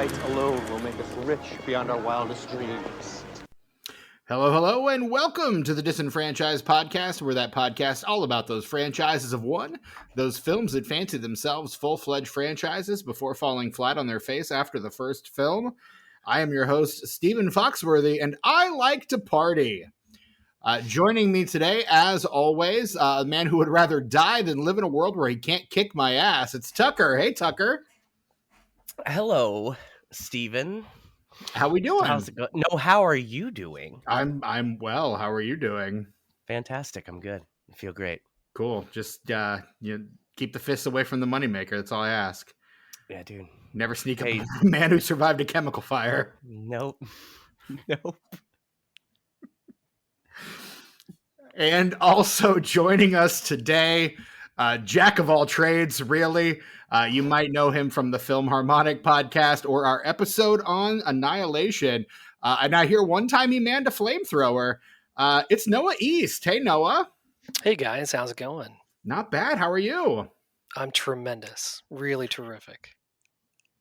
fight alone will make us rich beyond our wildest dreams. Hello, hello, and welcome to the Disenfranchised Podcast. We're that podcast all about those franchises of one, those films that fancy themselves full-fledged franchises before falling flat on their face after the first film. I am your host, Stephen Foxworthy, and I like to party. Joining me today, as always, a man who would rather die than live in a world where he can't kick my ass. It's Tucker. Hey, Tucker. Hello, Stephen. How we doing? How's it going? No, how are you doing? I'm well. How are you doing? Fantastic. I'm good. I feel great. Cool. Just keep the fists away from the moneymaker. That's all I ask. Yeah, dude. Never sneak up on a man who survived a chemical fire. Nope. Nope. And also joining us today, jack of all trades, really. You might know him from the Film Harmonic podcast or our episode on Annihilation. And I hear one time he manned a flamethrower. It's Noah East. Hey, Noah. Hey, guys. How's it going? Not bad. How are you? I'm tremendous. Really terrific.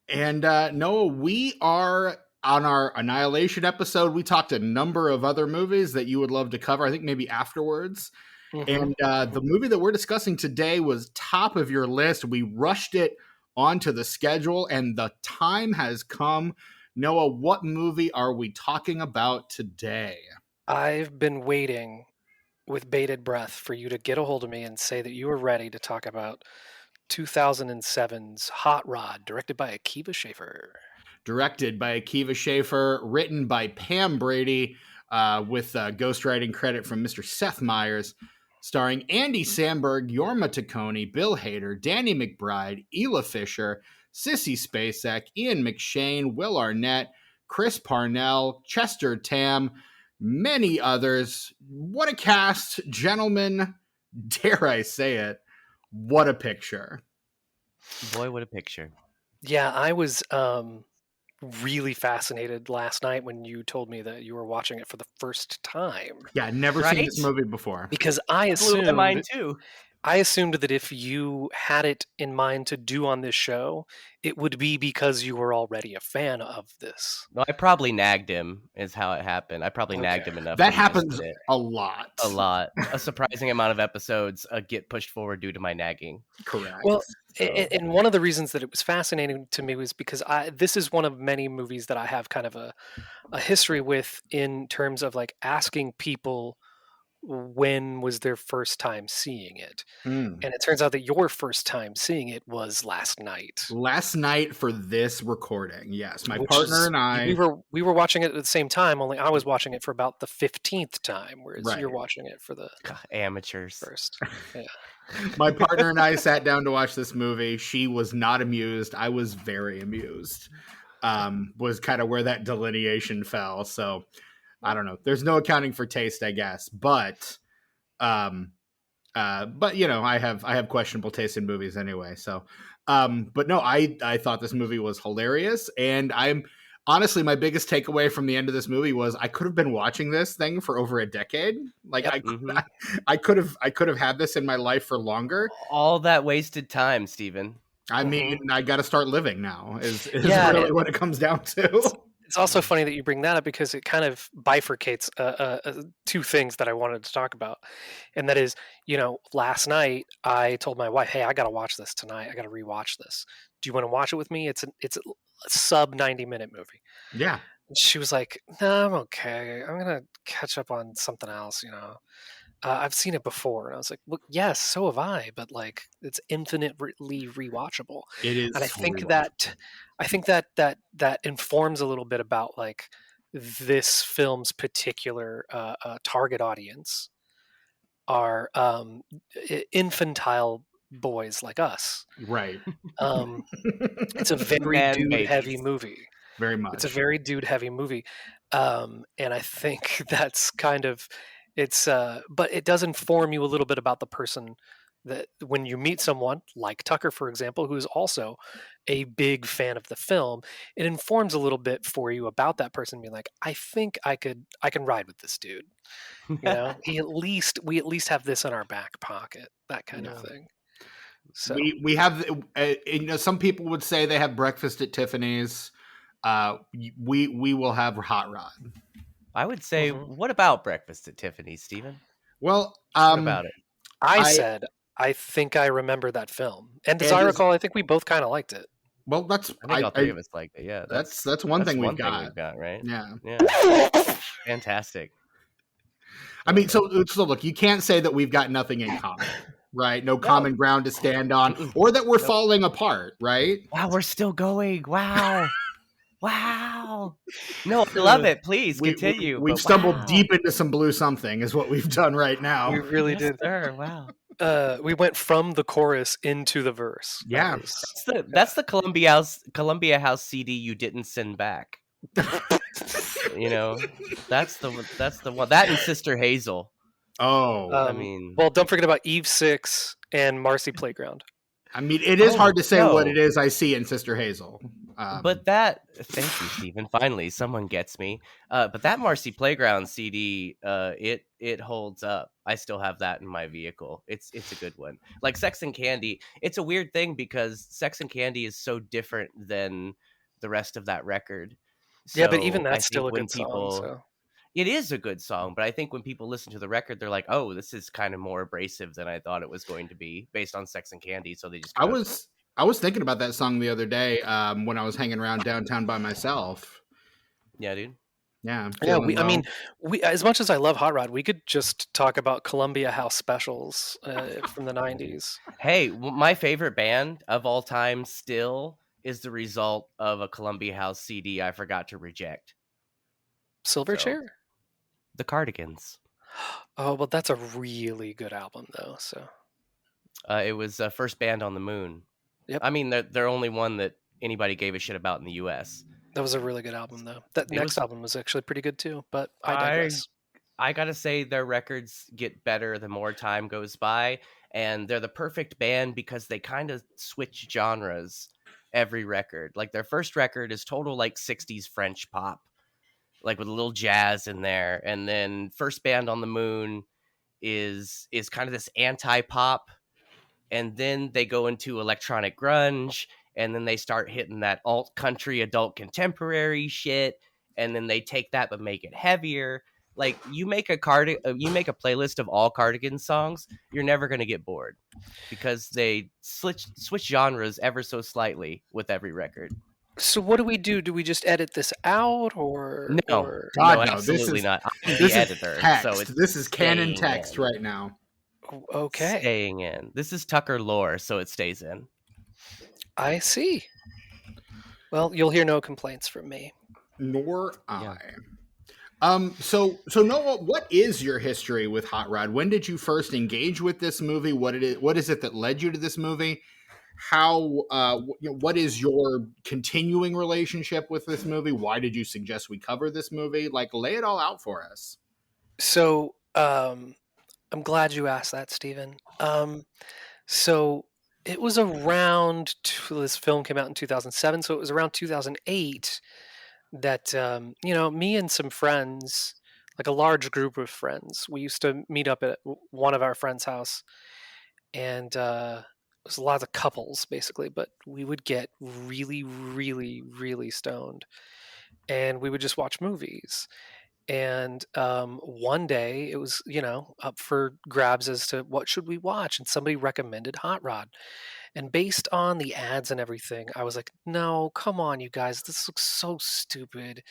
And Noah, we are on our Annihilation episode. We talked a number of other movies that you would love to cover, I think maybe afterwards. Mm-hmm. And the movie that we're discussing today was top of your list. We rushed it onto the schedule, and the time has come. Noah, what movie are we talking about today? I've been waiting with bated breath for you to get a hold of me and say that you were ready to talk about 2007's Hot Rod, directed by Akiva Schaffer. Directed by Akiva Schaffer, written by Pam Brady, with ghostwriting credit from Mr. Seth Meyers, starring Andy Samberg, Jorma Taccone, Bill Hader, Danny McBride, Isla Fisher, Sissy Spacek, Ian McShane, Will Arnett, Chris Parnell, Chester Tam, many others. What a cast, gentlemen. Dare I say it? What a picture. Boy, what a picture. Yeah, I was really fascinated last night when you told me that you were watching it for the first time. Yeah, I'd never seen this movie before. Because I assumed mine too. I assumed that if you had it in mind to do on this show, it would be because you were already a fan of this. No, I probably nagged him, is how it happened. I probably nagged him enough. That happens a lot. A lot. A surprising amount of episodes get pushed forward due to my nagging. Correct. Well, and one of the reasons that it was fascinating to me was because this is one of many movies that I have kind of a history with in terms of like asking people when was their first time seeing it. And it turns out that your first time seeing it was last night. Last night for this recording, yes. My partner and I... We were watching it at the same time, only I was watching it for about the 15th time, whereas you're watching it for the... amateurs. First. Yeah. My partner and I sat down to watch this movie. She was not amused. I was very amused. Was kind of where that delineation fell, so... I don't know. There's no accounting for taste, I guess, but you know, I have questionable taste in movies anyway. So, but no, I thought this movie was hilarious, and I'm honestly my biggest takeaway from the end of this movie was I could have been watching this thing for over a decade. Like I could have had this in my life for longer. All that wasted time, Stephen. I mean, I got to start living now. Is really what it comes down to. It's also funny that you bring that up because it kind of bifurcates two things that I wanted to talk about. And that is, you know, last night I told my wife, hey, I got to watch this tonight. I got to rewatch this. Do you want to watch it with me? It's a sub 90-minute movie. Yeah. And she was like, no, I'm okay. I'm going to catch up on something else, you know. I've seen it before. And I was like, well, yes, so have I. But like, it's infinitely rewatchable. It is. And I think that informs a little bit about like this film's particular target audience are infantile boys like us. Right. It's a very dude-heavy movie. Very much. It's a very dude-heavy movie. And I think that's kind of... but it does inform you a little bit about the person that when you meet someone like Tucker, for example, who is also a big fan of the film, it informs a little bit for you about that person being like, I think I can ride with this dude. You know, we at least have this in our back pocket, that kind of thing. So we have, you know, some people would say they have breakfast at Tiffany's. we will have Hot Rod. I would say, Mhm. what about Breakfast at Tiffany's, Steven? Well, What about it? I said, I think I remember that film. And as And I is recall, I think we both kind of liked it. well, that's I think all three of us like it. Yeah, that's one thing we've one thing got. we've got, right? Yeah. Yeah. Fantastic. I mean, so look, you can't say that we've got nothing in common, right? No common ground to stand on, or that we're falling apart, right? Wow, we're still going. Wow. Wow. No, I love it. Please continue. We've stumbled deep into some blue something, is what we've done right now. We really did. Sir, wow. We went from the chorus into the verse. Yeah. That's the Columbia House CD you didn't send back. You know, that's the one. That and Sister Hazel. Oh, I mean, well, don't forget about Eve 6 and Marcy Playground. I mean, it is hard to say no. what it is I see in Sister Hazel. But thank you, Stephen. Finally, someone gets me. But that Marcy Playground CD, it holds up. I still have that in my vehicle. It's a good one. Like Sex and Candy, it's a weird thing because Sex and Candy is so different than the rest of that record. Yeah, but even So I that's still a think when good song. people, So. it is a good song, but I think when people listen to the record, they're like, "Oh, this is kind of more abrasive than I thought it was going to be," based on Sex and Candy. So they just I was thinking about that song the other day when I was hanging around downtown by myself. Yeah, dude. Yeah, Yeah. I mean, we as much as I love Hot Rod, we could just talk about Columbia House specials from the '90s. Hey, my favorite band of all time still is the result of a Columbia House CD I forgot to reject. Silverchair? The Cardigans. Oh, well, that's a really good album, though. So It was First Band on the Moon. Yep. I mean, they're only one that anybody gave a shit about in the U.S. that was a really good album, though. That next album was actually pretty good too. But I I digress. I gotta say their records get better the more time goes by, and they're the perfect band because they kind of switch genres every record. Like their first record is total like 60s French pop, like with a little jazz in there, and then First Band on the Moon is kind of this anti-pop, and then they go into electronic grunge, and then they start hitting that alt country adult contemporary shit, and then they take that but make it heavier. Like you make a playlist of all Cardigan songs, you're never going to get bored because they switch genres ever so slightly with every record. So what do we do? Do we just edit this out, or No, or... God, no, absolutely not. I'm this the editor, is text. so it's this is canon staying text in. right now. Okay, Staying in. This is Tucker lore, so it stays in. I see. Well, you'll hear no complaints from me. Nor Yeah. I. So Noah, what is your history with Hot Rod? When did you first engage with this movie? What is it that led you to this movie? How what is your continuing relationship with this movie? Why did you suggest we cover this movie? Like, lay it all out for us. So I'm glad you asked that, Stephen. So it was around this film came out in 2007, so it was around 2008 that me and some friends, like a large group of friends, we used to meet up at one of our friends' house, and it was lots of couples basically, but we would get really, really, really stoned, and we would just watch movies. And one day it was up for grabs as to what should we watch, and somebody recommended Hot Rod. And based on the ads and everything, I was like, no, come on, you guys, this looks so stupid.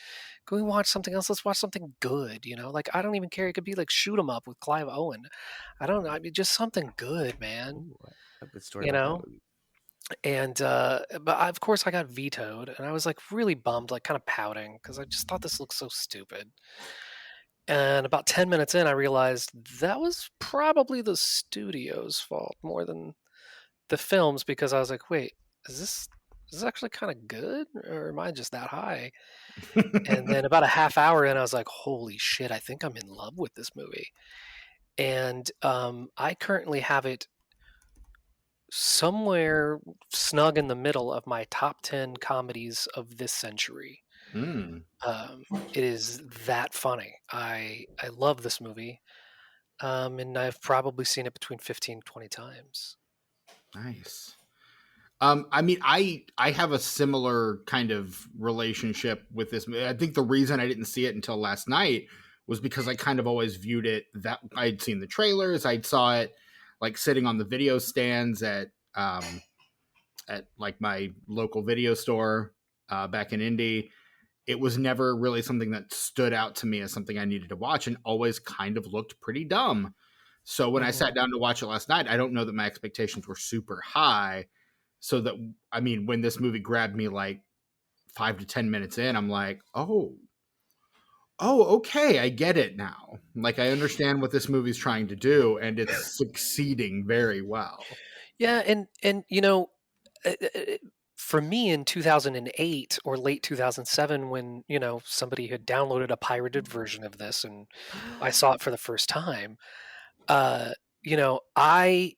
Can we watch something else? Let's watch something good, like, I don't even care. It could be like Shoot 'em Up with Clive Owen. I don't know. I mean, just something good, man. Ooh, a good story about that movie. And but of course I got vetoed, and I was like really bummed, like kind of pouting, because I just thought this looked so stupid. And about 10 minutes in, I realized that was probably the studio's fault more than the film's, because I was like, wait, is this actually kind of good, or am I just that high? And then about a half hour in, I was like, holy shit, I think I'm in love with this movie. And I currently have it somewhere snug in the middle of my top 10 comedies of this century. It is that funny. I love this movie, and I've probably seen it between 15 and 20 times. Nice. I mean, I have a similar kind of relationship with this. I think the reason I didn't see it until last night was because I kind of always viewed it that I'd seen the trailers, I saw it like sitting on the video stands at like my local video store back in Indy. It was never really something that stood out to me as something I needed to watch, and always kind of looked pretty dumb. So when I sat down to watch it last night, I don't know that my expectations were super high. So that, I mean, when this movie grabbed me like 5 to 10 minutes in, I'm like, oh, okay, I get it now. Like, I understand what this movie's trying to do, and it's succeeding very well. Yeah, and uh, uh, for me in 2008 or late 2007, when somebody had downloaded a pirated version of this and I saw it for the first time, uh, you know, I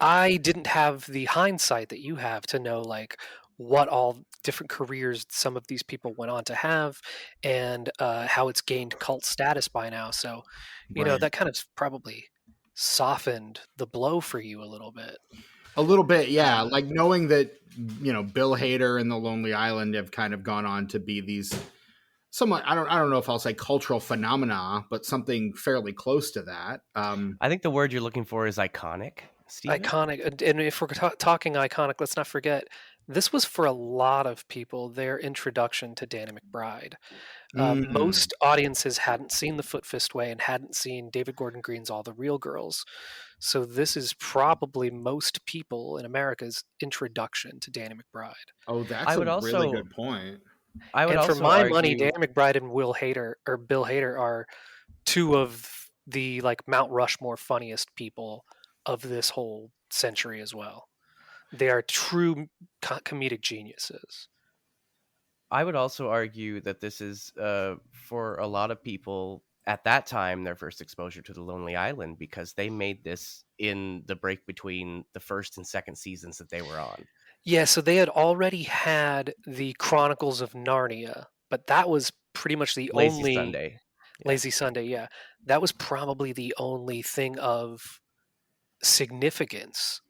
didn't have the hindsight that you have to know like what all different careers some of these people went on to have, and how it's gained cult status by now. So, Right. that kind of probably softened the blow for you a little bit. A little bit, yeah. Like knowing that, Bill Hader and The Lonely Island have kind of gone on to be these somewhat, I don't know if I'll say cultural phenomena, but something fairly close to that. I think the word you're looking for is iconic, Steven. Iconic, and if we're talking iconic, let's not forget this was for a lot of people their introduction to Danny McBride. Most audiences hadn't seen The Foot Fist Way and hadn't seen David Gordon Green's All the Real Girls, so this is probably most people in America's introduction to Danny McBride. Oh, that's really good point. I would and also for my argue, money, Danny McBride and Bill Hader are two of the like Mount Rushmore funniest people of this whole century as well. They are true comedic geniuses. I would also argue that this is, for a lot of people at that time, their first exposure to The Lonely Island, because they made this in the break between the first and second seasons that they were on. Yeah, so they had already had the Chronicles of Narnia, but that was pretty much the only Sunday. Lazy Sunday, yeah. That was probably the only thing of significance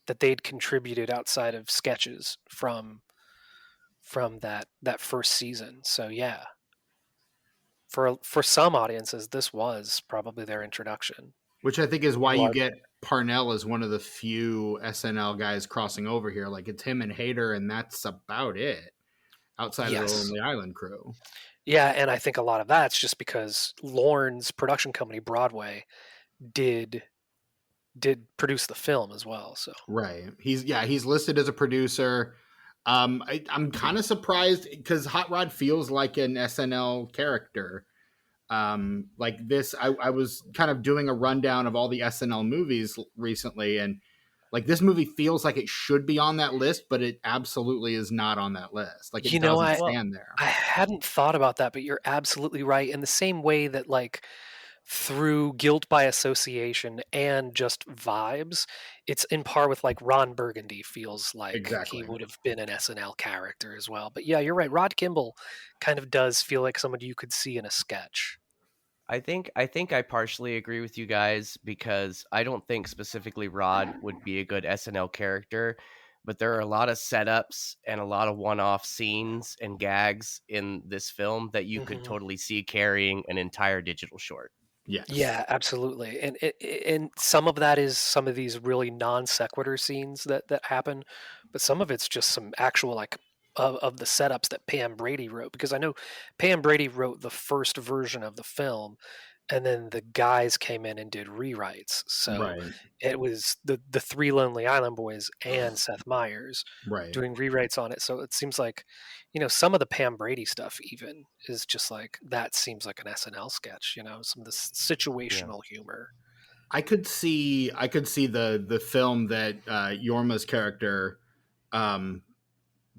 that they'd contributed outside of sketches from that first season. So yeah, for some audiences, this was probably their introduction. Which I think is why you get Parnell as one of the few SNL guys crossing over here. Like, it's him and Hader, and that's about it outside of the Lonely Island crew. Yeah, and I think a lot of that's just because Lorne's production company, Broadway, did produce the film as well. So right, he's listed as a producer. I'm kind of surprised because Hot Rod feels like an SNL character. Like this, I was kind of doing a rundown of all the SNL movies recently, and like this movie feels like it should be on that list, but it absolutely is not on that list. Like, it doesn't stand there. I hadn't thought about that, but you're absolutely right. In the same way that like through guilt by association and just vibes, it's in par with like Ron Burgundy feels like he would have been an SNL character as well. But yeah, you're right. Rod Kimball kind of does feel like somebody you could see in a sketch. I think I partially agree with you guys, because I don't think specifically Rod would be a good SNL character, but there are a lot of setups and a lot of one-off scenes and gags in this film that you could totally see carrying an entire digital short. Yes. Yeah, absolutely. And some of that is some of these really non sequitur scenes that happen, but some of it's just some actual like of the setups that Pam Brady wrote, because I know Pam Brady wrote the first version of the film, and then the guys came in and did rewrites. So it was the three Lonely Island boys and Seth Meyers doing rewrites on it. So it seems like, some of the Pam Brady stuff even is just like, that seems like an SNL sketch, some of the situational humor. I could see the film that Jorma's character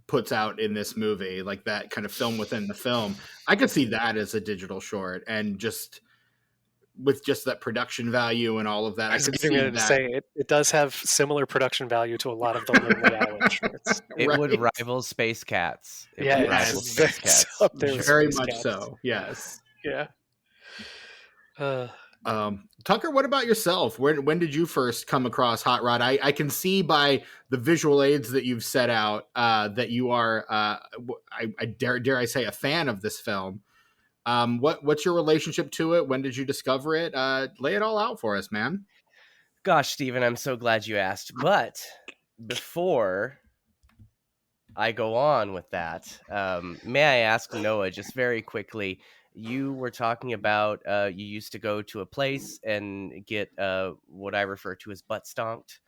puts out in this movie, like that kind of film within the film. I could see that as a digital short, and just with just that production value and all of that. I could see that. Say it does have similar production value to a lot of the Lonely Island shorts. It would rival Space Cats. Very much so. Yes. Yeah. Tucker, what about yourself? When did you first come across Hot Rod? I can see by the visual aids that you've set out that you are, I dare I say, a fan of this film. What's your relationship to it? When did you discover it? Lay it all out for us, man. Gosh, Steven, I'm so glad you asked. But before I go on with that, may I ask Noah just very quickly? You were talking about you used to go to a place and get what I refer to as butt stonked,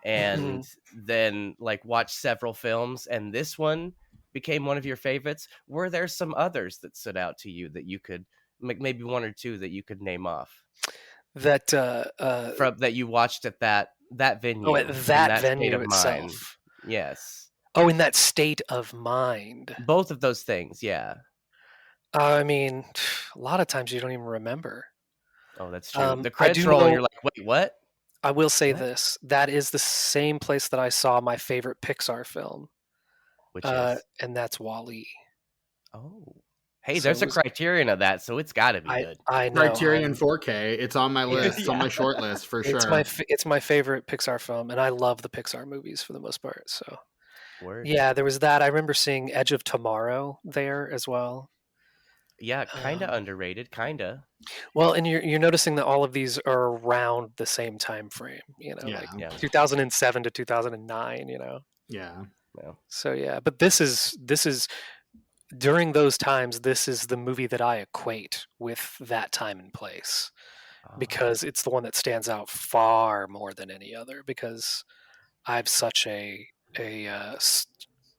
and then like watch several films, and this one became one of your favorites. Were there some others that stood out to you that you could maybe one or two that you could name off That from that you watched at that venue? at in that state venue of mind? itself. Yes, Oh, in that state of mind. both of those things. Yeah. I mean, a lot of times you don't even remember. Oh, that's true. The I credits do roll, and know. you're like, wait, what? I will say What? this: that is the same place that I saw my favorite Pixar film, Which is and that's Wall-E. oh, hey, So there's it a was. criterion of that, so it's got to be good. I know. Criterion 4K. It's on my list. It's on my short list for It's sure. it's my favorite Pixar film, and I love the Pixar movies for the most part. So Word. yeah, there was that. I remember seeing Edge of Tomorrow there as well. Yeah, kind of Um, underrated, kind of. Well, and you're noticing that all of these are around the same time frame, Yeah. like Yeah. 2007 to 2009, Yeah. Well, So yeah, but this is during those times, this is the movie that I equate with that time and place because it's the one that stands out far more than any other because I have such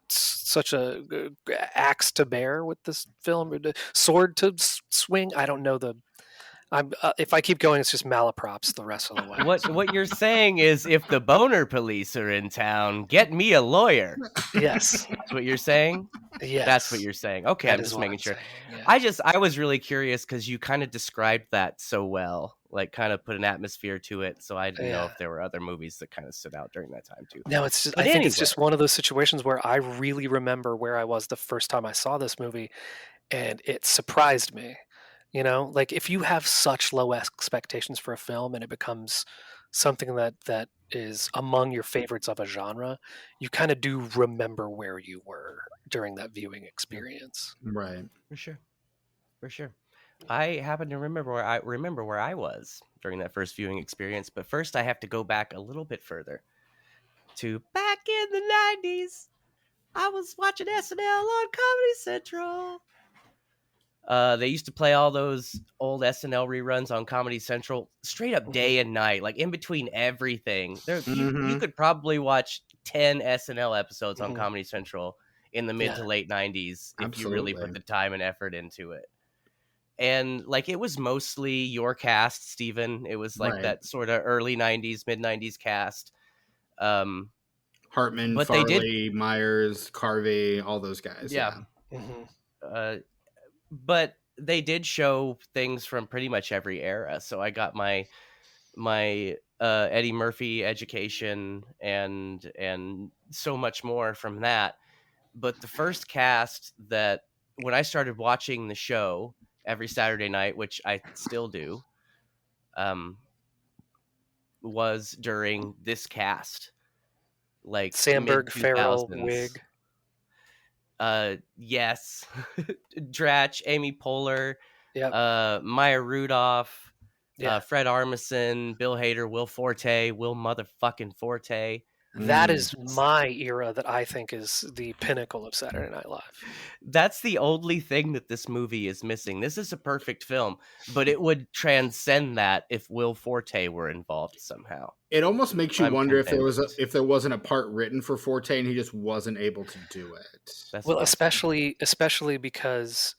such a axe to bear with this film, or the sword to swing. I don't know I'm if I keep going, it's just malaprops the rest of the way. what you're saying is, if the boner police are in town, get me a lawyer. Yes, That's what you're saying. yes, That's what you're saying. Okay, that I'm is just what making I'm sure. saying, yeah. I was really curious because you kind of described that so well, like kind of put an atmosphere to it. So I didn't know Yeah. if there were other movies that kind of stood out during that time too. No, it's just, But I think it's anyway. just one of those situations where I really remember where I was the first time I saw this movie, and it surprised me. Like if you have such low expectations for a film and it becomes something that is among your favorites of a genre, you kind of do remember where you were during that viewing experience. Right. For sure. I happen to remember where I was during that first viewing experience, but first I have to go back a little bit further to back in the 90s. I was watching SNL on Comedy Central. They used to play all those old SNL reruns on Comedy Central straight up day and night, like in between everything. You could probably watch 10 SNL episodes on Comedy Central in the mid to late 90s if you really put the time and effort into it. And like it was mostly your cast, Steven. It was like that sort of early 90s, mid 90s cast. Hartman, but Farley, Myers, Carvey, all those guys. Yeah. But they did show things from pretty much every era. So I got my Eddie Murphy education and so much more from that. But the first cast that when I started watching the show every Saturday night, which I still do, was during this cast, like Sandberg, Farrell, mid-2000s. Wig. Yes. Dratch, Amy Poehler, Yep. Maya Rudolph, Fred Armisen, Bill Hader, Will motherfucking Forte. That is my era that I think is the pinnacle of Saturday Night Live. That's the only thing that this movie is missing. This is a perfect film, but it would transcend that if Will Forte were involved somehow. It almost makes you wonder if there wasn't a part written for Forte and he just wasn't able to do it. Well, especially because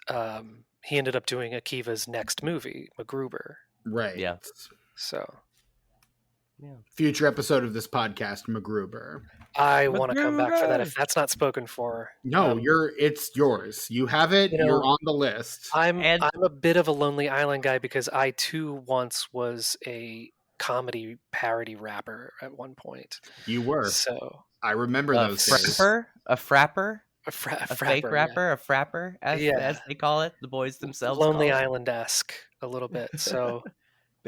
he ended up doing Akiva's next movie, MacGruber. Right. Yeah. So. Yeah. Future episode of this podcast, MacGruber. I want to come back for that if that's not spoken for. No, it's yours. You have it. You're on the list. I'm a bit of a Lonely Island guy because I too once was a comedy parody rapper at one point. You were. So I remember those days. A frapper, a fake rapper, a frapper, as they call it, the boys themselves. Lonely Island-esque a little bit. So.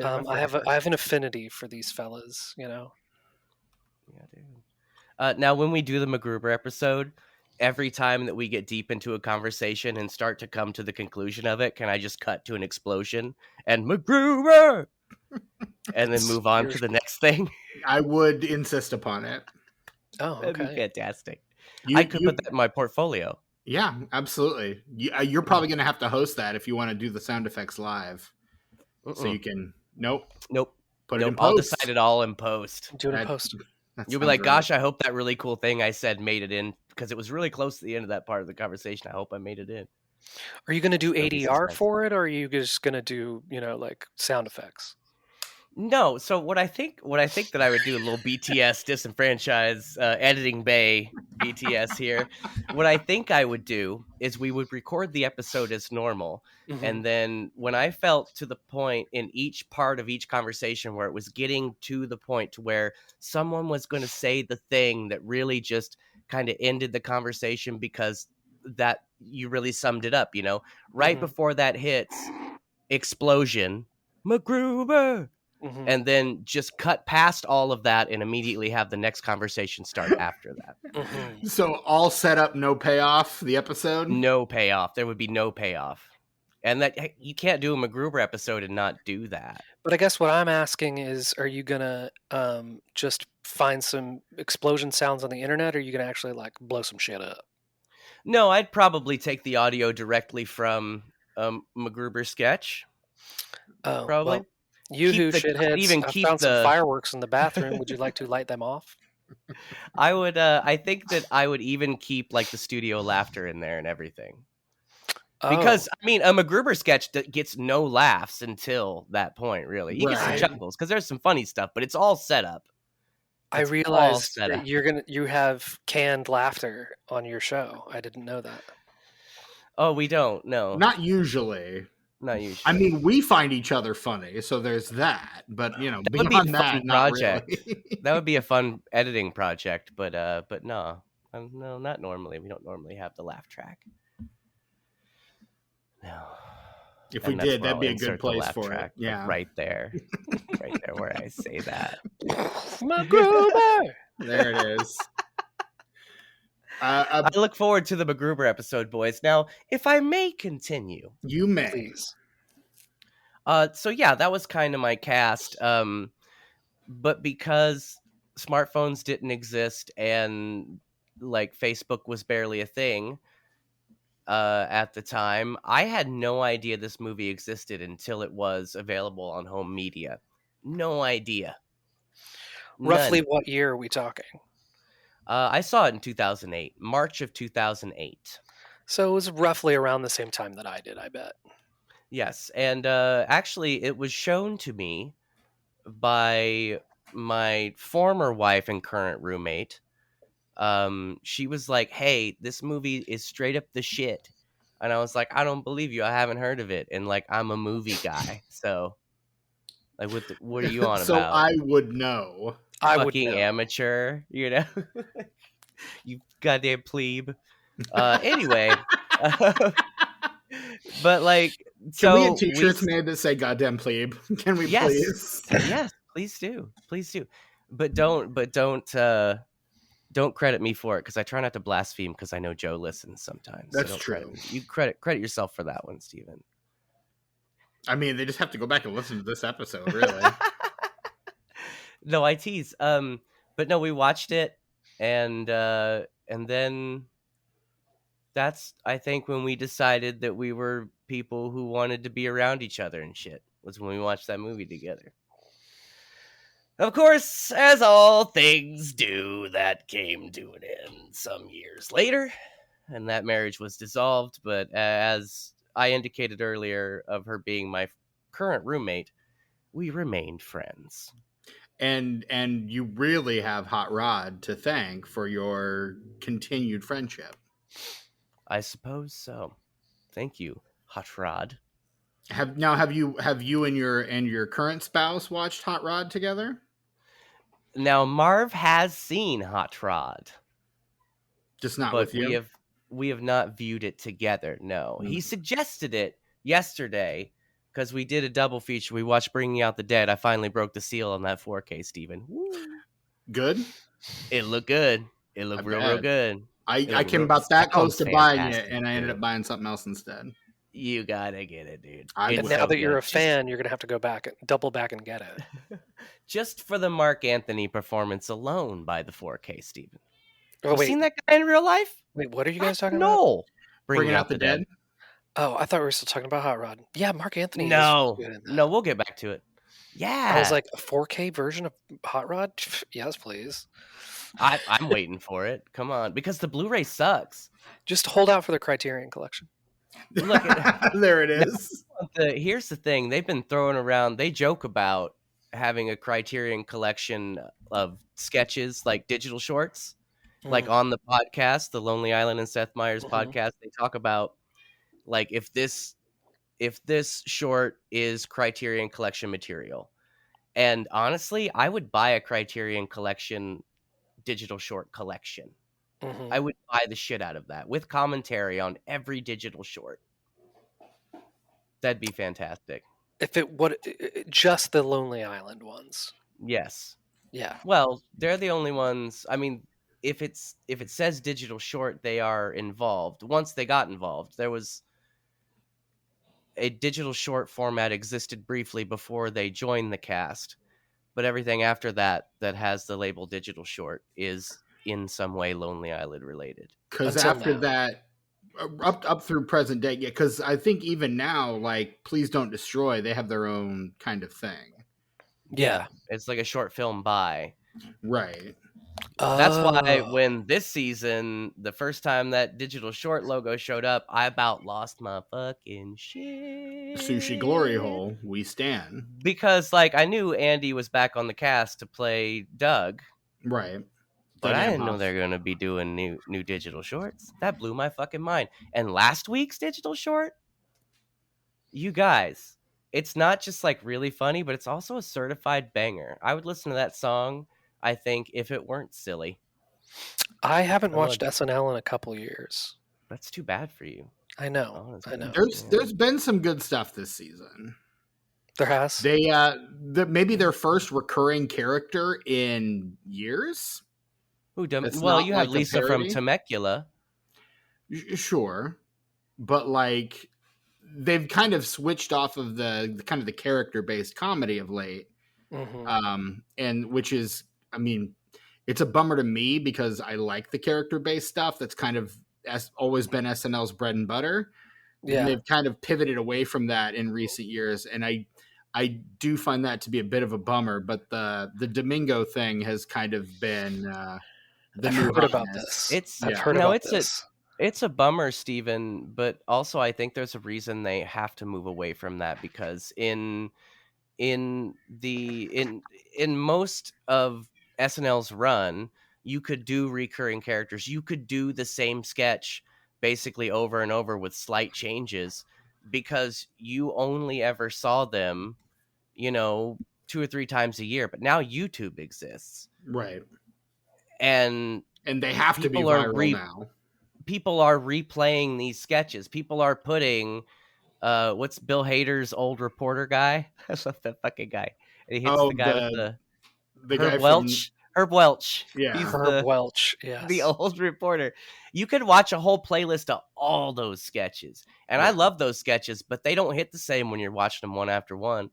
I have an affinity for these fellas, you know. Yeah, dude. Now, when we do the MacGruber episode, every time that we get deep into a conversation and start to come to the conclusion of it, can I just cut to an explosion and MacGruber, and then move on to the next thing? I would insist upon it. Oh, That'd be okay. fantastic. I could put that in my portfolio. Yeah, absolutely. You're probably going to have to host that if you want to do the sound effects live. So you can. Nope. Put it in post. I'll decide it all in post. Do it in post. You'll be like, gosh, I hope that really cool thing I said made it in, because it was really close to the end of that part of the conversation. I hope I made it in. Are you going to do ADR for it, or are you just going to do, like sound effects? No. So what I think that I would do, a little BTS disenfranchise editing bay BTS here. What I think I would do is we would record the episode as normal. Mm-hmm. And then when I felt to the point in each part of each conversation where it was getting to the point to where someone was going to say the thing that really just kind of ended the conversation, because that you really summed it up, right mm-hmm. before that hits, explosion, MacGruber. Mm-hmm. And then just cut past all of that and immediately have the next conversation start after that. Mm-hmm. So all set up, no payoff, the episode? No payoff. There would be no payoff. And that you can't do a MacGruber episode and not do that. But I guess what I'm asking is, are you going to just find some explosion sounds on the internet, or are you going to actually blow some shit up? No, I'd probably take the audio directly from MacGruber sketch. Oh, probably. Well, shitheads, I found some fireworks in the bathroom. Would you like to light them off? I would. I think that I would even keep the studio laughter in there and everything. Because a MacGruber sketch gets no laughs until that point. Really, you get some chuckles because there's some funny stuff, but it's all set up. I realized that you have canned laughter on your show. I didn't know that. Oh, we don't. No, not usually. Not usually. I mean, we find each other funny, so there's that. But that beyond that, not project. Really. That would be a fun editing project. But no, not normally. We don't normally have the laugh track. No. If we did, that'd be a good place for it. Yeah, right there, right there where I say that. MacGruber. There it is. I look forward to the MacGruber episode, boys. Now, if I may continue. You may. Please. So yeah, that was kind of my cast. But because smartphones didn't exist and Facebook was barely a thing at the time, I had no idea this movie existed until it was available on home media. No idea. Roughly what year are we talking? I saw it in 2008, March of 2008. So it was roughly around the same time that I did, I bet. Yes, and actually it was shown to me by my former wife and current roommate. She was like, hey, this movie is straight up the shit. And I was like, I don't believe you. I haven't heard of it. And I'm a movie guy. So what are you on so about? So I would know. Fucking amateur, you goddamn plebe. Anyway, but can we have t-shirts made that say "goddamn plebe"? Can we please? Yes, please do, But don't credit me for it, because I try not to blaspheme, because I know Joe listens sometimes. That's true. You credit yourself for that one, Steven. I mean, they just have to go back and listen to this episode, really. No, I tease. But no, we watched it, and then that's, I think, when we decided that we were people who wanted to be around each other and shit, was when we watched that movie together. Of course, as all things do, that came to an end some years later, and that marriage was dissolved. But as I indicated earlier, of her being my current roommate, we remained friends. And you really have Hot Rod to thank for your continued friendship. I suppose so. Thank you, Hot Rod. Have you and your current spouse watched Hot Rod together? Now, Marv has seen Hot Rod, just not with you. We have not viewed it together. No, he suggested it yesterday, because we did a double feature. We watched Bringing Out the Dead. I finally broke the seal on that 4K, Steven. Woo. Good. It looked good. It looked real bet. good. I came about that close to buying it, fantastic, and I ended too. up buying something else instead. You gotta get it, dude. I It's And will. now so that you're good. a fan, you're gonna have to go back, double back, and get it. Just for the Mark Anthony performance alone by the 4K, Steven. Oh You wait, seen that guy in real life? wait, what are you guys talking about? No. Bringing Out the Dead. Oh, I thought we were still talking about Hot Rod. Yeah, Mark Anthony. No. Is good in that. No, we'll get back to it. Yeah. I was like, a 4K version of Hot Rod? Yes, please. I'm waiting for it. Come on, because the Blu-ray sucks. Just hold out for the Criterion Collection. Look at There it is. here's the thing. They've been throwing around. They joke about having a Criterion collection of sketches, like digital shorts, like on the podcast, the Lonely Island and Seth Meyers podcast. They talk about like if this short is Criterion collection material. And honestly, I would buy a Criterion collection digital short collection. I would buy the shit out of that with commentary on every digital short. That'd be fantastic. If it would just the Lonely Island ones. Yes. Yeah. Well, they're the only ones. I mean, if it says digital short, they are involved. Once they got involved, there was a digital short format existed briefly before they joined the cast, but everything after that has the label digital short is in some way Lonely Island related. Because after that, up through present day, yeah. Because I think even now, like Please Don't Destroy, they have their own kind of thing. Yeah, it's like a short film by. Right. That's why when this season, the first time that digital short logo showed up, I about lost my fucking shit. Sushi Glory Hole, we stand. Because like I knew Andy was back on the cast to play Doug. Right. But I didn't know they're going to be doing new digital shorts. That blew my fucking mind. And last week's digital short, you guys, it's not just like really funny, but it's also a certified banger. I would listen to that song, I think, if it weren't silly. I haven't watched SNL in a couple years. That's too bad for you. I know. I know. There's been some good stuff this season. There has. They maybe their first recurring character in years. Well, you have Lisa from Temecula. Sure. But like they've kind of switched off of the kind of the character-based comedy of late. And which is, I mean, it's a bummer to me because I like the character-based stuff. That's kind of always been SNL's bread and butter. Yeah. And they've kind of pivoted away from that in recent years. And I do find that to be a bit of a bummer, but the Domingo thing has kind of been I've heard about this. It's a bummer, Steven, but also I think there's a reason they have to move away from that because in most of SNL's run, you could do recurring characters. You could do the same sketch basically over and over with slight changes because you only ever saw them, 2 or 3 times a year. But now YouTube exists. Right. And they have to be viral now. People are replaying these sketches. People are putting what's Bill Hader's old reporter guy? I love that fucking guy. And he hits the guy with the Herb Welch. Herb Welch. Yeah. He's Herb Welch. Yes. The old reporter. You could watch a whole playlist of all those sketches. And I love those sketches, but they don't hit the same when you're watching them one after one.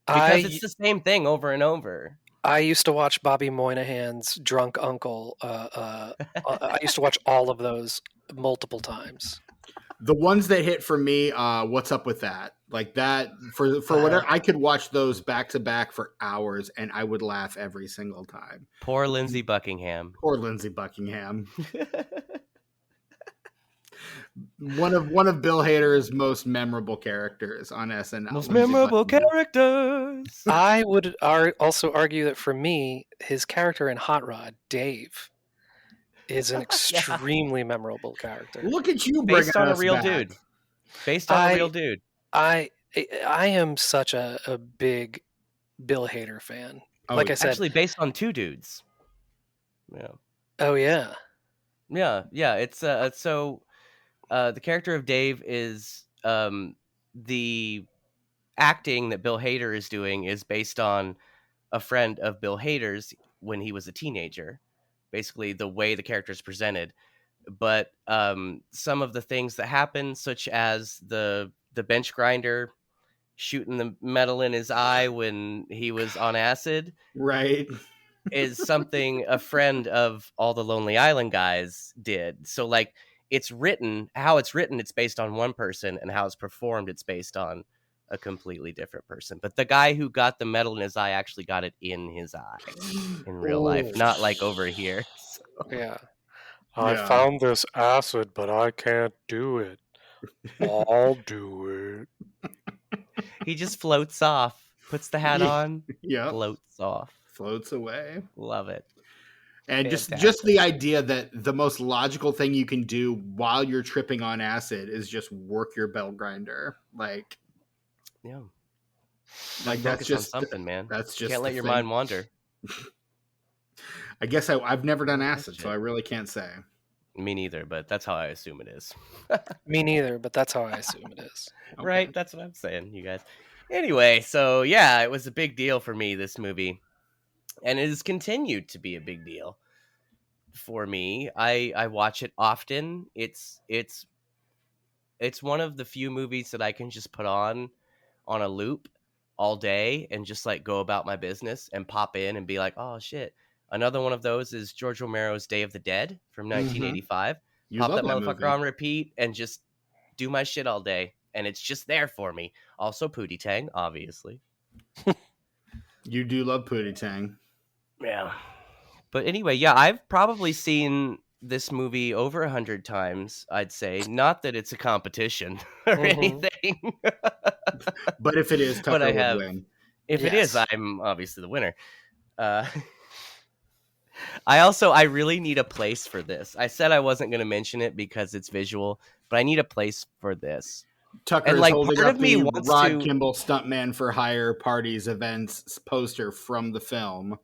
Because it's the same thing over and over. I used to watch Bobby Moynihan's Drunk Uncle. I used to watch all of those multiple times. The ones that hit for me, what's up with that? Like that for whatever I could watch those back to back for hours, and I would laugh every single time. Poor Lindsey Buckingham. Poor Lindsey Buckingham. One of Bill Hader's most memorable characters on SNL. Most memorable characters. I would also argue that for me, his character in Hot Rod, Dave, is an extremely memorable character. Look at you, based on a real dude. Based on a real dude. I am such a big Bill Hader fan. Like I said, actually based on 2 dudes. Yeah. Oh yeah. Yeah. It's so the character of Dave is the acting that Bill Hader is doing is based on a friend of Bill Hader's when he was a teenager. Basically, the way the character is presented. But some of the things that happen, such as the bench grinder shooting the metal in his eye when he was on acid, Right. is something a friend of all the Lonely Island guys did. So like how it's written, it's based on one person, and how it's performed, it's based on a completely different person. But the guy who got the metal in his eye actually got it in his eye in real life, Ooh. not like over here. So, Yeah. I Yeah. found this acid, but I can't do it. I'll do it. he just floats off, puts the hat on, Yeah. floats off. Floats away. Love it. And Fantastic. just the idea that the most logical thing you can do while you're tripping on acid is just work your bell grinder. Like, yeah. Like that's Focus just on something, man. That's just Can't let the your thing. mind wander. I guess I've never done acid, shit. so I really can't say. Me neither, but that's how I assume it is. Me neither, but that's how I assume it is. Okay. Right? That's what I'm saying, you guys. Anyway, so yeah, it was a big deal for me, this movie. And it has continued to be a big deal for me. I watch it often. It's one of the few movies that I can just put on a loop all day and just like go about my business and pop in and be like, oh shit. Another one of those is George Romero's Day of the Dead from 1985. You Pop love that that motherfucker movie. on repeat and just do my shit all day. And it's just there for me. Also Pootie Tang, obviously. You do love Pootie Tang. Yeah. But anyway, yeah, I've probably seen this movie over 100 times, I'd say. Not that it's a competition or anything. But if it is, Tucker would win. If it is, I'm obviously the winner. I really need a place for this. I said I wasn't going to mention it because it's visual, but I need a place for this. Tucker is holding up the Rod Kimball Stuntman for Hire parties events poster from the film.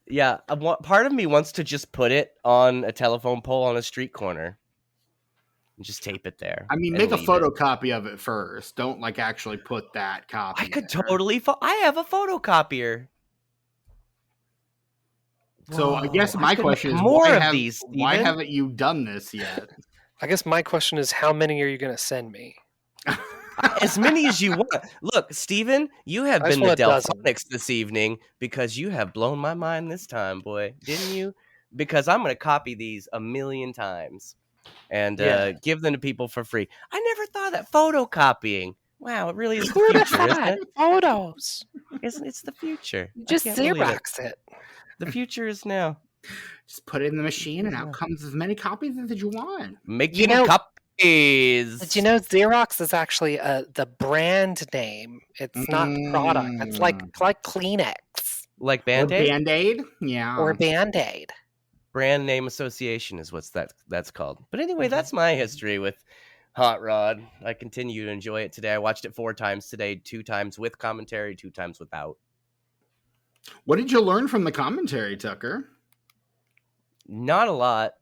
Yeah, part of me wants to just put it on a telephone pole on a street corner and just tape it there. I mean, make a photocopy of it first. Don't like actually put that copy. I could totally. I have a photocopier. So I guess my question is, why haven't you done this yet? I guess my question is, how many are you going to send me? As many as you want. Look, Steven, you have been the Delphonics this evening because you have blown my mind this time, boy. Didn't you? Because I'm going to copy these 1,000,000 times and give them to people for free. I never thought of that photocopying. Wow, it really is the future, isn't it? Photos. It's the future. Just Xerox it. The future is now. Just put it in the machine and out comes as many copies as you want. Making copies. Did you know Xerox is actually the brand name? It's not the product. It's like Kleenex. Like Band-Aid? Or Band-Aid? Yeah. Or Band-Aid. Brand name association is what that's called. But anyway, that's my history with Hot Rod. I continue to enjoy it today. I watched it 4 times today, 2 times with commentary, 2 times without. What did you learn from the commentary, Tucker? Not a lot.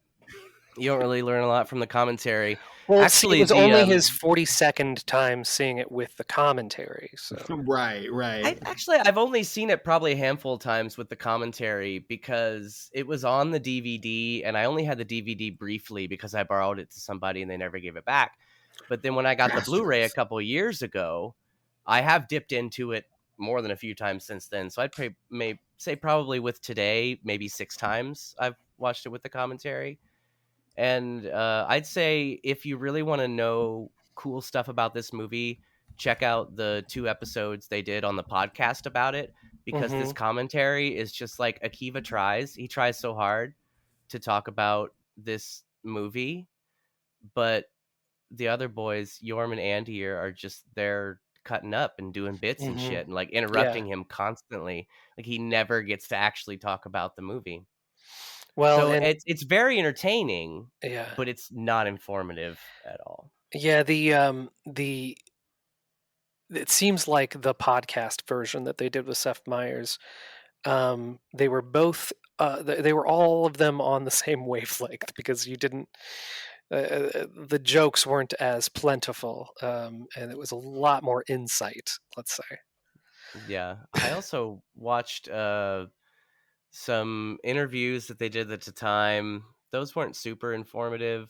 You don't really learn a lot from the commentary. Well, actually, it was only his 42nd time seeing it with the commentary. So. Right. I've only seen it probably a handful of times with the commentary because it was on the DVD, and I only had the DVD briefly because I borrowed it to somebody and they never gave it back. But then when I got the Blu-ray a couple of years ago, I have dipped into it more than a few times since then. So I'd say probably with today, maybe 6 times I've watched it with the commentary. And I'd say if you really want to know cool stuff about this movie, check out the 2 episodes they did on the podcast about it, because this commentary is just like Akiva tries. He tries so hard to talk about this movie, but the other boys, Jorm and Andy, are just there cutting up and doing bits and shit and like interrupting him constantly. Like he never gets to actually talk about the movie. Well, so it's very entertaining, but it's not informative at all. Yeah, it seems like the podcast version that they did with Seth Meyers, they were both they were all of them on the same wavelength, because you didn't the jokes weren't as plentiful, and it was a lot more insight, let's say. Yeah. I also watched some interviews that they did at the time. Those weren't super informative.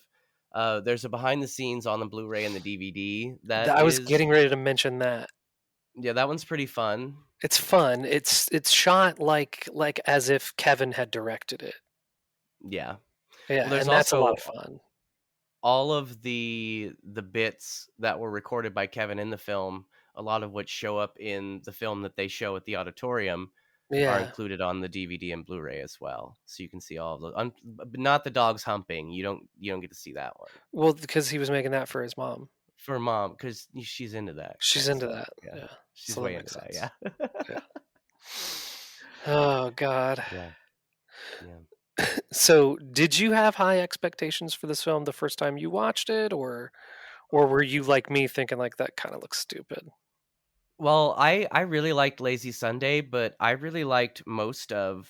There's a behind the scenes on the Blu-ray and the DVD that I was is, getting ready to mention that. yeah, that one's pretty fun. It's fun. It's shot like as if Kevin had directed it. Yeah. Yeah, Well, there's and that's a lot also of fun. all of the bits that were recorded by Kevin in the film, a lot of which show up in the film that they show at the auditorium, are Yeah. included on the DVD and Blu-ray as well. So you can see all of those. But not the dogs humping. You don't get to see that one Well, because he was making that for his mom. for mom because she's into that. She's kind of into stuff. that. Yeah. She's So way that into makes that. sense. Yeah. Oh God. Yeah. Yeah. So, did you have high expectations for this film the first time you watched it, or were you like me thinking like that kind of looks stupid? Well, I really liked Lazy Sunday, but I really liked most of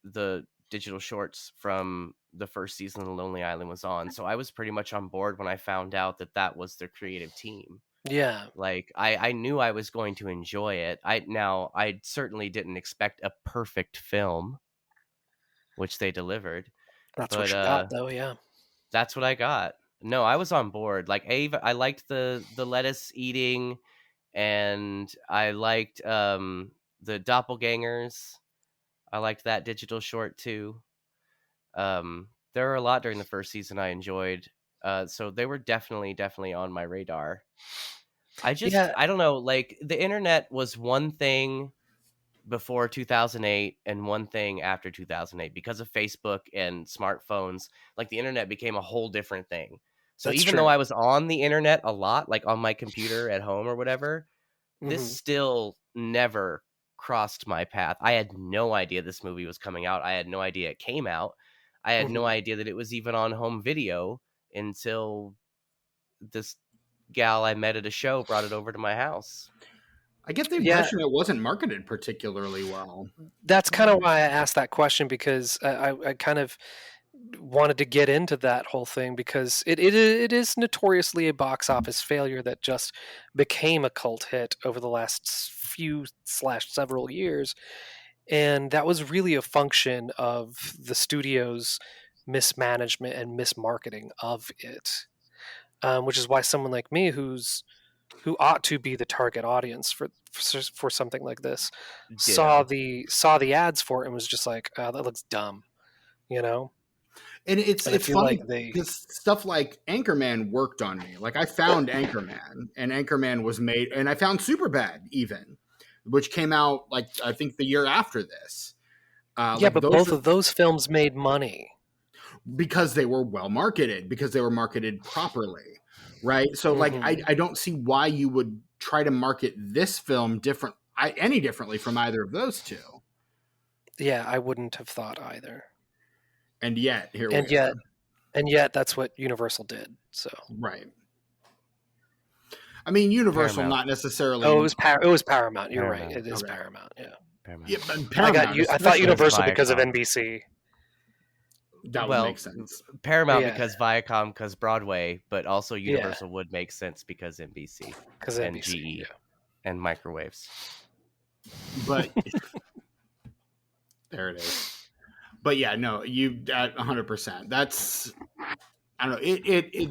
the digital shorts from the first season of The Lonely Island was on. So I was pretty much on board when I found out that that was their creative team. Yeah, Like I knew I was going to enjoy it. I certainly didn't expect a perfect film, which they delivered, that's what but you got, though. Yeah. that's what I got. No, I was on board. Like I liked the lettuce eating, and I liked the doppelgangers. I liked that digital short too. There were a lot during the first season I enjoyed. So they were definitely on my radar. Yeah, I don't know, like the internet was one thing before 2008 and one thing after 2008 because of Facebook and smartphones. Like the internet became a whole different thing. So that's even true. though I was on the internet a lot, like on my computer at home or whatever, this Hmm. still never crossed my path. I had no idea this movie was coming out. I had no idea it came out. I had no Hmm. idea that it was even on home video until this gal I met at a show brought it over to my house. I get the Yeah, impression it wasn't marketed particularly well. that's kind of why I asked that question, because I kind of wanted to get into that whole thing, because it is notoriously a box office failure that just became a cult hit over the last few slash several years, and that was really a function of the studio's mismanagement and mismarketing of it, which is why someone like me, who ought to be the target audience for something like this, Ditto. saw the ads for it and was just like, oh, that looks dumb, you know. And it's And I it's feel like funny they, because stuff like Anchorman worked on me. Like I found Anchorman, and Anchorman was made, and I found Superbad even, which came out like I think the year after this. yeah, Like but those both are of those films made money. because they were well marketed, because they were marketed properly, right? So like Hmm. I don't see why you would try to market this film any differently from either of those two. Yeah, I wouldn't have thought either. And yet here And we yet, are. that's what Universal did. So, Right. I mean, Universal Paramount. not necessarily. oh, it was Paramount. You're right. Paramount. It is Okay. Paramount. Yeah. Paramount. Yeah, but I Paramount. I thought especially, Universal because of Viacom. NBC. that would Well, make sense. Paramount Yeah. because Viacom because Broadway, but also Yeah. Universal would make sense because NBC Because and NBC. GE Yeah. and microwaves. But there it is. But yeah, no, you at 100%. That's I don't know.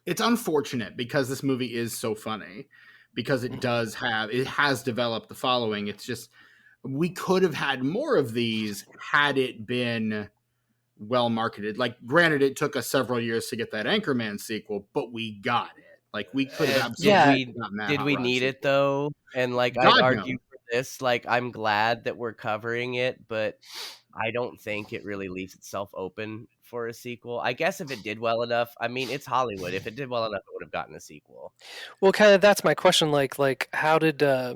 It's unfortunate because this movie is so funny, because it has developed the following. It's just we could have had more of these had it been well marketed. Like, granted, it took us several years to get that Anchorman sequel, but we got it. Like, we could have absolutely gotten that Did Hot we Rod need it sequel. though? And like I'd God, argue no. for this, like I'm glad that we're covering it, but I don't think it really leaves itself open for a sequel. I guess if it did well enough, I mean, it's Hollywood. If it did well enough, it would have gotten a sequel. Well, kind of that's my question. Like how did how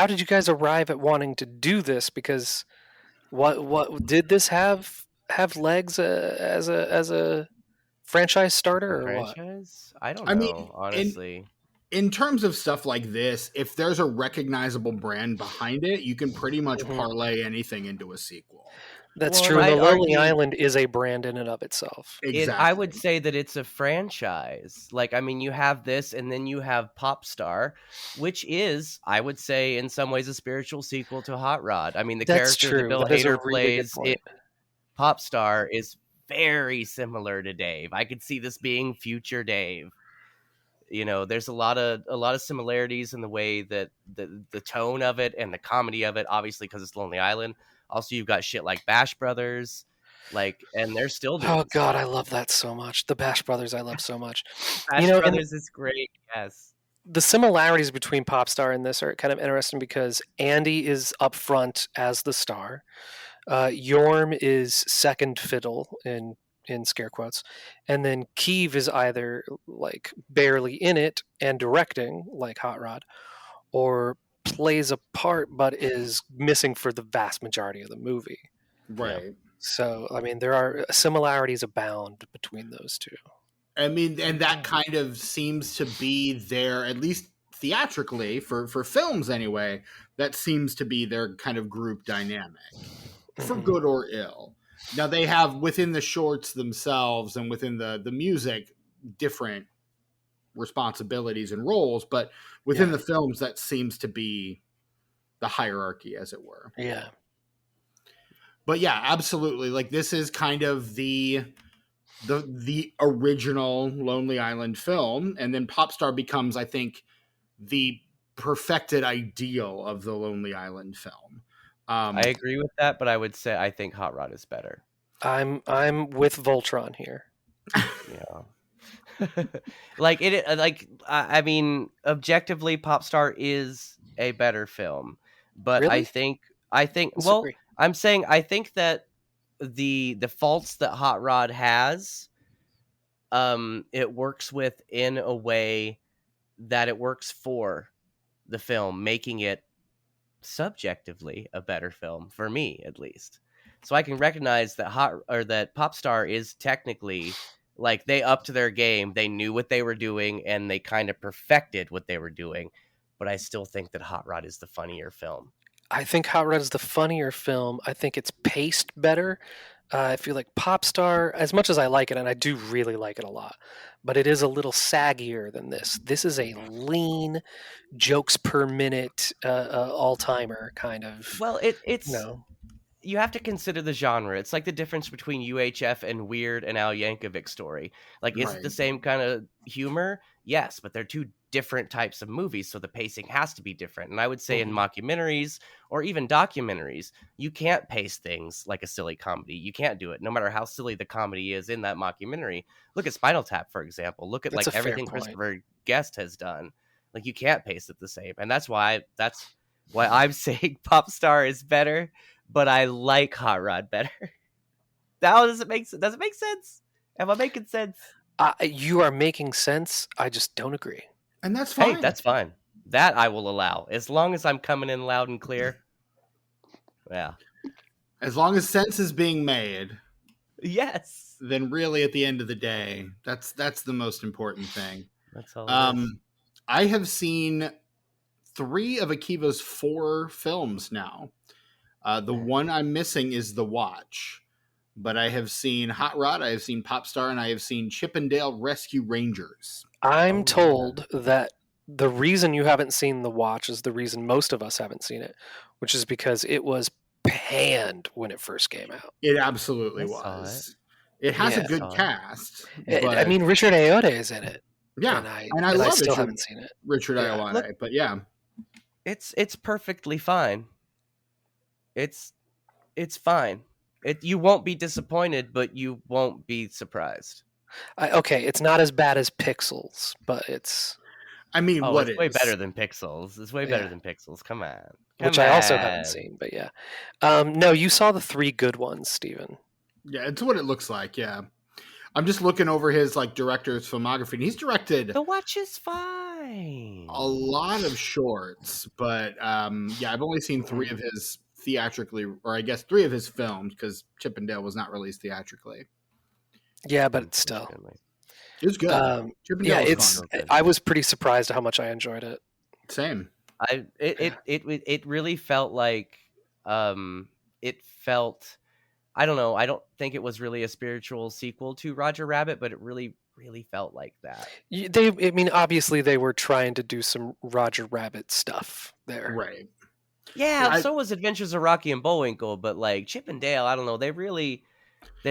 did you guys arrive at wanting to do this? Because what did this have legs as a franchise starter, A or what? franchise? I don't I know, mean, honestly. in terms of stuff like this, if there's a recognizable brand behind it, you can pretty much Mhm. parlay anything into a sequel. That's Well, and true. And The I'd Lonely argue Island is a brand in and of itself. I would Exactly. say that it's a franchise. Like, I mean, you have this, and then you have Popstar, which is, I would say, in some ways, a spiritual sequel to Hot Rod. I mean, the That's character that true. Bill That is a Hader really good plays in point. Popstar is very similar to Dave. I could see this being future Dave. You know, there's a lot of similarities in the way that the tone of it and the comedy of it, obviously because it's Lonely Island. Also, you've got shit like Bash Brothers, like, and they're still Oh doing God, I stuff. love that so much. The Bash Brothers, I love so much. Bash And Brothers is great. Yes. the similarities between Popstar and this are kind of interesting because Andy is up front as the star. Yorm is second fiddle in scare quotes, and then Keeve is either like barely in it and directing like Hot Rod, or plays a part but is missing for the vast majority of the movie. Yeah. Right. So I mean, there are similarities abound between those two. I mean, and that kind of seems to be their, at least theatrically, for films anyway, that seems to be their kind of group dynamic, for Mhm. good or ill. Now, they have within the shorts themselves and within the music different responsibilities and roles, but within Yeah. the films, that seems to be the hierarchy, as it were. Yeah. But yeah, absolutely. Like, this is kind of the original Lonely Island film, and then Popstar becomes, I think, the perfected ideal of the Lonely Island film. I agree with that, but I would say I think Hot Rod is better. I'm with Voltron here. Yeah. I mean, objectively, Popstar is a better film, but Really? I think well, Disagree. I'm saying I think that the faults that Hot Rod has, it works with in a way that it works for the film, making it subjectively a better film for me, at least. So I can recognize that that Popstar is technically, like, they upped their game, they knew what they were doing, and they kind of perfected what they were doing. But I still think that Hot Rod is the funnier film. I think Hot Rod is the funnier film. I think it's paced better. I feel like Popstar, as much as I like it, and I do really like it a lot, but it is a little saggier than this. This is a lean, jokes per minute, all timer kind of. Well, it's No. you have to consider the genre. It's like the difference between UHF and Weird and Al Yankovic's story. Like, is it the Right. same kind of humor? Yes, but they're two different types of movies, so the pacing has to be different. And I would say in mockumentaries or even documentaries, you can't pace things like a silly comedy. You can't do it, no matter how silly the comedy is in that mockumentary. Look at Spinal Tap, for example. Look at That's a like fair everything point. Christopher Guest has done. Like, you can't pace it the same, and that's why I'm saying Popstar is better, but I like Hot Rod better. Now, does it make sense? Am I making sense? You are making sense. I just don't agree. And that's fine. Hey, that's fine. That I will allow, as long as I'm coming in loud and clear. Yeah. As long as sense is being made, Yes. then really at the end of the day, that's the most important thing. That's all. It is. I have seen 3 of Akiva's 4 films now. The one I'm missing is The Watch, but I have seen Hot Rod, I have seen Popstar, and I have seen Chippendale Rescue Rangers. I'm told that the reason you haven't seen The Watch is the reason most of us haven't seen it, which is because it was panned when it first came out. It absolutely I saw was. It has a Yeah. good cast. I but mean, Richard Ayoade is in it. yeah, and I love still haven't seen it. Richard Yeah. Ayoade, Look- but yeah. It's perfectly fine. It's fine. You won't be disappointed, but you won't be surprised. Okay, it's not as bad as Pixels, but it's I mean, Oh, what it's way is? better than Pixels. It's way better Yeah. than Pixels. Come on. which Come I also on. haven't seen. But yeah, no, you saw the 3 good ones, Steven. Yeah, it's what it looks like. Yeah, I'm just looking over his like director's filmography, and he's directed The Watch is fine. a lot of shorts, but yeah, I've only seen 3 of his theatrically, or I guess 3 of his films, because Chippendale was not released theatrically. Yeah, but still, It was good. Chippendale yeah, was it's. fun. good. I was pretty surprised at how much I enjoyed it. Same. It really felt like it felt I don't know. I don't think it was really a spiritual sequel to Roger Rabbit, but it really, really felt like that. I mean, obviously they were trying to do some Roger Rabbit stuff there. Right. Yeah, so was Adventures of Rocky and Bullwinkle, but like Chip and Dale, I don't know. They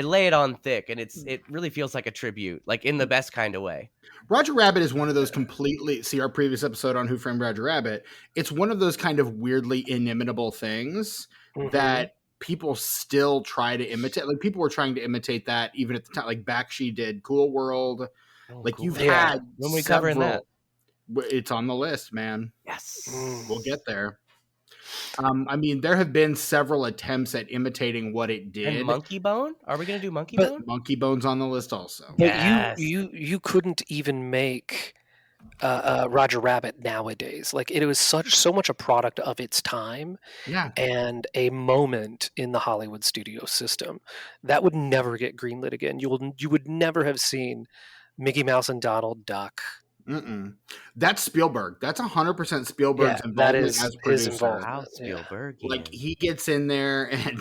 lay it on thick, and it really feels like a tribute, like in the best kind of way. Roger Rabbit is one of those completely, see our previous episode on Who Framed Roger Rabbit. It's one of those kind of weirdly inimitable things that people still try to imitate. Like people were trying to imitate that even at the time, like Bakshi did Cool World. You've had when we covering that, it's on the list, man. Yes, we'll get there. I mean, there have been several attempts at imitating what it did. And Monkey Bone? Are we going to do Monkey Bone? Monkey Bone's on the list also. But yes. you couldn't even make Roger Rabbit nowadays. Like it was so much a product of its time, and a moment in the Hollywood studio system that would never get greenlit again. You would never have seen Mickey Mouse and Donald Duck. That's Spielberg. That's 100% Spielberg's involvement as producer. Wow, Spielberg. Like he gets in there and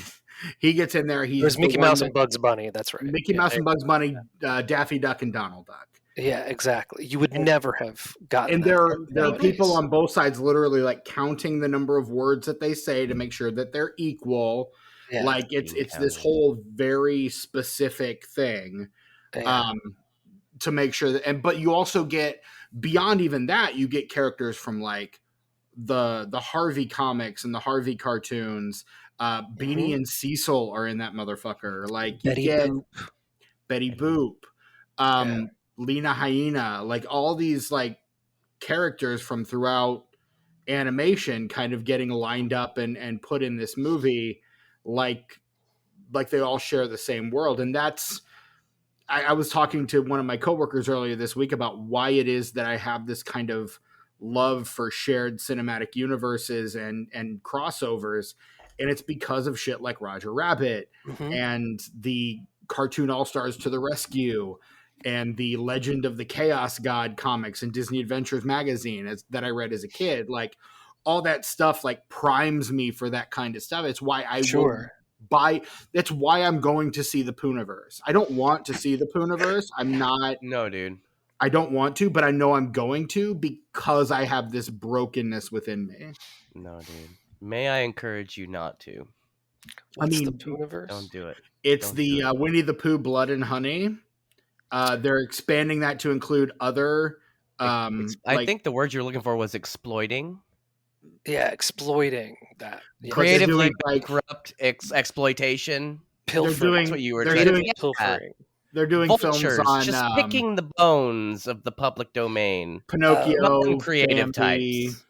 he's There's Mickey Mouse and Bugs Bunny. That's right. Mickey Mouse and Bugs Bunny, Daffy Duck and Donald Duck. Yeah, exactly. You would never have gotten. And there are people on both sides literally like counting the number of words that they say to make sure that they're equal. Yeah. Like it's this whole very specific thing. Yeah. To make sure that, but you also get beyond even that, you get characters from like the Harvey comics and the Harvey cartoons. Beanie and Cecil are in that motherfucker. Like you get Betty Boop, Lena Hyena, like all these like characters from throughout animation kind of getting lined up and put in this movie, like they all share the same world. And that's, I was talking to one of my coworkers earlier this week about why it is that I have this kind of love for shared cinematic universes and crossovers. And it's because of shit like Roger Rabbit and the Cartoon All-Stars to the Rescue and the Legend of the Chaos God comics and Disney Adventures magazine that I read as a kid. Like all that stuff like primes me for that kind of stuff. It's why I that's why I'm going to see the Pooniverse. I don't want to see the Pooniverse. I'm not. No, dude. I don't want to, but I know I'm going to because I have this brokenness within me. No, dude. May I encourage you not to? What's the Pooniverse? Don't do it. It's the Winnie the Pooh Blood and Honey. They're expanding that to include other. I think the word you're looking for was exploiting. Yeah, exploiting that. Yeah. Creatively corrupt exploitation. Pilfering. That's what you were doing. Pilfering. They're doing Vultures, films on just picking the bones of the public domain. Pinocchio, creative Bambi, types.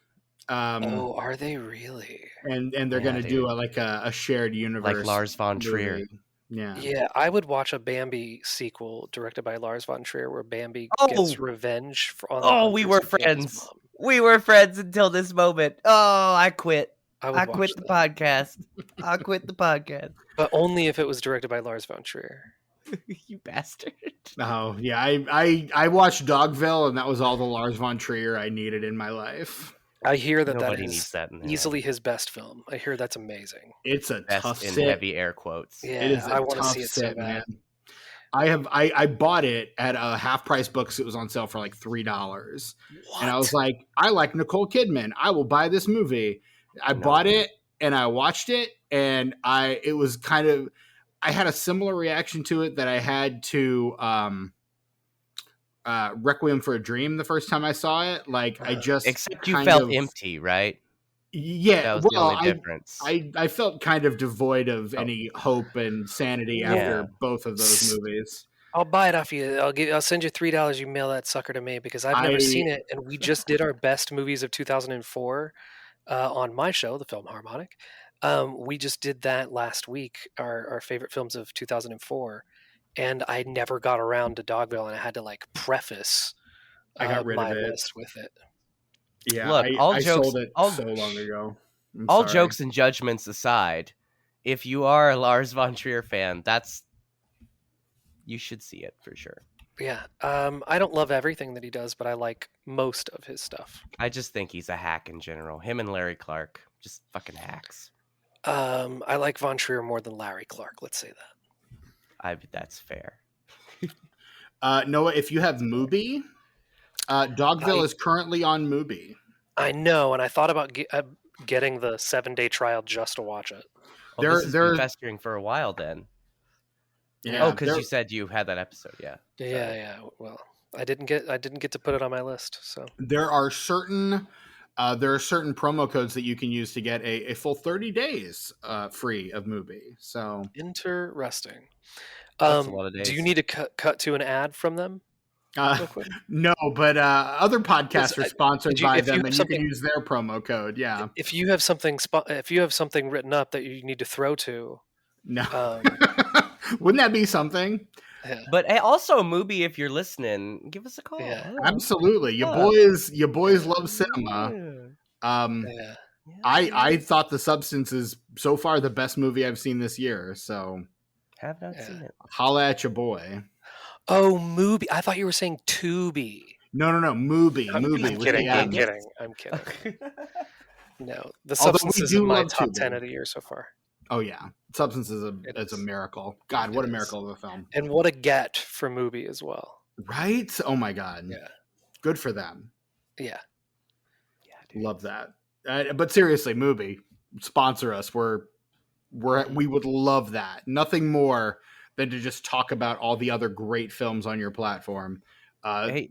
Are they really? And they're going to do a shared universe, like Lars von Trier. Movie. Yeah, I would watch a Bambi sequel directed by Lars von Trier where Bambi gets revenge on we were friends. We were friends until this moment. Oh, I quit. I quit the podcast. I quit the podcast. But only if it was directed by Lars von Trier. You bastard. Oh, yeah. I watched Dogville, and that was all the Lars von Trier I needed in my life. I hear that Nobody is needs that easily his best film. I hear that's amazing. It's a best tough in sit. Heavy air quotes. Yeah, it is I want to see it sit, so bad. Man. I bought it at a half price book because it was on sale for like $3. And I was like, I like Nicole Kidman. I will buy this movie. I bought it and I watched it, and it was kind of, I had a similar reaction to it that I had to Requiem for a Dream the first time I saw it. Like I just except you felt empty, right? Yeah, that was the only difference. I felt kind of devoid of any hope and sanity after both of those movies. I'll buy it off you. I'll send you $3. You mail that sucker to me because I've never seen it, and we just did our best movies of 2004 on my show, the film Harmonic. We just did that last week, our favorite films of 2004, and I never got around to Dogville, and I had to like preface my list with it. Yeah, look, I sold it so long ago. All jokes and judgments aside, if you are a Lars von Trier fan, you should see it for sure. Yeah, I don't love everything that he does, but I like most of his stuff. I just think he's a hack in general. Him and Larry Clark, just fucking hacks. I like Von Trier more than Larry Clark. Let's say that. That's fair. Noah, if you have Mubi, Dogville I- is currently on Mubi. I know, and I thought about getting the 7-day trial just to watch it. Well, this has been festering for a while then. Yeah, because you said you had that episode. Yeah. Yeah. Well, I didn't get to put it on my list. So there are certain promo codes that you can use to get a full 30 days free of Mubi. So interesting. That's a lot of days. Do you need to cut to an ad from them? No, but other podcasts are sponsored by them, and you can use their promo code. Yeah. If you have something written up that you need to throw to, no, wouldn't that be something? Yeah. But also, Mubi, if you're listening, give us a call. Yeah. Absolutely. Your boys love cinema. Yeah. I thought The Substance is so far the best movie I've seen this year. So have not seen it. Holla at your boy. Oh, Mubi. I thought you were saying Tubi. No, Mubi. I'm kidding. I'm kidding. No, The Substance is in my top 10 of the year so far. Oh yeah, Substance is a miracle. God, what a miracle of a film! And what a get for Mubi as well. Right? Oh my God. Yeah. Good for them. Yeah. Dude. Love that. But seriously, Mubi, sponsor us. We would love that. Nothing more than to just talk about all the other great films on your platform. Hey,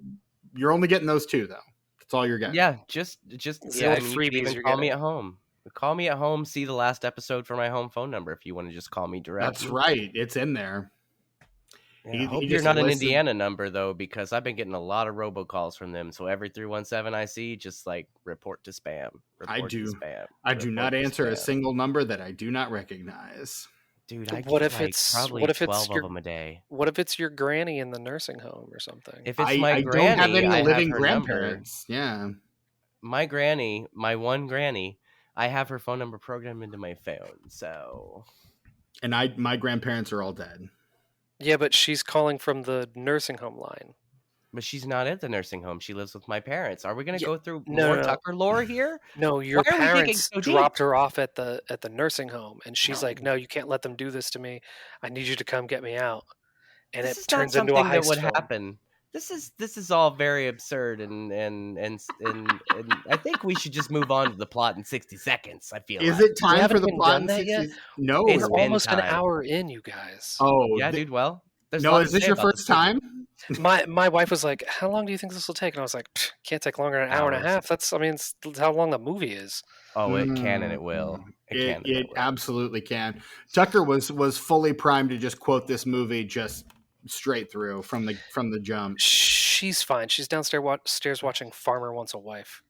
you're only getting those two though. That's all you're getting. Yeah, just freebies. You call me at home. Call me at home. See the last episode for my home phone number if you want to just call me directly. That's right. It's in there. Yeah, I hope you're not an Indiana number though, because I've been getting a lot of robocalls from them. So every 317 I see, just like report to spam. I do not answer a single number that I do not recognize. Dude, I what get if it's probably what if 12 it's of them a day? What if it's your granny in the nursing home or something? If it's my I granny, don't have any I living have her grandparents. number. Yeah. My granny, my one granny, I have her phone number programmed into my phone. So, and my grandparents are all dead. Yeah, but she's calling from the nursing home line. But she's not at the nursing home. She lives with my parents. Are we going to go through more Tucker lore here? No, your parents dropped her off at the nursing home, and she's like, "No, you can't let them do this to me. I need you to come get me out." And this it turns into a heist that would film. happen. This is all very absurd, and I think we should just move on to the plot in 60 seconds. I feel. Is it time for the plot in 60 seconds? No, it's almost an hour in, you guys. Oh yeah, dude. Well, no, is this your first time? My wife was like, "How long do you think this will take?" And I was like, "Can't take longer than an hour and a half. It's how long the movie is." Oh, it can and it will. It absolutely can. Tucker was fully primed to just quote this movie just straight through from the jump. She's fine. She's downstairs watching Farmer Wants a Wife.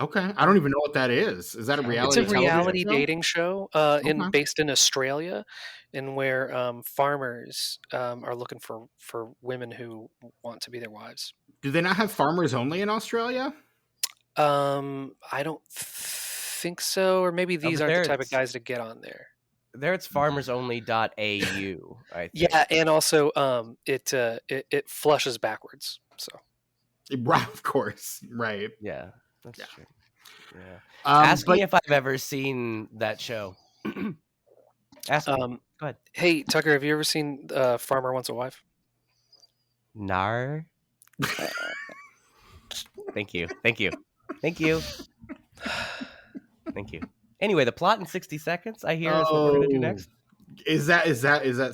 Okay, I don't even know what that is. Is that a reality? It's a reality dating show based in Australia, in where farmers are looking for women who want to be their wives. Do they not have Farmers Only in Australia? I don't think so, or maybe these aren't the type of guys to get on there. There, it's farmersonly.au. I think. Yeah, and also it flushes backwards. So, right, of course, right? Yeah, that's true. Yeah. Ask me if I've ever seen that show. Ask me. Go ahead. Hey, Tucker, have you ever seen Farmer Wants a Wife? Nar. Thank you. Anyway, the plot in 60 seconds, I hear, is what we're going to do next. Is that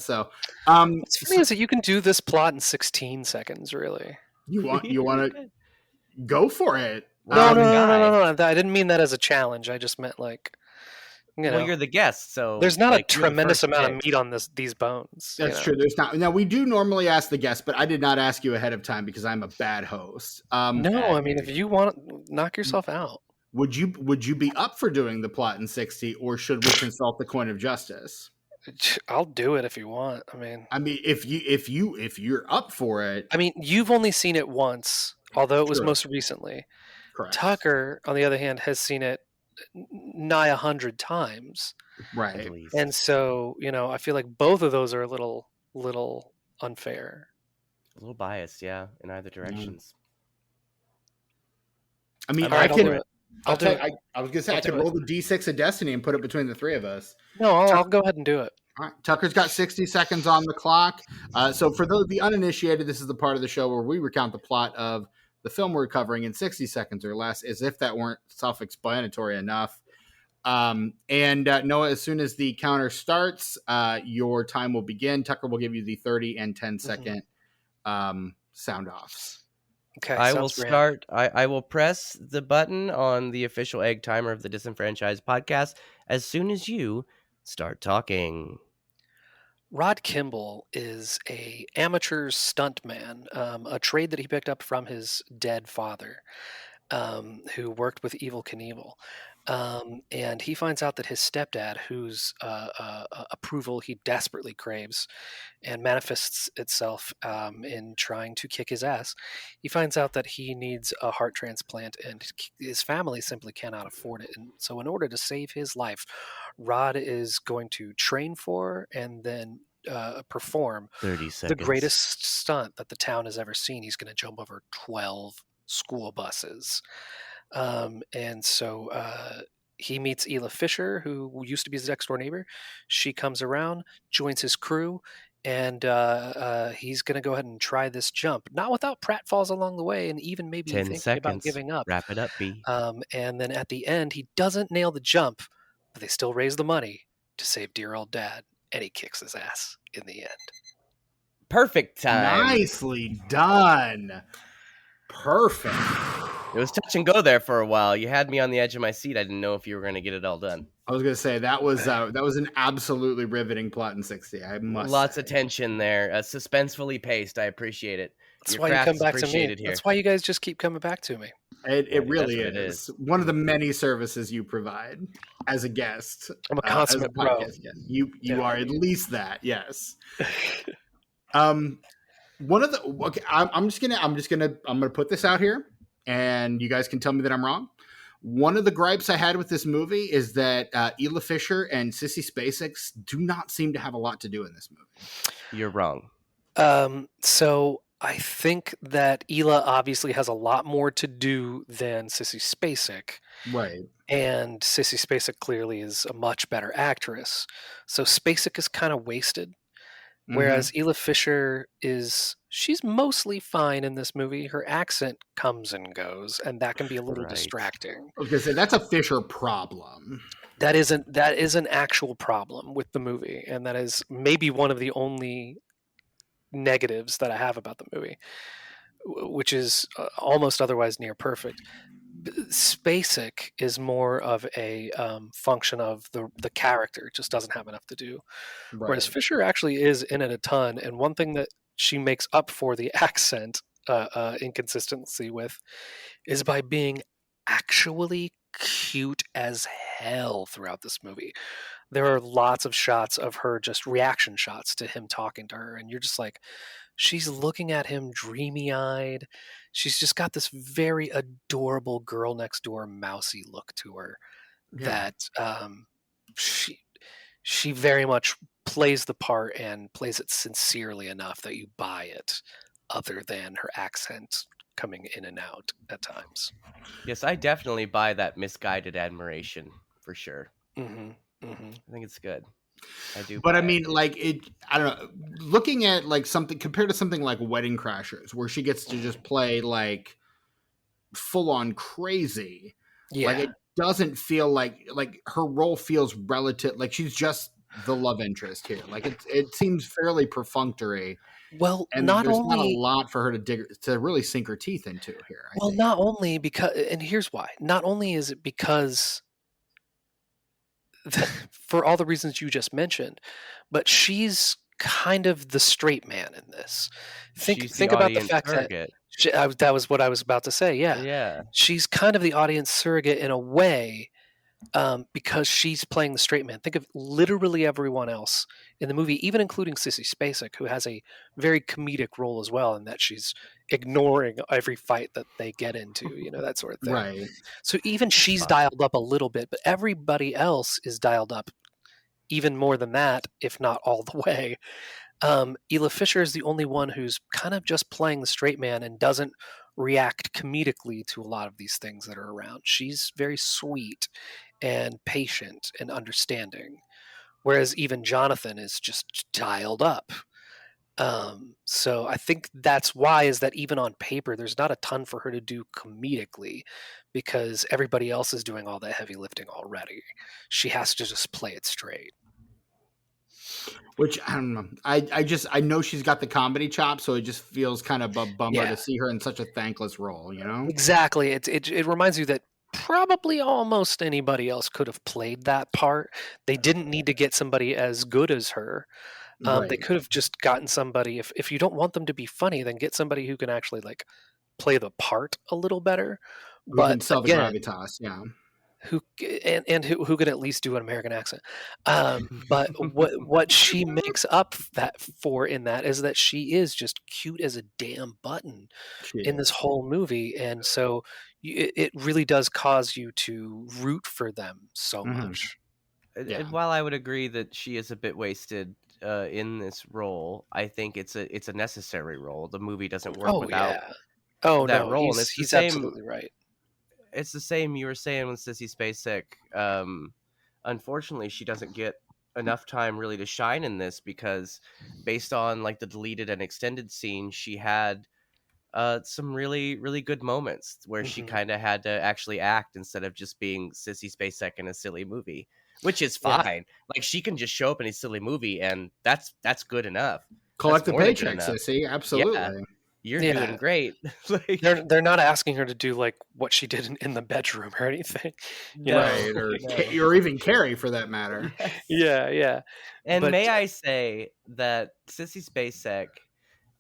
so? What's funny is that you can do this plot in 16 seconds, really. You want to go for it. No. I didn't mean that as a challenge. I just meant like, well, you're the guest, so there's not a tremendous amount of meat on these bones. That's true. There's not. Now we do normally ask the guest, but I did not ask you ahead of time because I'm a bad host. No, I mean, if you want, knock yourself out. Would you be up for doing the plot in 60, or should we consult the coin of justice? I'll do it if you want. I mean, if you're up for it. I mean, you've only seen it once, although it was most recently. Correct. Tucker, on the other hand, has seen it nigh 100 times. Right. And so, I feel like both of those are a little unfair. A little biased, yeah, in either directions. I mean, I'll do it. I was gonna say I'll I could do it. roll the D6 of Destiny and put it between the three of us. No, I'll go ahead and do it. All right. Tucker's got 60 seconds on the clock. So for the uninitiated, this is the part of the show where we recount the plot of the film we're covering in 60 seconds or less, as if that weren't self-explanatory enough. Noah, as soon as the counter starts, your time will begin. Tucker will give you the 30 and 10 second sound offs. Okay, I will sounds grand. start. I will press the button on the official egg timer of the Disenfranchised podcast as soon as you start talking. Rod Kimball is a amateur stuntman, a trade that he picked up from his dead father, who worked with Evel Knievel. And he finds out that his stepdad, whose approval he desperately craves and manifests itself in trying to kick his ass, he finds out that he needs a heart transplant and his family simply cannot afford it. And so in order to save his life, Rod is going to train for and then perform 30 seconds. the greatest stunt that the town has ever seen. He's going to jump over 12 school buses. And so he meets Isla Fisher, who used to be his next door neighbor. She comes around, joins his crew, and he's going to go ahead and try this jump. Not without pratfalls along the way, and even maybe 10 thinking seconds. about giving up. Wrap it up, B. And then at the end, he doesn't nail the jump, but they still raise the money to save dear old dad, and he kicks his ass in the end. Perfect time. Nicely done. Perfect. It was touch and go there for a while. You had me on the edge of my seat. I didn't know if you were going to get it all done. I was gonna say that was an absolutely riveting plot in 60. I must Lots say. of tension there. Suspensefully paced. I appreciate it. That's Your why you craft come is back to me. appreciated here. That's why you guys just keep coming back to me. It really That's what it is one of the many services you provide as a guest. I'm a as consummate pro. podcast guest. You Yeah. are at least that, yes. One of the I'm gonna put this out here, and you guys can tell me that I'm wrong. One of the gripes I had with this movie is that Isla Fisher and Sissy Spacek do not seem to have a lot to do in this movie. You're wrong. So I think that Isla obviously has a lot more to do than Sissy Spacek. Right. And Sissy Spacek clearly is a much better actress. So Spacek is kind of wasted. Whereas Isla Fisher she's mostly fine in this movie. Her accent comes and goes, and that can be a little Right. distracting. I was gonna say that's a Fisher problem. That is an actual problem with the movie, and that is maybe one of the only negatives that I have about the movie, which is almost otherwise near perfect. Spacek is more of a function of the character; it just doesn't have enough to do. Right. Whereas Fisher actually is in it a ton, and one thing that she makes up for the accent inconsistency with is by being actually cute as hell throughout this movie. There are lots of shots of her, just reaction shots to him talking to her, and you're just like, she's looking at him dreamy-eyed. She's just got this very adorable girl next door mousy look to her that she very much plays the part and plays it sincerely enough that you buy it, other than her accent coming in and out at times. Yes, I definitely buy that misguided admiration for sure. Mm-hmm. I think it's good. I do. But buy I mean, like I don't know. Looking at like something compared to something like Wedding Crashers, where she gets to just play like full on crazy. Yeah. Like it doesn't feel like her role feels relative. Like she's just the love interest here. Like it seems fairly perfunctory. Well, And not there's only not a lot for her to really sink her teeth into here. I think. not only because, and here's why. Not only is it because, for all the reasons you just mentioned, but she's kind of the straight man in this. Think about the fact surrogate. That was what I was about to say. Yeah, she's kind of the audience surrogate in a way, because she's playing the straight man. Think of literally everyone else in the movie, even including Sissy Spacek, who has a very comedic role as well, in that she's ignoring every fight that they get into, that sort of thing. Right. So even she's dialed up a little bit, but everybody else is dialed up even more than that, if not all the way. Isla Fisher is the only one who's kind of just playing the straight man and doesn't react comedically to a lot of these things that are around. She's very sweet and patient and understanding, whereas even Jonathan is just dialed up. So I think that's why, is that even on paper, there's not a ton for her to do comedically, because everybody else is doing all that heavy lifting already. She has to just play it straight. Which I don't know. I know she's got the comedy chop, so it just feels kind of a bummer Yeah. to see her in such a thankless role, you know? Exactly. It reminds you that probably almost anybody else could have played that part. They didn't need to get somebody as good as her. Right. They could have just gotten somebody. If you don't want them to be funny, then get somebody who can actually like play the part a little better. Who can But sell the again, gravitas, yeah. who can at least do an American accent. But what she makes up that for in that is that she is just cute as a damn button She in this is. whole movie, and so it really does cause you to root for them so Mhm. much. Yeah. And while I would agree that she is a bit wasted in this role, I think it's a necessary role. The movie doesn't work Oh without yeah. Oh that no, role, and he's absolutely right. it's the same you were saying with Sissy Spacek. Unfortunately, she doesn't get enough time really to shine in this, because based on like the deleted and extended scene, she had some really really good moments where she Mhm. kind of had to actually act instead of just being Sissy Spacek in a silly movie, which is Yeah. fine. Like, she can just show up in a silly movie, and that's good enough. Collect That's the more than good paycheck, enough. sissy. Yeah, Absolutely. you're Yeah. doing great. Like, They're not asking her to do like what she did in the bedroom or anything. You know? no, Right. Or, no. or even Carrie, for that matter. Yes. Yeah, yeah. And But may I say that Sissy Spacek,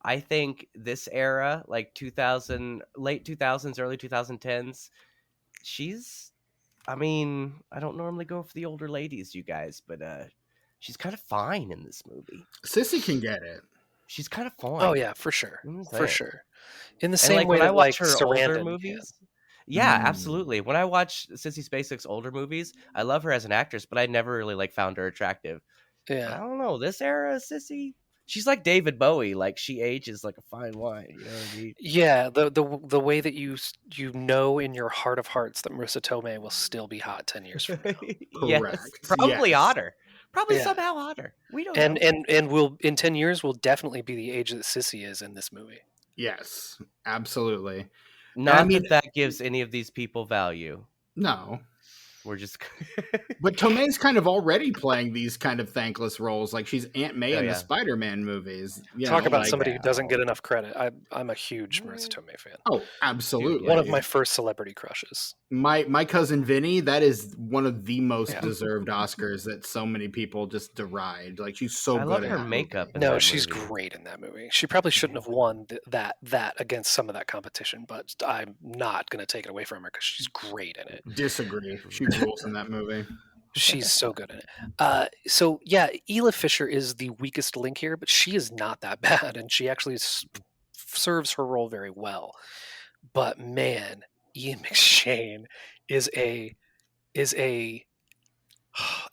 I think this era, like 2000, late 2000s, early 2010s, she's, I mean, I don't normally go for the older ladies, you guys, but she's kind of fine in this movie. Sissy can get it. She's kind of fine. oh yeah, for sure. I'm For saying. sure. In the And same like way when I that watch like her older Sarandon can. movies, yeah, Mm. absolutely. When I watch Sissy Spacek's older movies, I love her as an actress, but I never really like found her attractive. But I Yeah. don't know, this era Sissy, she's like David Bowie, like she ages like a fine wine. You know what I mean? Yeah, the way that you know in your heart of hearts that Marissa Tomei will still be hot 10 years from now. Yes, Correct. probably Yes. hotter, probably Yeah. somehow hotter. We don't And know. and will in 10 years will definitely be the age that Sissy is in this movie. Yes. Absolutely. Not I mean, that gives any of these people value. no. We're just But Tomei's kind of already playing these kind of thankless roles. Like, she's Aunt May Oh, in the yeah. Spider-Man movies. You Talk know, about like, somebody who doesn't Wow. get enough credit. I'm a huge Marissa Tomei fan. oh, absolutely. One of my first celebrity crushes. My cousin Vinny, that is one of the most Yeah. deserved Oscars that so many people just deride. Like, she's so I good love in her that makeup movie. in No, that she's movie. great in that movie. She probably shouldn't have won that against some of that competition, but I'm not going to take it away from her because she's great in it. Disagree. She rules in that movie. She's so good in it. So yeah, Isla Fisher is the weakest link here, but she is not that bad, and she actually serves her role very well. But man, Ian McShane is a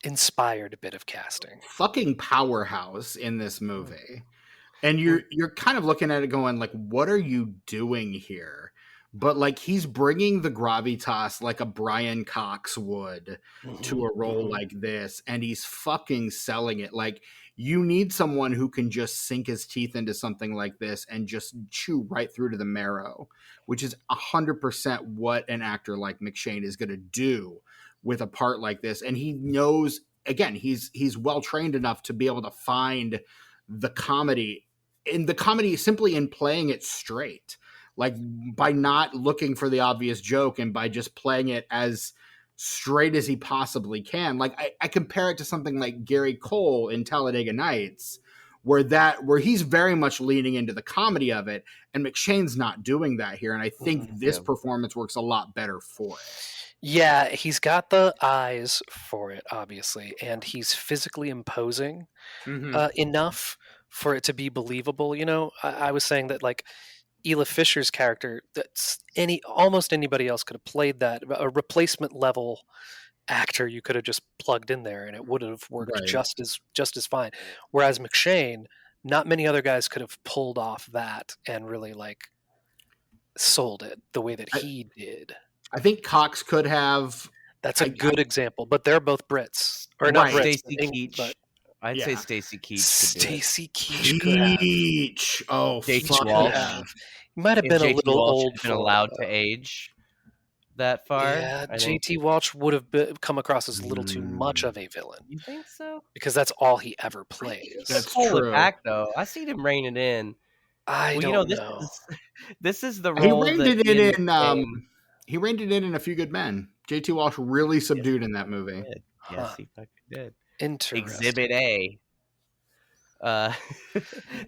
inspired bit of casting. Fucking powerhouse in this movie. And you're kind of looking at it going like, what are you doing here? But like, he's bringing the gravitas like a Brian Cox would to a role like this, and he's fucking selling it. Like, you need someone who can just sink his teeth into something like this and just chew right through to the marrow, which is 100% what an actor like McShane is going to do with a part like this. And he knows, again, he's well trained enough to be able to find the comedy simply in playing it straight, like by not looking for the obvious joke and by just playing it as straight as he possibly can. Like, I compare it to something like Gary Cole in Talladega Nights, where he's very much leaning into the comedy of it, and McShane's not doing that here. And I think this performance works a lot better for it. Yeah, he's got the eyes for it, obviously, and he's physically imposing enough for it to be believable. You know, I was saying that like Isla Fisher's character, that's almost anybody else could have played that. A replacement level actor you could have just plugged in there and it would have worked Right. just as fine. Whereas McShane, not many other guys could have pulled off that and really like sold it the way that he did. I think Cox could have. That's a good example, but they're both Brits, or not Right. Brits. Stacey but Keach. I'd say Stacey Keach could do it. Stacey Keach could have. Keach. Oh, JT fuck Walsh. yeah. He might have If been a JT little Walsh old had been for allowed to age that far. Yeah, I think. JT Walsh would have come across as a little too much of a villain You think so? because that's all he ever I think plays. he could That's pull true. it back though. I seen him rein it in. I don't know. This is the He role reined that it Ian in. McShane He reined it in A Few Good Men. JT Walsh really subdued in that movie. did. Huh. Yes, he fucking did. Interesting. Exhibit A.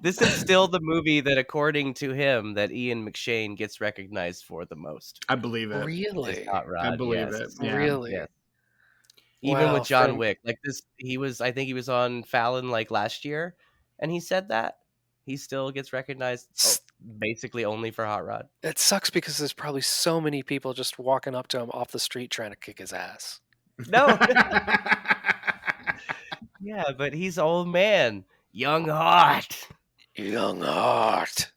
This is still the movie that, according to him, that Ian McShane gets recognized for the most. I believe it. Really? Is Hot Rod, I believe yes. it. Yeah. Really? Yes. Even Wow, with John from- Wick, like this, I think he was on Fallon like last year, and he said that he still gets recognized basically only for Hot Rod. It sucks because there's probably so many people just walking up to him off the street trying to kick his ass. No. Yeah, but he's old man, young heart. Young heart.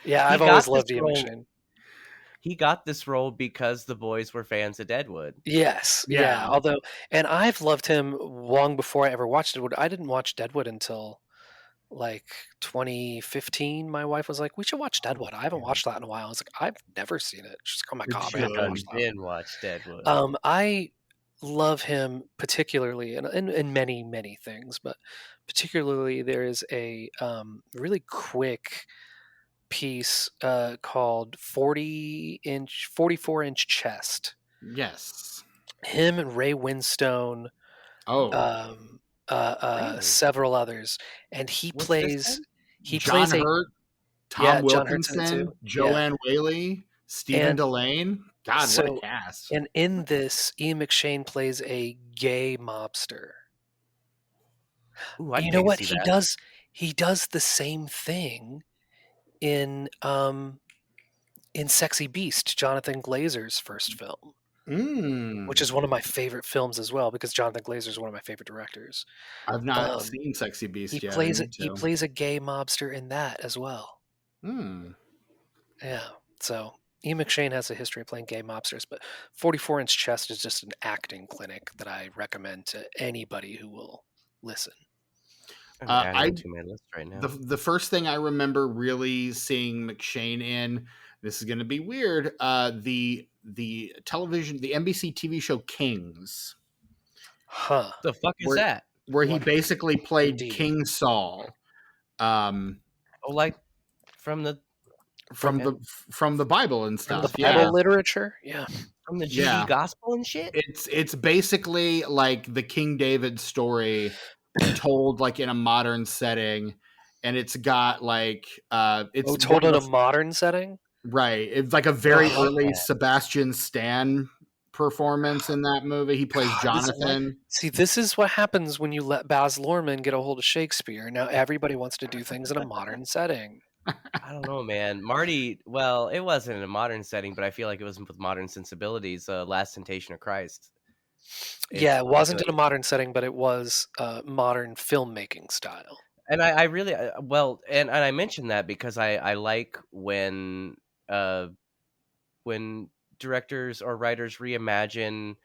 Yeah, He I've always got loved this Ian role. McShane. He got this role because the boys were fans of Deadwood. Yes, yeah. Although, and I've loved him long before I ever watched Deadwood. I didn't watch Deadwood until like 2015. My wife was like, "We should watch Deadwood." I haven't watched that in a while. I was like, "I've never seen it." She's like, "Oh my god, Should man, have watch that." been watch Deadwood. I love him particularly in many things, but particularly there is a really quick piece called 44-inch chest. Yes. Him and Ray Winstone, Really? several others, and he What's plays. this then? He John plays Hurt, yeah, Tom John Hurt's in it Wilkinson, too. Joanne Whaley, Stephen And- Delane. God, what so- a cast! And in this, Ian McShane plays a gay mobster. Ooh, I'd You know pay to what see he that. does? He does the same thing in Sexy Beast, Jonathan Glazer's first film, which is one of my favorite films as well because Jonathan Glazer is one of my favorite directors. I've not seen Sexy Beast He yet. plays I need he to. plays a gay mobster in that as well. Yeah. So Ian McShane has a history of playing gay mobsters, but 44-inch chest is just an acting clinic that I recommend to anybody who will listen. I'm adding to my list right now. The first thing I remember really seeing McShane in, this is going to be weird, the television, the NBC TV show Kings. Huh. The fuck is that? Where he basically played Indeed. King Saul. Like from the Bible and stuff. From the Bible literature? Yeah. From the GD gospel and shit? It's basically like the King David story told like in a modern setting, and it's got like it's told in a modern setting? Right. It's like a very early Sebastian Stan performance in that movie. He plays Jonathan. This is what happens when you let Baz Luhrmann get a hold of Shakespeare. Now everybody wants to do things in a modern setting. I don't know, man. Marty, well, it wasn't in a modern setting, but I feel like it was with modern sensibilities. Last Temptation of Christ. Yeah, it wasn't in a modern setting, but it was modern filmmaking style. And I really, and I mentioned that because I like when directors or writers reimagine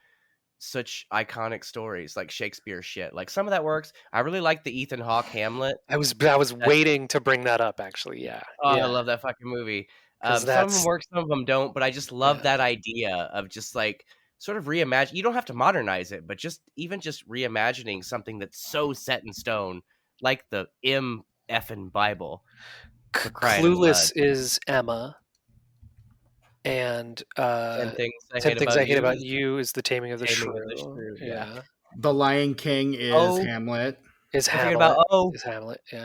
such iconic stories like Shakespeare shit. Like some of that works. I really like the Ethan Hawke Hamlet. I was waiting to bring that up, actually. Yeah. Oh, yeah. I love that fucking movie. Some that's- of them work, some of them don't. But I just love that idea of just like sort of reimagine. You don't have to modernize it, but just reimagining something that's so set in stone, like the effing Bible. Clueless is Emma. And 10 Things I Hate About You is The Taming of the Shrew. Yeah. The Lion King is Hamlet. Is Hamlet. Is Hamlet. Yeah.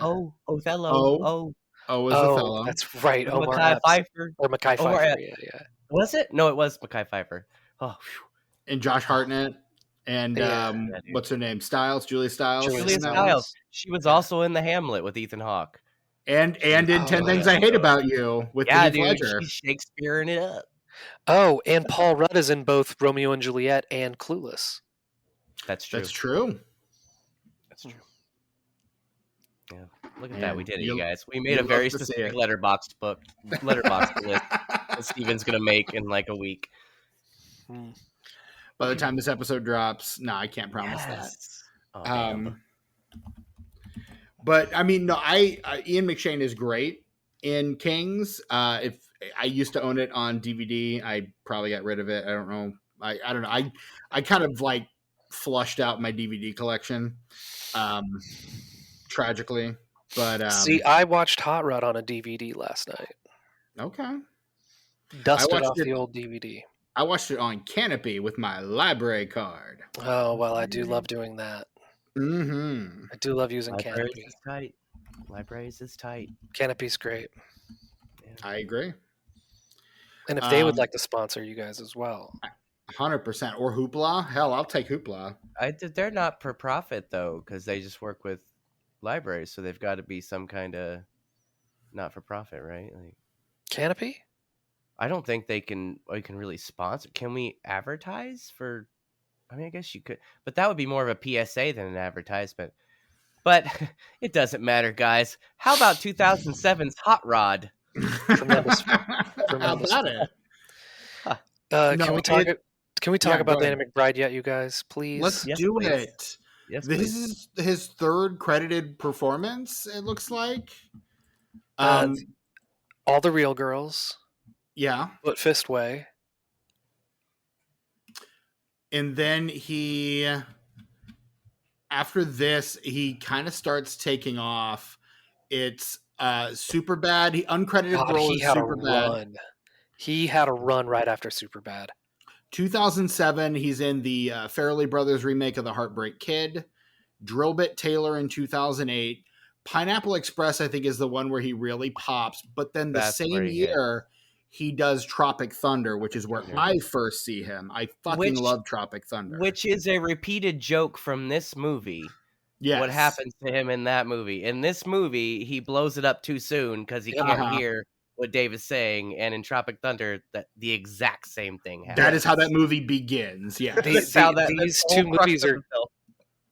Othello. Oh, is Othello. That's right. Mackay Pfeiffer. Or Mackay Pfeiffer. Yeah. Was it? No, it was Mackay Pfeiffer. Oh, whew. And Josh Hartnett. And what's her name? Julia Stiles. Julia Stiles. She was also in the Hamlet with Ethan Hawke. And in 10 Things I Hate About You with Heath Ledger. She's Shakespeareing it up. Oh, and Paul Rudd is in both Romeo and Juliet and Clueless. That's true. That's true. That's true. Yeah. Look at Man, that. We did it, you you'll- guys. We made you'll a very love to see specific it. letterbox list that Steven's going to make in like a week. By the time this episode drops, no, I can't promise that. Oh, damn. But I mean, no, Ian McShane is great in Kings. If I used to own it on DVD, I probably got rid of it. I don't know. I don't know. I kind of like flushed out my DVD collection, tragically. But See, I watched Hot Rod on a DVD last night. okay, Dusted off the old DVD. I watched it on Canopy with my library card. Oh well, I do love doing that. Mm-hmm. I do love using Libraries Canopy. is tight. Libraries is tight. Canopy's great. Yeah. I agree. And if they would like to sponsor you guys as well, 100%. Or Hoopla. Hell, I'll take Hoopla. They're not for profit though, because they just work with libraries, so they've got to be some kind of not for profit, right? Like Canopy. I don't think they can really sponsor. Can we advertise for? I mean, I guess you could, but that would be more of a PSA than an advertisement. But it doesn't matter, guys. How about 2007's Hot Rod? Tremendous. How about it? Can we talk about go Danny McBride yet, you guys? Please. Let's Yes, do please. it. Yes, This please. is his third credited performance, it looks like. All the Real Girls. Yeah. Foot Fist Way. And then after this, he kind of starts taking off. It's Superbad. He uncredited role He is had a Superbad. run. He had a run right after Superbad. 2007, he's in the Farrelly Brothers remake of The Heartbreak Kid. Drillbit Taylor in 2008. Pineapple Express, I think, is the one where he really pops. But then the That's same where he year, he does Tropic Thunder, which is where I first see him. I fucking love Tropic Thunder. Which is a repeated joke from this movie. Yes. What happens to him in that movie? In this movie, he blows it up too soon because he can't hear what Dave is saying. And in Tropic Thunder, the exact same thing happens. That is how that movie begins. Yeah. These two movies are...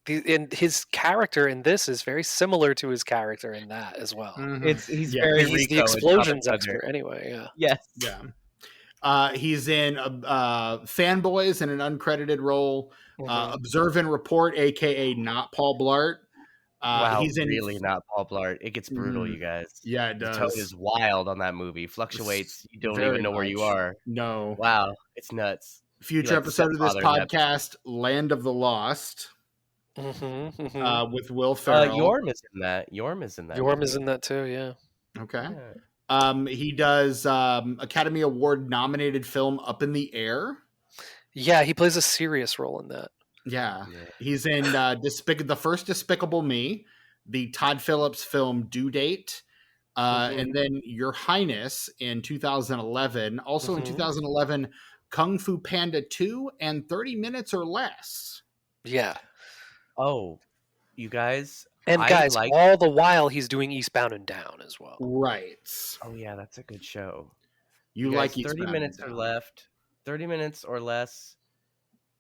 And his character in this is very similar to his character in that as well. Mm-hmm. He's very he's the explosions expert anyway. Yeah. Yes. Yeah. He's in Fanboys in an uncredited role. Observe and Report, aka not Paul Blart. Wow, he's in really not Paul Blart. It gets brutal, you guys. Yeah, it does. The tone is wild on that movie. Fluctuates. You don't even know where you are. No. Wow, it's nuts. Future episode of this podcast, Land of the Lost. With Will Ferrell. Yorm is in that. Yorm is in that too, yeah. Okay. Yeah. He does Academy Award nominated film Up in the Air. Yeah, he plays a serious role in that. Yeah. He's in the first Despicable Me, the Todd Phillips film Due Date, and then Your Highness in 2011. Also in 2011, Kung Fu Panda 2 and 30 Minutes or Less. Yeah. Oh, you guys. And guys, all the while he's doing Eastbound and Down as well. Right. Oh yeah, that's a good show. You guys, like 30 minutes or left. 30 minutes or less.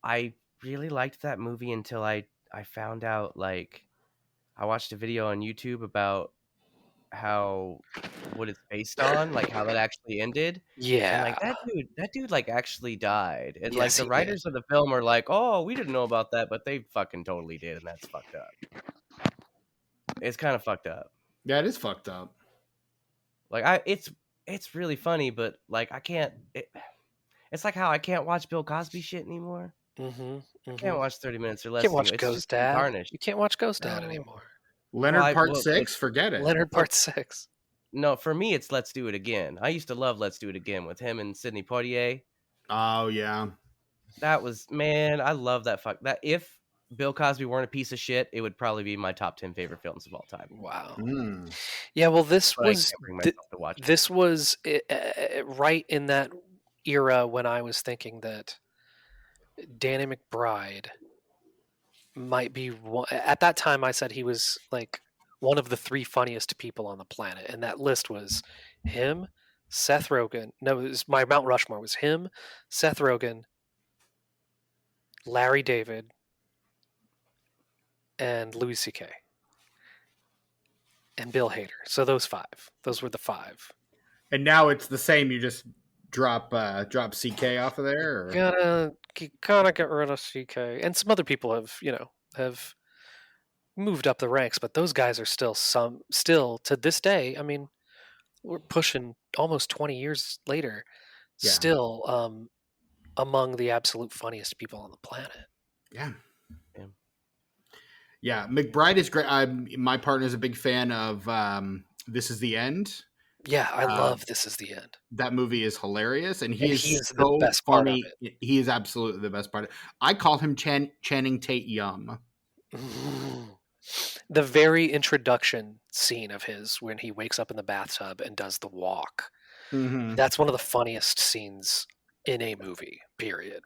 I really liked that movie until I found out, like, I watched a video on YouTube about what it's based on, like how that actually ended. Yeah. And like that dude like actually died. And like the writers of the film are like, oh, we didn't know about that, but they fucking totally did, and that's fucked up. It's kind of fucked up. Yeah, it is fucked up. Like it's really funny, but like I can't. It's like how I can't watch Bill Cosby shit anymore. I can't watch 30 minutes or less. You can't watch Ghost Dad. Tarnished. You can't watch Ghost Dad anymore. Leonard Part 6, forget it. Leonard Part 6. No, for me, it's Let's Do It Again. I used to love Let's Do It Again with him and Sidney Poitier. Oh, yeah. That was, man, I love that. If Bill Cosby weren't a piece of shit, it would probably be my top 10 favorite films of all time. Wow. Yeah, well, this was right in that era when I was thinking that Danny McBride might be one. At that time I said he was like one of the 3 funniest people on the planet, and that list was him, Seth Rogen. No, it was my Mount Rushmore was him, Seth Rogen, Larry David, and Louis C.K. and Bill Hader. So those were the 5. And now it's the same. You just drop CK off of there. Or? Gotta get rid of CK, and some other people have moved up the ranks, but those guys are still to this day. I mean, we're pushing almost 20 years later, still among the absolute funniest people on the planet. Yeah. McBride is great. My partner's a big fan of This Is the End. Yeah, I love This Is the End. That movie is hilarious, and he is so the best funny. part of it. He is absolutely the best part. I call him Channing Tate-Yum. The very introduction scene of his when he wakes up in the bathtub and does the walk. Mm-hmm. That's one of the funniest scenes in a movie, period.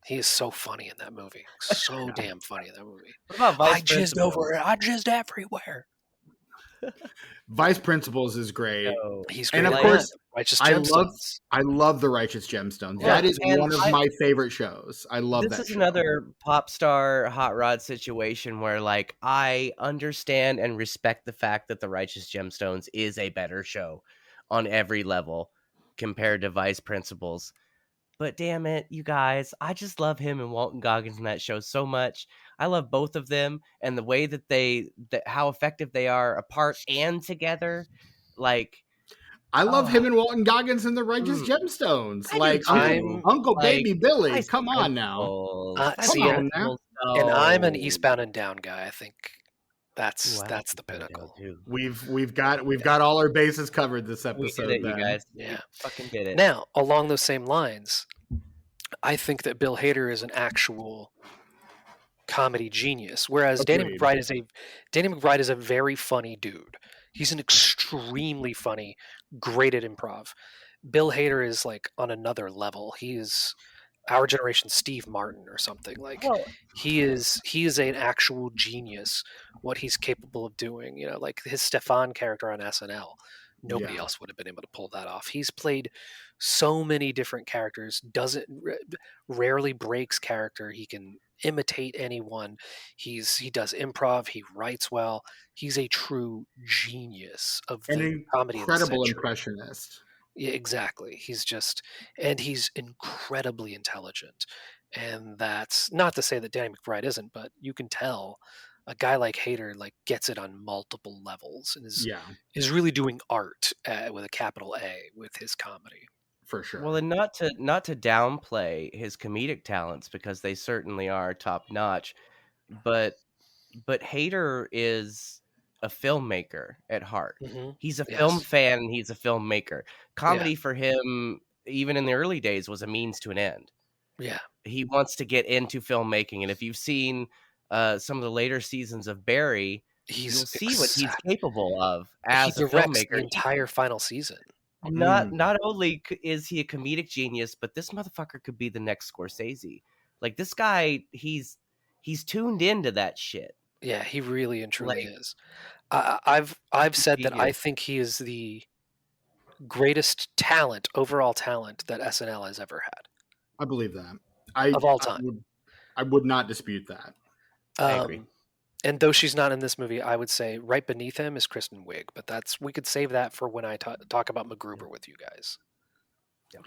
He is so funny in that movie. So damn funny in that movie. What about Vice I jizzed everywhere. Vice Principals is great. He's great. And of course, Righteous Gemstones. I love the Righteous Gemstones. Yeah, that is one of my favorite shows. I love that. This is show. another Popstar hot rod situation where, like, I understand and respect the fact that the Righteous Gemstones is a better show on every level compared to Vice Principals. But damn it, you guys, I just love him and Walton Goggins in that show so much. I love both of them and the way that how effective they are apart and together. Like, I love him and Walton Goggins in the Righteous Gemstones. Like Uncle Baby Billy. Come on now. And I'm an Eastbound and Down guy. I think that's the pinnacle. We've got all our bases covered this episode. We did it, you guys. Yeah, fucking did it. Now, along those same lines, I think that Bill Hader is an actual comedy genius, whereas Danny McBride is a very funny dude. He's an extremely funny, great at improv. Bill Hader is like on another level. He is our generation's Steve Martin or something. Like he is an actual genius. What he's capable of doing, like his Stefan character on SNL. Nobody else would have been able to pull that off. He's played so many different characters. Rarely breaks character. He can imitate anyone. He does improv. He writes well. He's a true genius of the comedy. Incredible impressionist. Yeah, exactly. He's incredibly intelligent, and that's not to say that Danny McBride isn't, but you can tell a guy like Hader gets it on multiple levels and is really doing art with a capital A with his comedy. For sure. Well, and not to downplay his comedic talents, because they certainly are top notch, but Hader is a filmmaker at heart. Mm-hmm. He's a film fan and he's a filmmaker. Comedy for him, even in the early days, was a means to an end. Yeah. He wants to get into filmmaking. And if you've seen some of the later seasons of Barry, you'll see what he's capable of as a filmmaker. The entire final season. Not only is he a comedic genius, but this motherfucker could be the next Scorsese. Like, this guy, he's tuned into that shit. Yeah, he really and truly is. I've said that I think he is the greatest overall talent that SNL has ever had. I believe that. Of all time. I would not dispute that. I agree. And though she's not in this movie, I would say right beneath him is Kristen Wiig. But we could save that for when I talk about MacGruber with you guys. Yeah.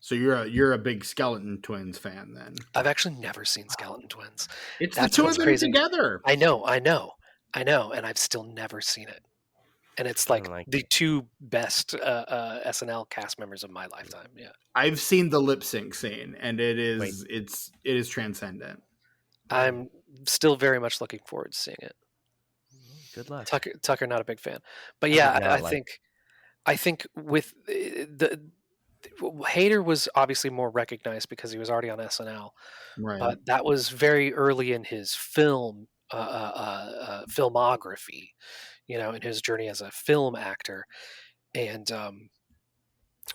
So you're a big Skeleton Twins fan then? I've actually never seen Skeleton Twins. That's the two of them together. I know, and I've still never seen it. And it's like the two best SNL cast members of my lifetime. Yeah, I've seen the lip sync scene, and it is transcendent. I'm still very much looking forward to seeing it. Good luck. Tucker, not a big fan, but yeah, I think with the Hader was obviously more recognized because he was already on SNL, right? But that was very early in his filmography, in his journey as a film actor, and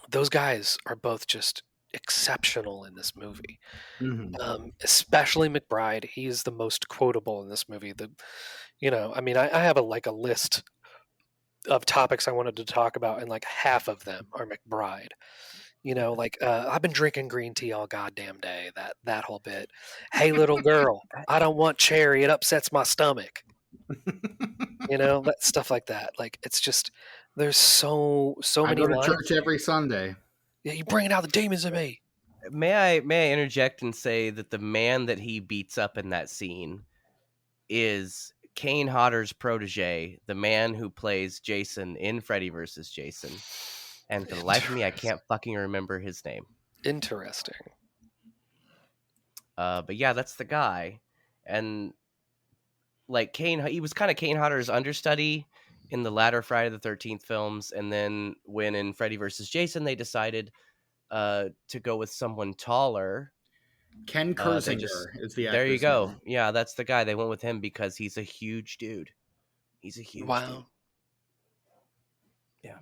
those guys are both just exceptional in this movie. Mm-hmm. Especially McBride. He is the most quotable in this movie. I have a list of topics I wanted to talk about, and half of them are McBride. I've been drinking green tea all goddamn day. That whole bit. Hey, little girl, I don't want cherry. It upsets my stomach. stuff like that. Like it's just there's so I many go to lines. church every Sunday. Yeah, you bringing out the demons in me. May I interject and say that the man that he beats up in that scene is Kane Hodder's protege, the man who plays Jason in Freddy vs. Jason. And for the life of me, I can't fucking remember his name. Interesting. But yeah, that's the guy. And like he was kind of Kane Hodder's understudy in the latter Friday the 13th films. And then when in Freddy vs. Jason, they decided to go with someone taller. Ken Kersinger is the actor's There you go. name. Yeah, that's the guy. They went with him because he's a huge dude. He's a huge dude. Yeah.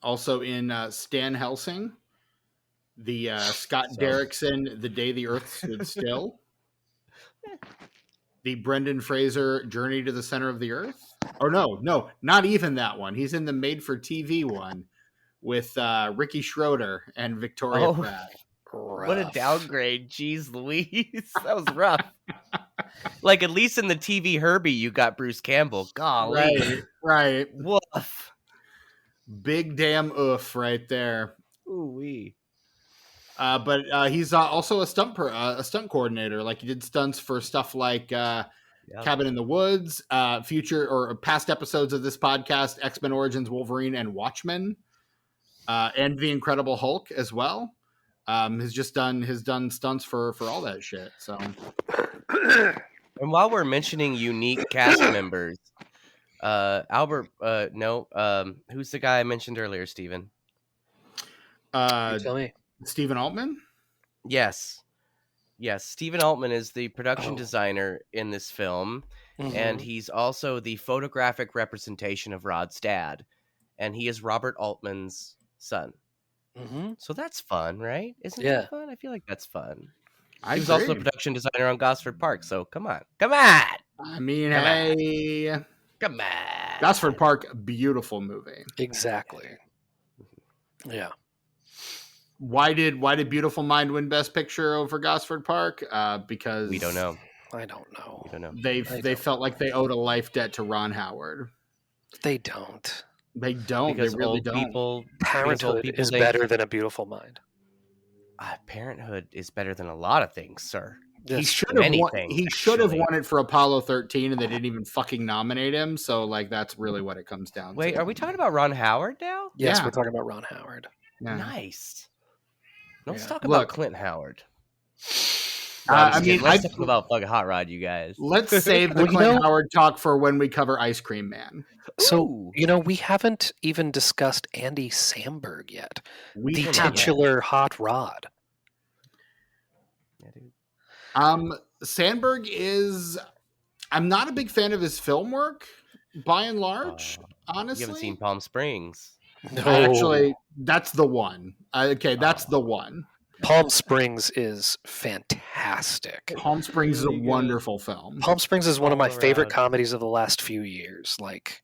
Also in Stan Helsing, the Scott Derrickson, The Day the Earth Stood Still, the Brendan Fraser Journey to the Center of the Earth. Or no, not even that one. He's in the made-for-TV one with Ricky Schroeder and Victoria Pratt. What a downgrade. Jeez Louise. That was rough. Like, at least in the TV Herbie, you got Bruce Campbell. Golly. Right. Woof. Big damn oof right there. Ooh-wee. But he's also a stunt coordinator. Like he did stunts for stuff like Cabin in the Woods, future or past episodes of this podcast, X-Men Origins Wolverine and Watchmen, and The Incredible Hulk as well. Has done stunts for all that shit. So, and while we're mentioning unique cast members, Albert, who's the guy I mentioned earlier, Steven? You tell me. Stephen Altman? Yes. Stephen Altman is the production designer in this film, and he's also the photographic representation of Rod's dad, and he is Robert Altman's son. Mm-hmm. So that's fun, right? Isn't Yeah. that fun? I feel like that's fun. He was also a production designer on Gosford Park, so come on. I mean, Come on. Gosford Park, beautiful movie. Exactly. Yeah. Why did Beautiful Mind win Best Picture over Gosford Park? Because we don't know. I don't know. We don't know. They felt like they owed a life debt to Ron Howard. They don't. They don't. Because they really old don't. People, Parenthood is better than A Beautiful Mind. Parenthood is better than a lot of things, sir. He should have won it for Apollo 13, and they didn't even fucking nominate him. So, like, that's really what it comes down to. Wait, are we talking about Ron Howard now? Yes, we're talking about Ron Howard. Yeah. Nice. Let's talk about Clint Howard. Let's talk about fucking Hot Rod, you guys. Let's save the Clint Howard talk for when we cover Ice Cream Man. So, we haven't even discussed Andy Samberg yet. The titular Hot Rod. Yeah, dude. Sandberg is... I'm not a big fan of his film work, by and large, honestly. You haven't seen Palm Springs. No. Actually, that's the one. That's the one. Palm Springs is fantastic. Palm Springs is a wonderful film. Palm Springs is one of my favorite comedies of the last few years. Like,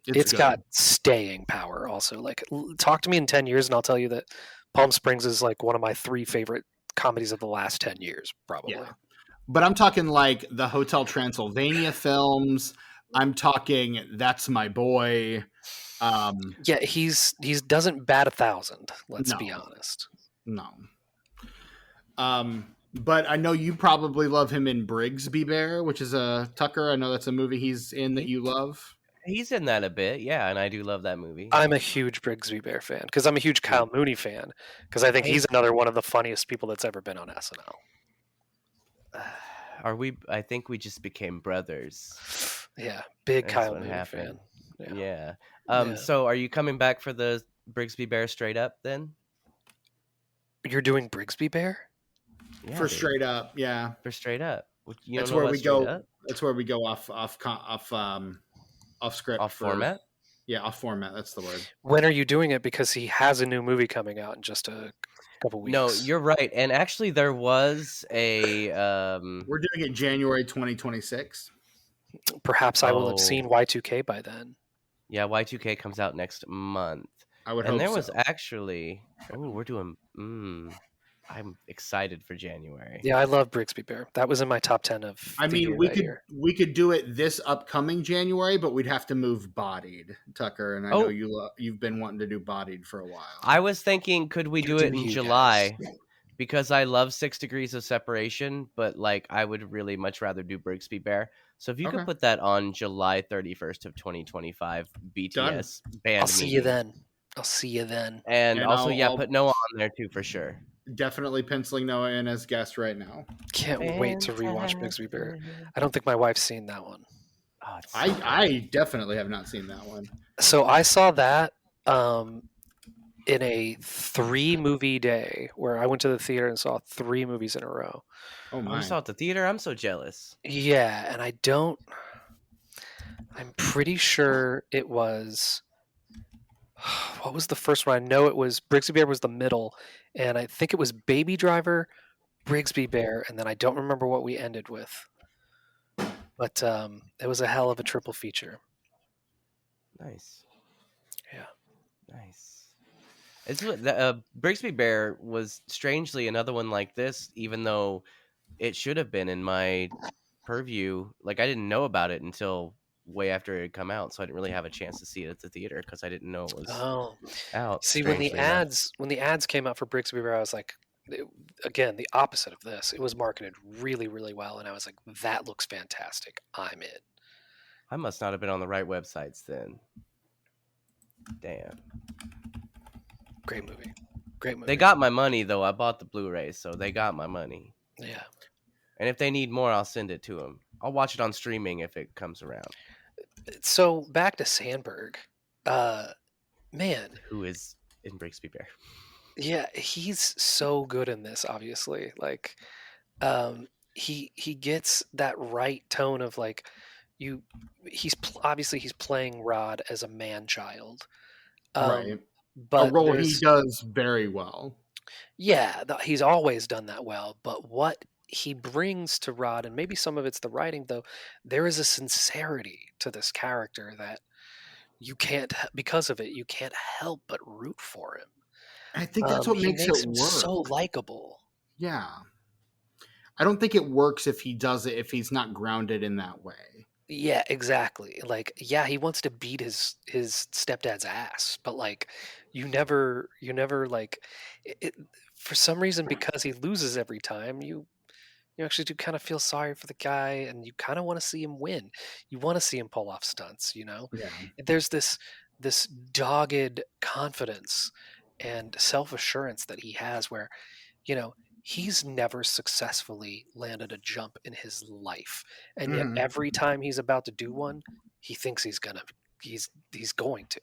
it's got staying power also. Like, talk to me in 10 years and I'll tell you that Palm Springs is like one of my 3 favorite comedies of the last 10 years, probably. Yeah. But I'm talking like the Hotel Transylvania films. I'm talking That's My Boy. Yeah, he's doesn't bat 1,000. Let's be honest. No. But I know you probably love him in Brigsby Bear, which is a Tucker. I know that's a movie he's in that you love. He's in that a bit, yeah, and I do love that movie. I'm a huge Brigsby Bear fan because I'm a huge Kyle Mooney fan because I think he's another one of the funniest people that's ever been on SNL. I think we just became brothers. Yeah, big Kyle Mooney fan. Yeah. So are you coming back for the Brigsby Bear straight up then? You're doing Brigsby Bear? Yeah, for straight up, yeah. For straight up. That's where we go. That's where we go off script. Off format? Yeah, off format. That's the word. When are you doing it? Because he has a new movie coming out in just a couple weeks. No, you're right. And actually, there was a. We're doing it January 2026. Perhaps I will have seen Y2K by then. Yeah, Y2K comes out next month. I would hope so. And there was actually. Oh, we're doing. I'm excited for January. Yeah, I love Brigsby Bear. That was in my top 10 of I the mean, year we that could year. we could do it this upcoming January, but we'd have to move Bodied, Tucker. And I know you've been wanting to do Bodied for a while. I was thinking, could we do it in you July? guys. Because I love 6 Degrees of Separation, but like I would really much rather do Brigsby Bear. So if you Okay. could put that on July 31st of 2025 BTS band I'll see you meeting. then. I'll see you then. And also, I'll put Noah on there too for sure. definitely penciling Noah in as guest right now. Can't wait to rewatch Brigsby Bear. I don't think my wife's seen that one. Oh, it's so I definitely have not seen that one. So I saw that in a 3-movie day where I went to the theater and saw 3 movies in a row. Oh Oh, my! you saw it at the theater? I'm so jealous. Yeah, and I'm pretty sure it was. What was the first one? I know it was Brigsby Bear was the middle, and I think it was Baby Driver, Brigsby Bear, and then I don't remember what we ended with. But it was a hell of a triple feature. Nice. Yeah. Nice. It's Brigsby Bear was strangely another one like this, even though it should have been in my purview. Like I didn't know about it until way after it had come out, so I didn't really have a chance to see it at the theater because I didn't know it was out. See, when the strangely enough. ads came out for Brigsby Bear, I was like, again, the opposite of this. It was marketed really, really well, and I was like, that looks fantastic. I'm in. I must not have been on the right websites then. Damn. Great movie. Great movie. They got my money though. I bought the Blu-ray, so they got my money. Yeah. And if they need more, I'll send it to them. I'll watch it on streaming if it comes around. So back to Sandberg. Man. Who is in Brigsby Bear? Yeah, he's so good in this, obviously. Like he gets that right tone of like obviously he's playing Rod as a man-child. Right. But a role he does very well. Yeah, he's always done that well, but what he brings to Rod, and maybe some of it's the writing, though, there is a sincerity to this character that you can't, because of it, you can't help but root for him. I think that's what makes it him work. So likable. Yeah. I don't think it works if he's not grounded in that way. Yeah, exactly. Like, yeah, he wants to beat his stepdad's ass, but like, you never like it, for some reason, because he loses every time, you actually do kind of feel sorry for the guy, and you kind of want to see him win. You want to see him pull off stunts, you know? Yeah. There's this dogged confidence and self-assurance that he has where, he's never successfully landed a jump in his life. And yet every time he's about to do one, he thinks he's going to.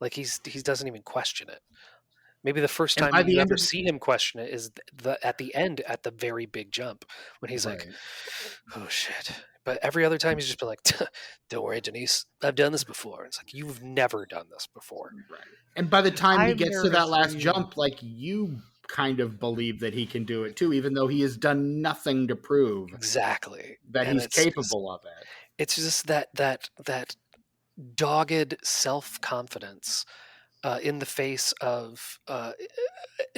Like he doesn't even question it. Maybe the first time you ever see him question it is at the end, at the very big jump, when he's like, oh shit. But every other time he's just been like, don't worry, Denise, I've done this before. It's like, you've never done this before. Right. And by the time he gets to that last jump, like, you kind of believe that he can do it too, even though he has done nothing to prove exactly that he's capable of it. It's just that dogged self-confidence in the face of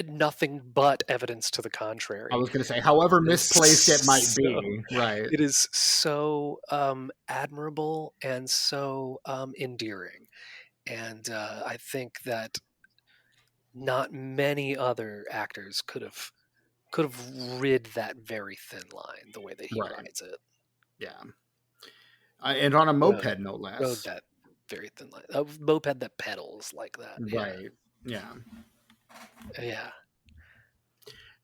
nothing but evidence to the contrary. I was going to say, however misplaced it might be, right? It is so admirable and so endearing, and I think that not many other actors could have rid that very thin line the way that he rides it. Yeah, and on a moped, no less. Rode that very thin line. A moped that pedals like that. Right. Yeah. Yeah.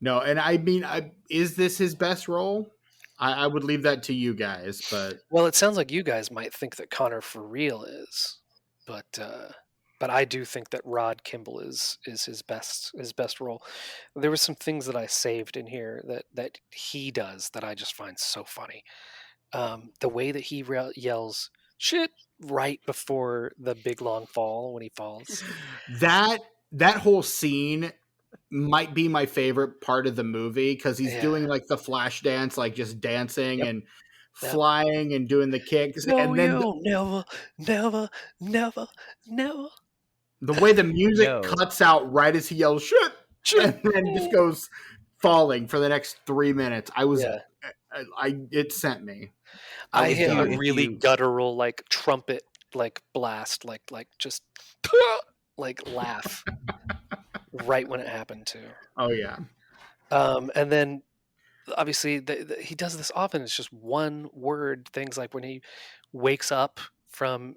No, and I mean, is this his best role? I would leave that to you guys, but well, it sounds like you guys might think that Connor for real is, but I do think that Rod Kimball is his best role. There were some things that I saved in here that he does that I just find so funny. The way that he yells "shit" right before the big long fall when he falls. That whole scene might be my favorite part of the movie because he's doing like the flash dance, like just dancing and flying and doing the kicks. No, and then never. The way the music cuts out right as he yells "shit," and then just goes falling for the next 3 minutes. I was, Yeah. it sent me. I was hit done. a really guttural like trumpet like blast like just like laugh right when it happened too. Oh yeah. And then obviously he does this often. It's just one word things like when he wakes up from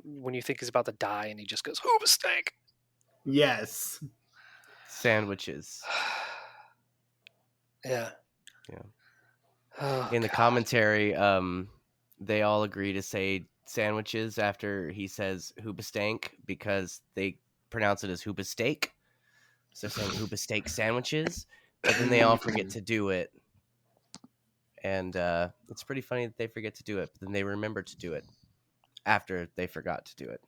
when you think he's about to die and he just goes "Who mistake?" Yes. Sandwiches. Yeah. Yeah. Oh, In the God. commentary, they all agree to say sandwiches after he says hoobastank because they pronounce it as hoobasteak. So they're saying hoobasteak sandwiches, but then they all forget to do it. And it's pretty funny that they forget to do it, but then they remember to do it after they forgot to do it.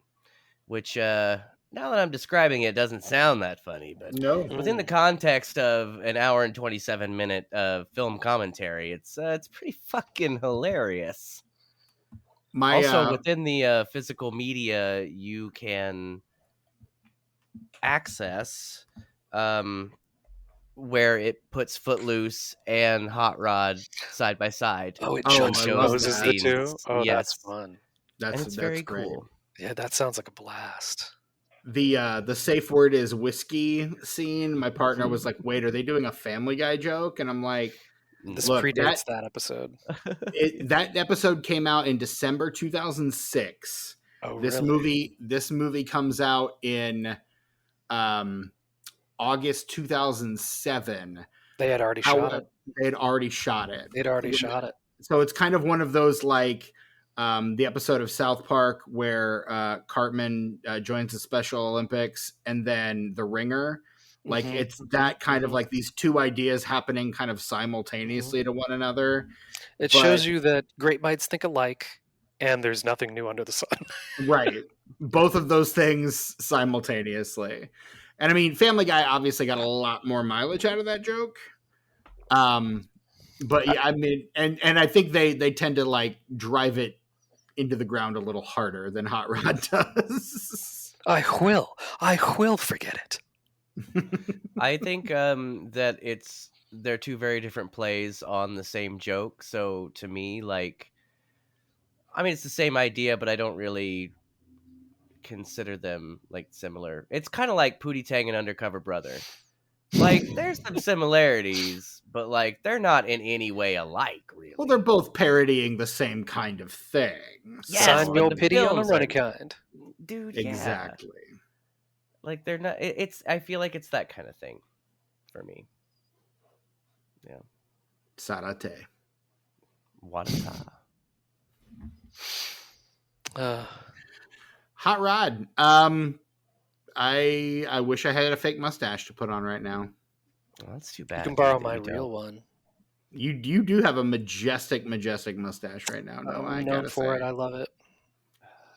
Which, now that I'm describing it, doesn't sound that funny, but No. within the context of an hour and 27-minute film commentary, it's pretty fucking hilarious. My Also, within the physical media, you can access where it puts Footloose and Hot Rod side by side. Oh, it Oh, I love juxtaposes the that. two. Oh, that's Yes. fun. And it's very great. cool. Yeah, that sounds like a blast. The safe word is whiskey scene. My partner was like, "Wait, are they doing a Family Guy joke?" And I'm like, This Look, predates that episode. that episode came out in December 2006. Oh, This really? movie comes out in August 2007. They had already shot it. They had already shot it. They'd already shot it. So it's kind of one of those like the episode of South Park where Cartman joins the Special Olympics and then The Ringer. Like it's that kind of like these two ideas happening kind of simultaneously to one another. It shows you that great minds think alike and there's nothing new under the sun. Right. Both of those things simultaneously. And I mean, Family Guy obviously got a lot more mileage out of that joke. But yeah, I mean, and I think they tend to like drive it into the ground a little harder than Hot Rod does. I will forget it. I think that they're two very different plays on the same joke. So to me, like, I mean, it's the same idea, but I don't really consider them like similar. It's kind of like Pootie Tang and Undercover Brother. Like, there's some similarities, but like they're not in any way alike, really. Well, they're both parodying the same kind of thing. Yes, Sign but your the pity on a films running are- kind. Dude, yeah. Exactly. Like they're not. I feel like it's that kind of thing for me. Yeah. Sarate. Wata. Hot Rod. I wish I had a fake mustache to put on right now. Well, that's too bad. You can borrow that my you don't. real one. You do have a majestic mustache right now. No, I I'm gotta known for say. it. I love it.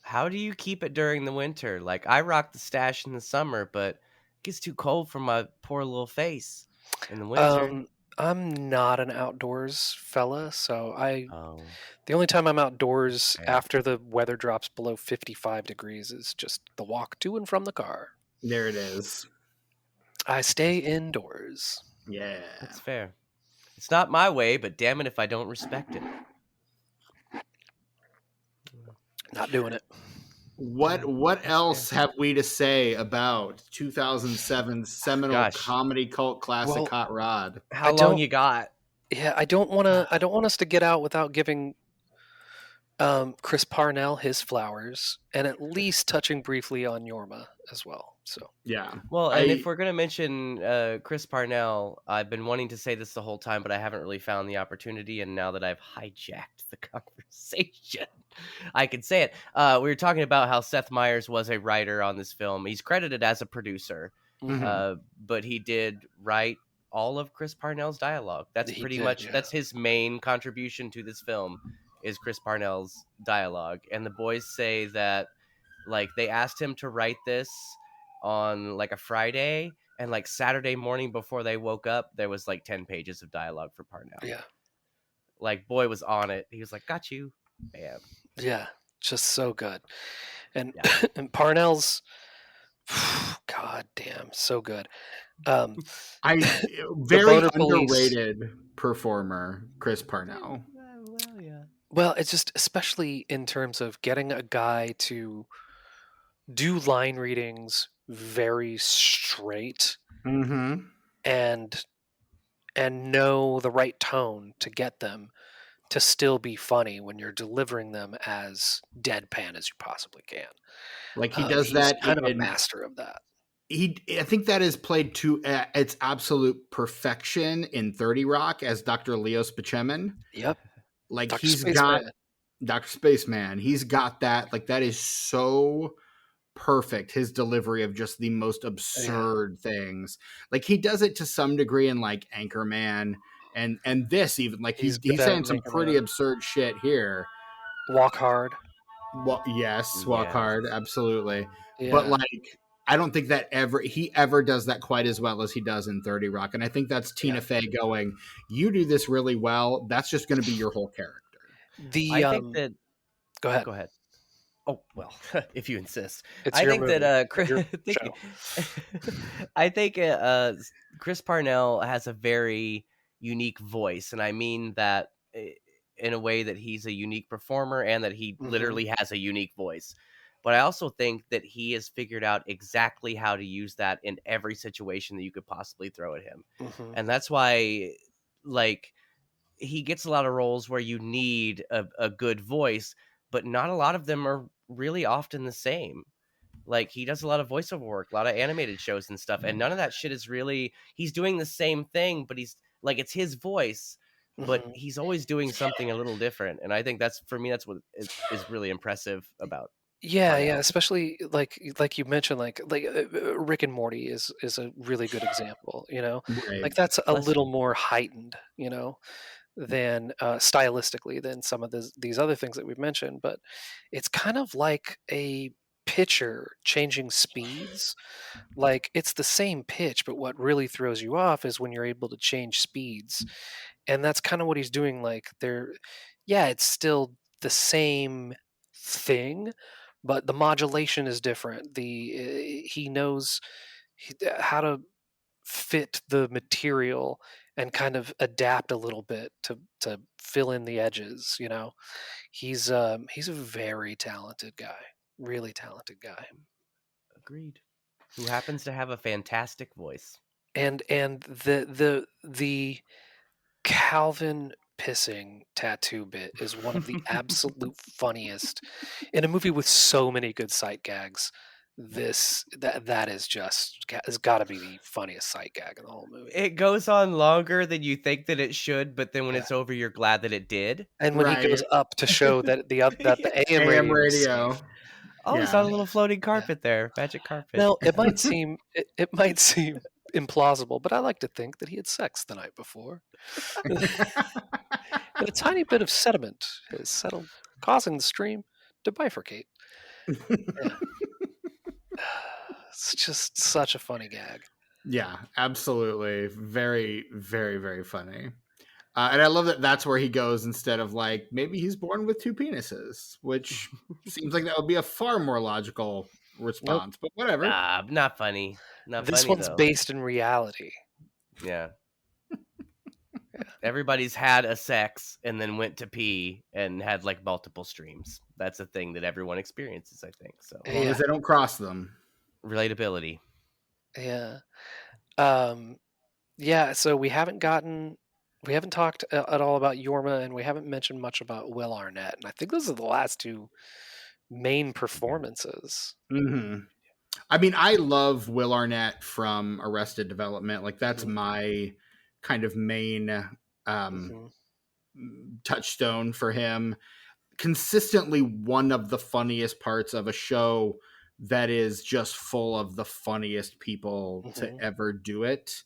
How do you keep it during the winter? Like, I rock the stash in the summer, but it gets too cold for my poor little face in the winter. I'm not an outdoors fella, so Oh, the only time I'm outdoors okay. after the weather drops below 55 degrees is just the walk to and from the car. There it is. I stay indoors. Yeah. That's fair. It's not my way, but damn it if I don't respect it. Not doing it. What else have we to say about 2007's seminal Gosh. comedy cult classic Well, Hot Rod? How don't- long you got? Yeah, I don't want us to get out without giving Chris Parnell his flowers and at least touching briefly on Jorma as well. So Yeah. Well, and if we're going to mention Chris Parnell, I've been wanting to say this the whole time, but I haven't really found the opportunity. And now that I've hijacked the conversation, I can say it. We were talking about how Seth Meyers was a writer on this film. He's credited as a producer, but he did write all of Chris Parnell's dialogue. That's that's his main contribution to this film is Chris Parnell's dialogue. And the boys say that like they asked him to write this on like a Friday, and like Saturday morning before they woke up, there was like 10 pages of dialogue for Parnell. yeah. Like boy was on it. He was like, got you. Bam. Yeah, just so good. And Yeah. and Parnell's god damn, so good. Um, Very Boner Police. underrated performer, Chris Parnell. Well, yeah. Well, it's just especially in terms of getting a guy to do line readings very straight Mm-hmm. and know the right tone to get them to still be funny when you're delivering them as deadpan as you possibly can. Like he does He's that kind of a in master of that. I think that is played to its absolute perfection in 30 Rock as Dr. Leo Spaceman. Yep. Like Dr. he's got Spaceman. Dr. Spaceman. He's got that. Like that is so perfect. His delivery of just the most absurd things. Like he does it to some degree in like Anchorman and this even like He's good he's at saying some pretty Anchorman. absurd shit here. Walk Hard. Well, yes, Walk Yes. Hard, absolutely. Yeah. But like I don't think that he ever does that quite as well as he does in 30 Rock. And I think that's Tina Fey going, you do this really well. That's just going to be your whole character. I think that. Go ahead. Go ahead. Oh well, if you insist. It's I your think movie. that Chris. Your Thank show. you. I think Chris Parnell has a very unique voice, and I mean that in a way that he's a unique performer and that he Mhm. literally has a unique voice. But I also think that he has figured out exactly how to use that in every situation that you could possibly throw at him, Mhm. and that's why, like, he gets a lot of roles where you need a good voice, but not a lot of them are really often the same. Like he does a lot of voiceover work, a lot of animated shows and stuff, and none of that shit is really he's doing the same thing, but he's like it's his voice, but Mhm. he's always doing something a little different. And I think that's for me that's what is really impressive about Yeah, Parnell. especially like you mentioned, like Rick and Morty is a really good example. Right. Like that's a Bless little you. more heightened, than stylistically than some of these other things that we've mentioned. But it's kind of like a pitcher changing speeds. Like it's the same pitch, but what really throws you off is when you're able to change speeds, and that's kind of what he's doing. Like it's still the same thing, but the modulation is different. He knows how to fit the material and kind of adapt a little bit to fill in the edges. He's a very talented guy, really talented guy, Agreed. Who happens to have a fantastic voice. and the Calvin pissing tattoo bit is one of the absolute funniest in a movie with so many good sight gags. That is just has got to be the funniest sight gag in the whole movie. It goes on longer than you think that it should, but then when Yeah. it's over, you're glad that it did. And when he goes Right. up to show that the AM AM radio is radio. safe. Oh, Yeah. it's on a little floating carpet there, magic carpet. Now it might seem it might seem implausible, but I like to think that he had sex the night before. And a tiny bit of sediment has settled, causing the stream to bifurcate. Yeah. It's just such a funny gag. Yeah, absolutely. Very, very, very funny. And I love that that's where he goes instead of like, maybe he's born with two penises, which seems like that would be a far more logical response, but whatever. Not funny. Not This funny, one's though. based in reality. Yeah. Everybody's had a sex and then went to pee and had like multiple streams. That's a thing that everyone experiences, I think. So As long as they don't cross them. relatability. Yeah. So we haven't talked at all about Jorma, and we haven't mentioned much about Will Arnett. And I think those are the last two main performances. Mm-hmm. I mean, I love Will Arnett from Arrested Development. Like that's my kind of main touchstone for him. Consistently one of the funniest parts of a show that is just full of the funniest people to ever do it.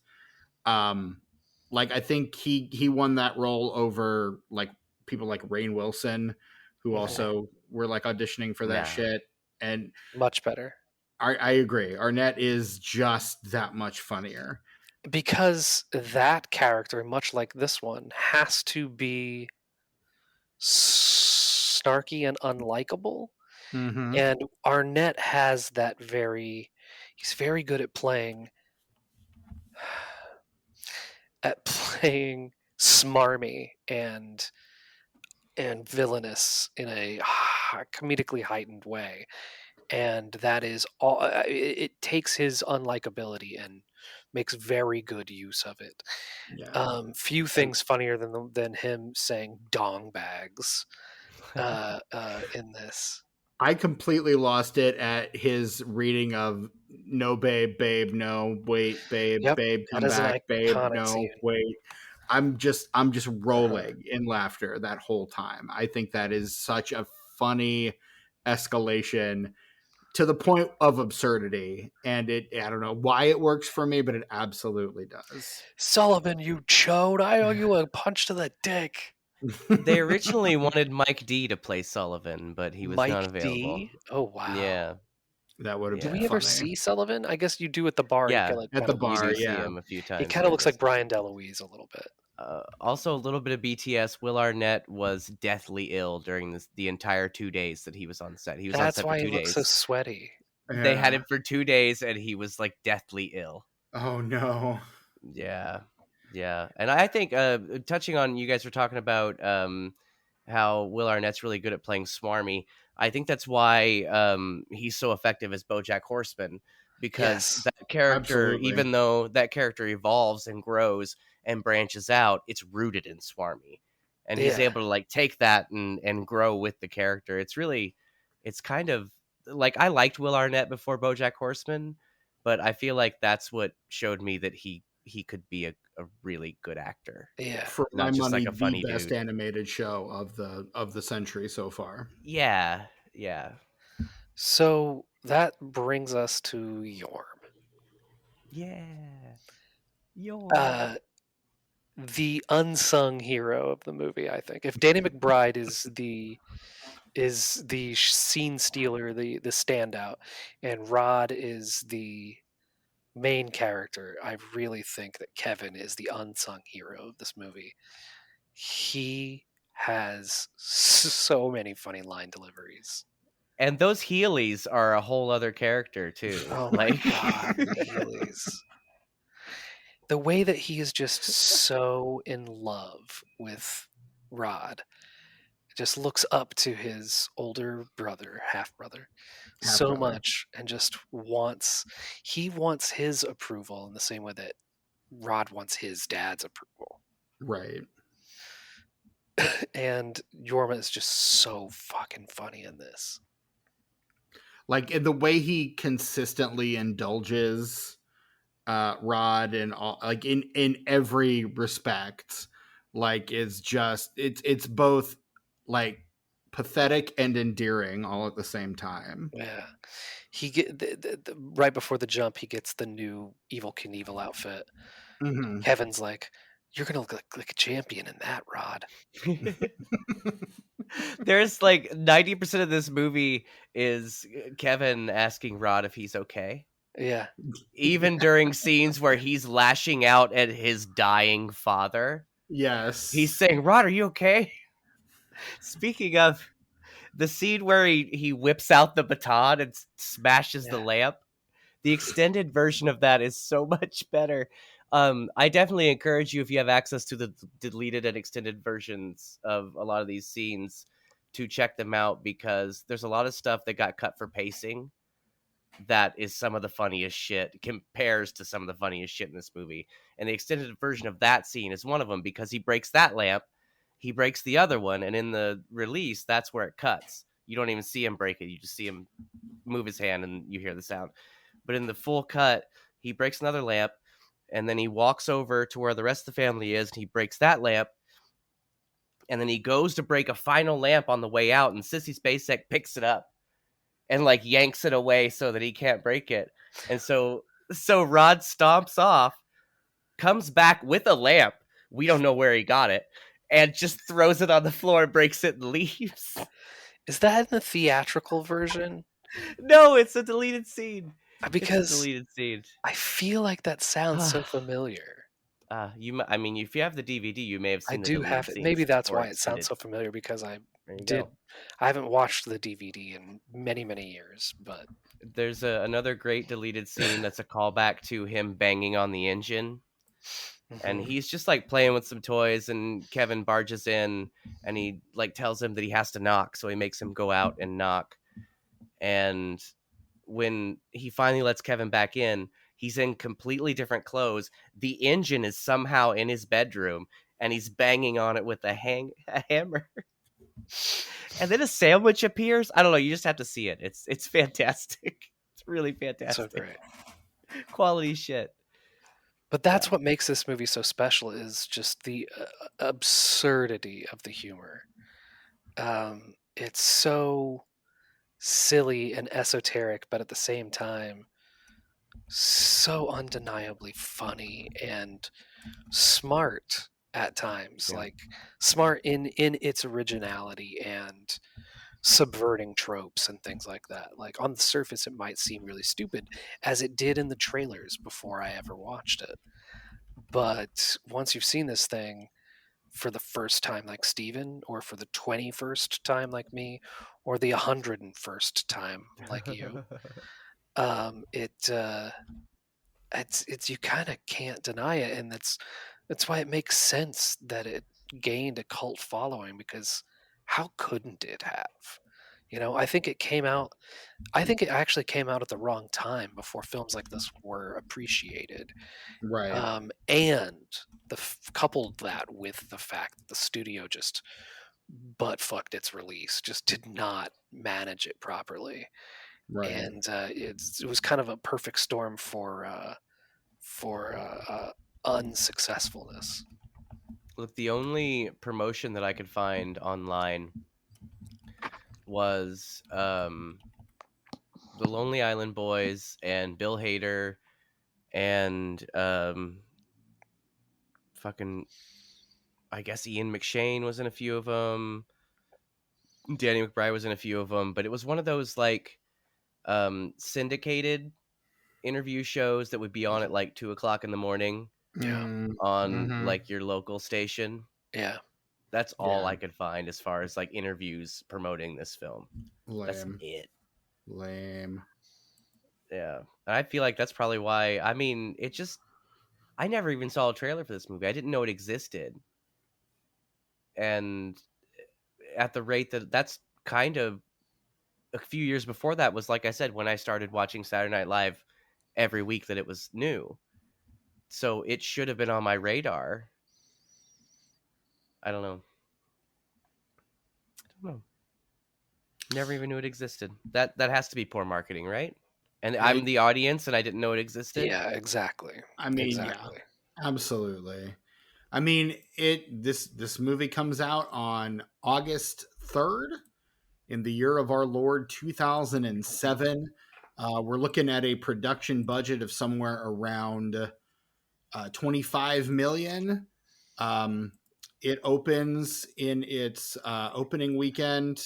Like I think he won that role over like people like Rainn Wilson, who also were like auditioning for that shit. And much better. I agree. Arnett is just that much funnier. Because that character, much like this one, has to be snarky and unlikable. And Arnett has that he's very good at playing at playing smarmy and villainous in a comedically heightened way, and that is all. It takes his unlikability and makes very good use of it. Yeah. Few things funnier than him saying "dong bags" in this. I completely lost it at his reading of "No, babe, babe, no, wait, babe, Yep, babe, that come is an back, babe, iconic no, scene. wait." I'm just Uh-huh. rolling in laughter that whole time. I think that is such a funny escalation to the point of absurdity, and I don't know why it works for me, but it absolutely does. Sullivan, you chode! I owe you a punch to the dick. They originally wanted Mike D to play Sullivan, but he was not Mike available. D. Oh wow. Yeah, That would have Do been we ever funny. see Sullivan? I guess you do at the bar. He yeah. At the You bar, do see yeah. him a few He times. kind of during looks like this. Brian DeLuise a little bit. Also, a little bit of BTS. Will Arnett was deathly ill during the entire 2 days that he was on set. He was on That's set for why he 2 looks so days. sweaty. They had Yeah. him for 2 days, and he was like deathly ill. Oh no. Yeah, yeah. And I think touching on, you guys were talking about how Will Arnett's really good at playing smarmy. I think that's why he's so effective as BoJack Horseman, because Yes. that character, Absolutely. even though that character evolves and grows and branches out, it's rooted in smarmy, and he's Yeah. able to like take that and grow with the character. It's kind of like, I liked Will Arnett before BoJack Horseman, but I feel like that's what showed me that he could be a really good actor, Yeah. For my not just money, like a the funny best dude. animated show of the century so far. Yeah, yeah, So that brings us to Yorm. yeah. Yo. The unsung hero of the movie, I think. If Danny McBride is the scene stealer, the standout, and Rod is the main character, I really think that Kevin is the unsung hero of this movie. He has so many funny line deliveries. And those Heelys are a whole other character too. Oh Like, my god, the Heelys. The way that he is just so in love with Rod, just looks up to his older brother, half brother, so Half-brother. much, and just wants his approval in the same way that Rod wants his dad's approval. Right. And Yorma is just so fucking funny in this. Like in the way he consistently indulges Rod and all, like in every respect, like it's both like pathetic and endearing all at the same time. Yeah, he get right before the jump, he gets the new Evil Knievel outfit. Mm-hmm. Kevin's like, "You're gonna look like a champion in that, Rod." there's like 90% of this movie is Kevin asking Rod if he's okay. Yeah, Even during scenes where he's lashing out at his dying father, Yes. he's saying, "Rod, are you okay?" Speaking of the scene where he whips out the baton and smashes the Yeah. lamp, the extended version of that is so much better. I definitely encourage you, if you have access to the deleted and extended versions of a lot of these scenes, to check them out, because there's a lot of stuff that got cut for pacing that is some of the funniest shit, compares to some of the funniest shit in this movie. And the extended version of that scene is one of them, because he breaks that lamp, he breaks the other one, and in the release, that's where it cuts. You don't even see him break it. You just see him move his hand and you hear the sound. But in the full cut, he breaks another lamp, and then he walks over to where the rest of the family is, and he breaks that lamp, and then he goes to break a final lamp on the way out, and Sissy Spacek picks it up and like yanks it away so that he can't break it. And so Rod stomps off, comes back with a lamp, we don't know where he got it, and just throws it on the floor, breaks it, and leaves. is that in the theatrical version? No, it's a deleted scene. Because It's a deleted scene. I feel like that sounds so familiar. I mean, if you have the DVD, you may have I seen the do deleted have it. scenes Maybe that's or why it sounds extended. so familiar, because I There you Did go. I haven't watched the DVD in many, many years, but There's another great deleted scene that's a callback to him banging on the engine. And mhm. he's just like playing with some toys, and Kevin barges in and he like tells him that he has to knock, so he makes him go out and knock. And when he finally lets Kevin back in, he's in completely different clothes. The engine is somehow in his bedroom, and he's banging on it with a hammer. And then a sandwich appears. I don't know. You just have to see it. It's fantastic. It's really So fantastic. great. Quality shit. But that's Yeah. what makes this movie so special is just the absurdity of the humor. It's so silly and esoteric, but at the same time, so undeniably funny and smart at times. Yeah. Like smart in its originality and subverting tropes and things like that. Like on the surface, it might seem really stupid, as it did in the trailers before I ever watched it. But once you've seen this thing for the first time, like Steven, or for the 21st time, like me, or the 101st time, like you, it's you kind of can't deny it, and that's why it makes sense that it gained a cult following, because how couldn't it have? I think it came out. I think it actually came out at the wrong time before films like this were appreciated. Right. And coupled that with the fact that the studio just butt fucked its release, just did not manage it properly, Right. and it was kind of a perfect storm for unsuccessfulness. Look, the only promotion that I could find online was the Lonely Island Boys and Bill Hader and fucking, I guess Ian McShane was in a few of them. Danny McBride was in a few of them, but it was one of those like syndicated interview shows that would be on at like 2 o'clock in the morning Yeah, on Mm-hmm. like your local station. yeah. That's all Yeah. I could find as far as like interviews promoting this film. That's Lame. it. Lame. Yeah. And I feel like that's probably why. I mean, I never even saw a trailer for this movie. I didn't know it existed. And at the rate that's kind of a few years before that was, like I said, when I started watching Saturday Night Live every week that it was new. So it should have been on my radar. I don't know. Never even knew it existed. That has to be poor marketing, right? And I'm the audience and I didn't know it existed. Yeah, exactly. I mean, exactly. yeah, absolutely. I mean, this movie comes out on August 3rd in the year of our Lord 2007. We're looking at a production budget of somewhere around 25 million. It opens in its opening weekend.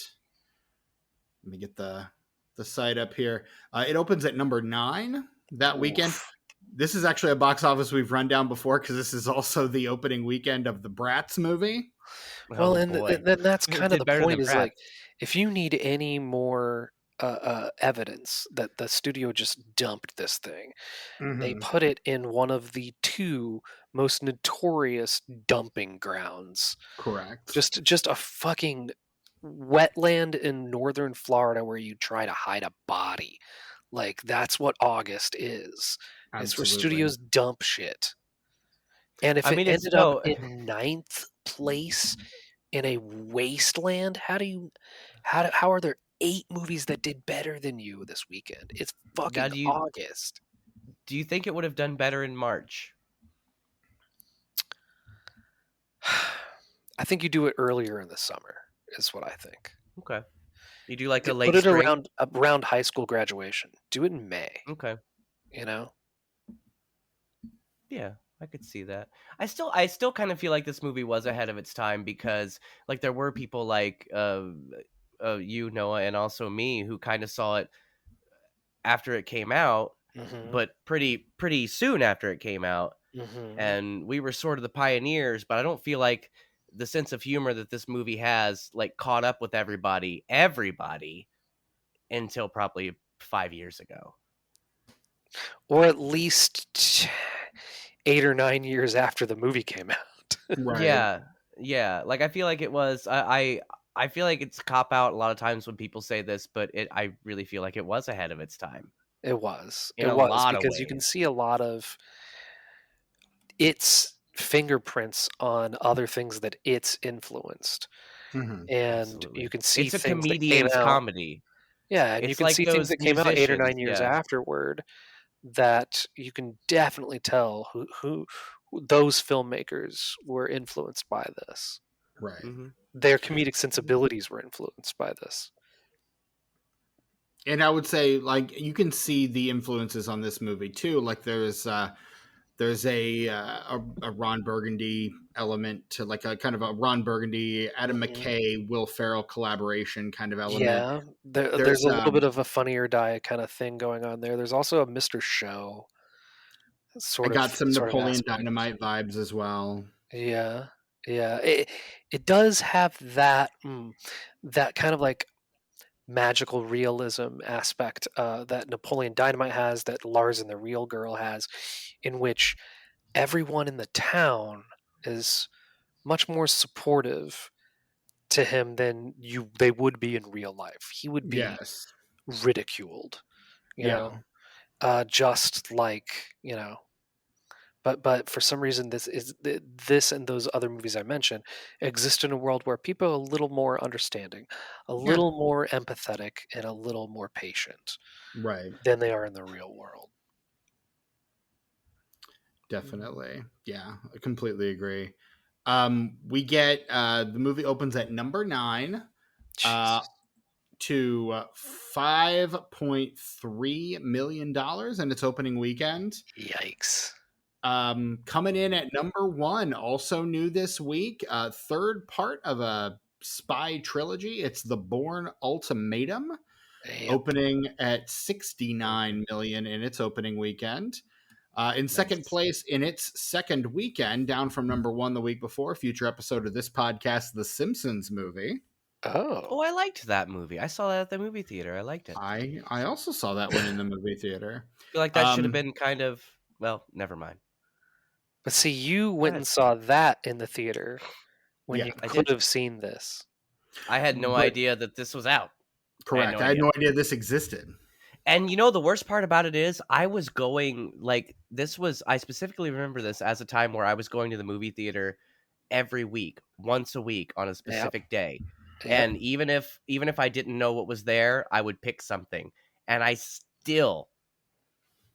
Let me get the site up here. It opens at number 9 that weekend. Oof. This is actually a box office we've run down before because this is also the opening weekend of the Bratz movie. Well, Oh and boy. then that's It kind of did the better point, than is Pratt. like, if you need any more evidence that the studio just dumped this thing, they Mm-hmm. put it in one of the 2 most notorious dumping grounds. Correct. Just a fucking wetland in northern Florida where you try to hide a body. Like, that's what August is. It's where Absolutely. studios dump shit. And if I it mean, it's ended up no. in 9th place in a wasteland, how are there 8 movies that did better than you this weekend? It's Now, fucking August. do you think it would have done better in March? I think you do it earlier in the summer, is what I think. Okay. You do like a Put late it spring? around high school graduation. Do it in May, Okay. you know? Yeah, I could see that. I still kind of feel like this movie was ahead of its time because like there were people like you, Noah, and also me who kind of saw it after it came out, Mhm. but pretty soon after it came out. Mhm. And we were sort of the pioneers, but I don't feel like the sense of humor that this movie has like caught up with everybody until probably 5 years ago. Or at least 8 or 9 years after the movie came out. Right. Yeah. Like I feel like it was. I feel like it's a cop out a lot of times when people say this, but I really feel like it was ahead of its time. It was. In It a was lot of because you can ways. see a lot of its fingerprints on other things that it's influenced. Mhm. And Absolutely. you can see It's a things that came comedian's out. comedy. Yeah, and you It's can like see things those that came out 8 or musicians. 9 years Yeah. afterward that you can definitely tell who those filmmakers were influenced by this. Right. Mm-hmm. Their comedic sensibilities were influenced by this. And I would say, like, you can see the influences on this movie too. Like, there's a Ron Burgundy element to, like, a kind of a Ron Burgundy, Adam McKay, Will Ferrell collaboration kind of element. Yeah, there's There's a little bit of a Funny or Die kind of thing going on there. There's also a Mr. Show I sort got some of Napoleon aspect. Dynamite vibes as well. Yeah, yeah. It does have that that kind of like magical realism aspect that Napoleon Dynamite has, that Lars and the Real Girl has, in which everyone in the town is much more supportive to him than they would be in real life. He would be Yes. ridiculed, you Yeah. know, just like, you know. But for some reason, this and those other movies I mentioned exist in a world where people are a little more understanding, a little more empathetic, and a little more patient Right. than they are in the real world. Definitely. Yeah, I completely agree. We get the movie opens at number 9 to $5.3 million in its opening weekend. Yikes. Coming in at number 1, also new this week, third part of a spy trilogy. It's The Bourne Ultimatum, opening at 69 million in its opening weekend. In second place in its second weekend, down from number 1 the week before, future episode of this podcast, The Simpsons movie. Oh, I liked that movie. I saw that at the movie theater. I liked it. I also saw that one in the movie theater. I feel like that should have been kind of, well, never mind. But see, you went and saw that in the theater when you I could did. have seen this. I had no idea that this was out. Correct. I had no idea this existed. And you know, the worst part about it is I was going, like, I specifically remember this as a time where I was going to the movie theater every week, once a week on a specific day. And even if I didn't know what was there, I would pick something. And I still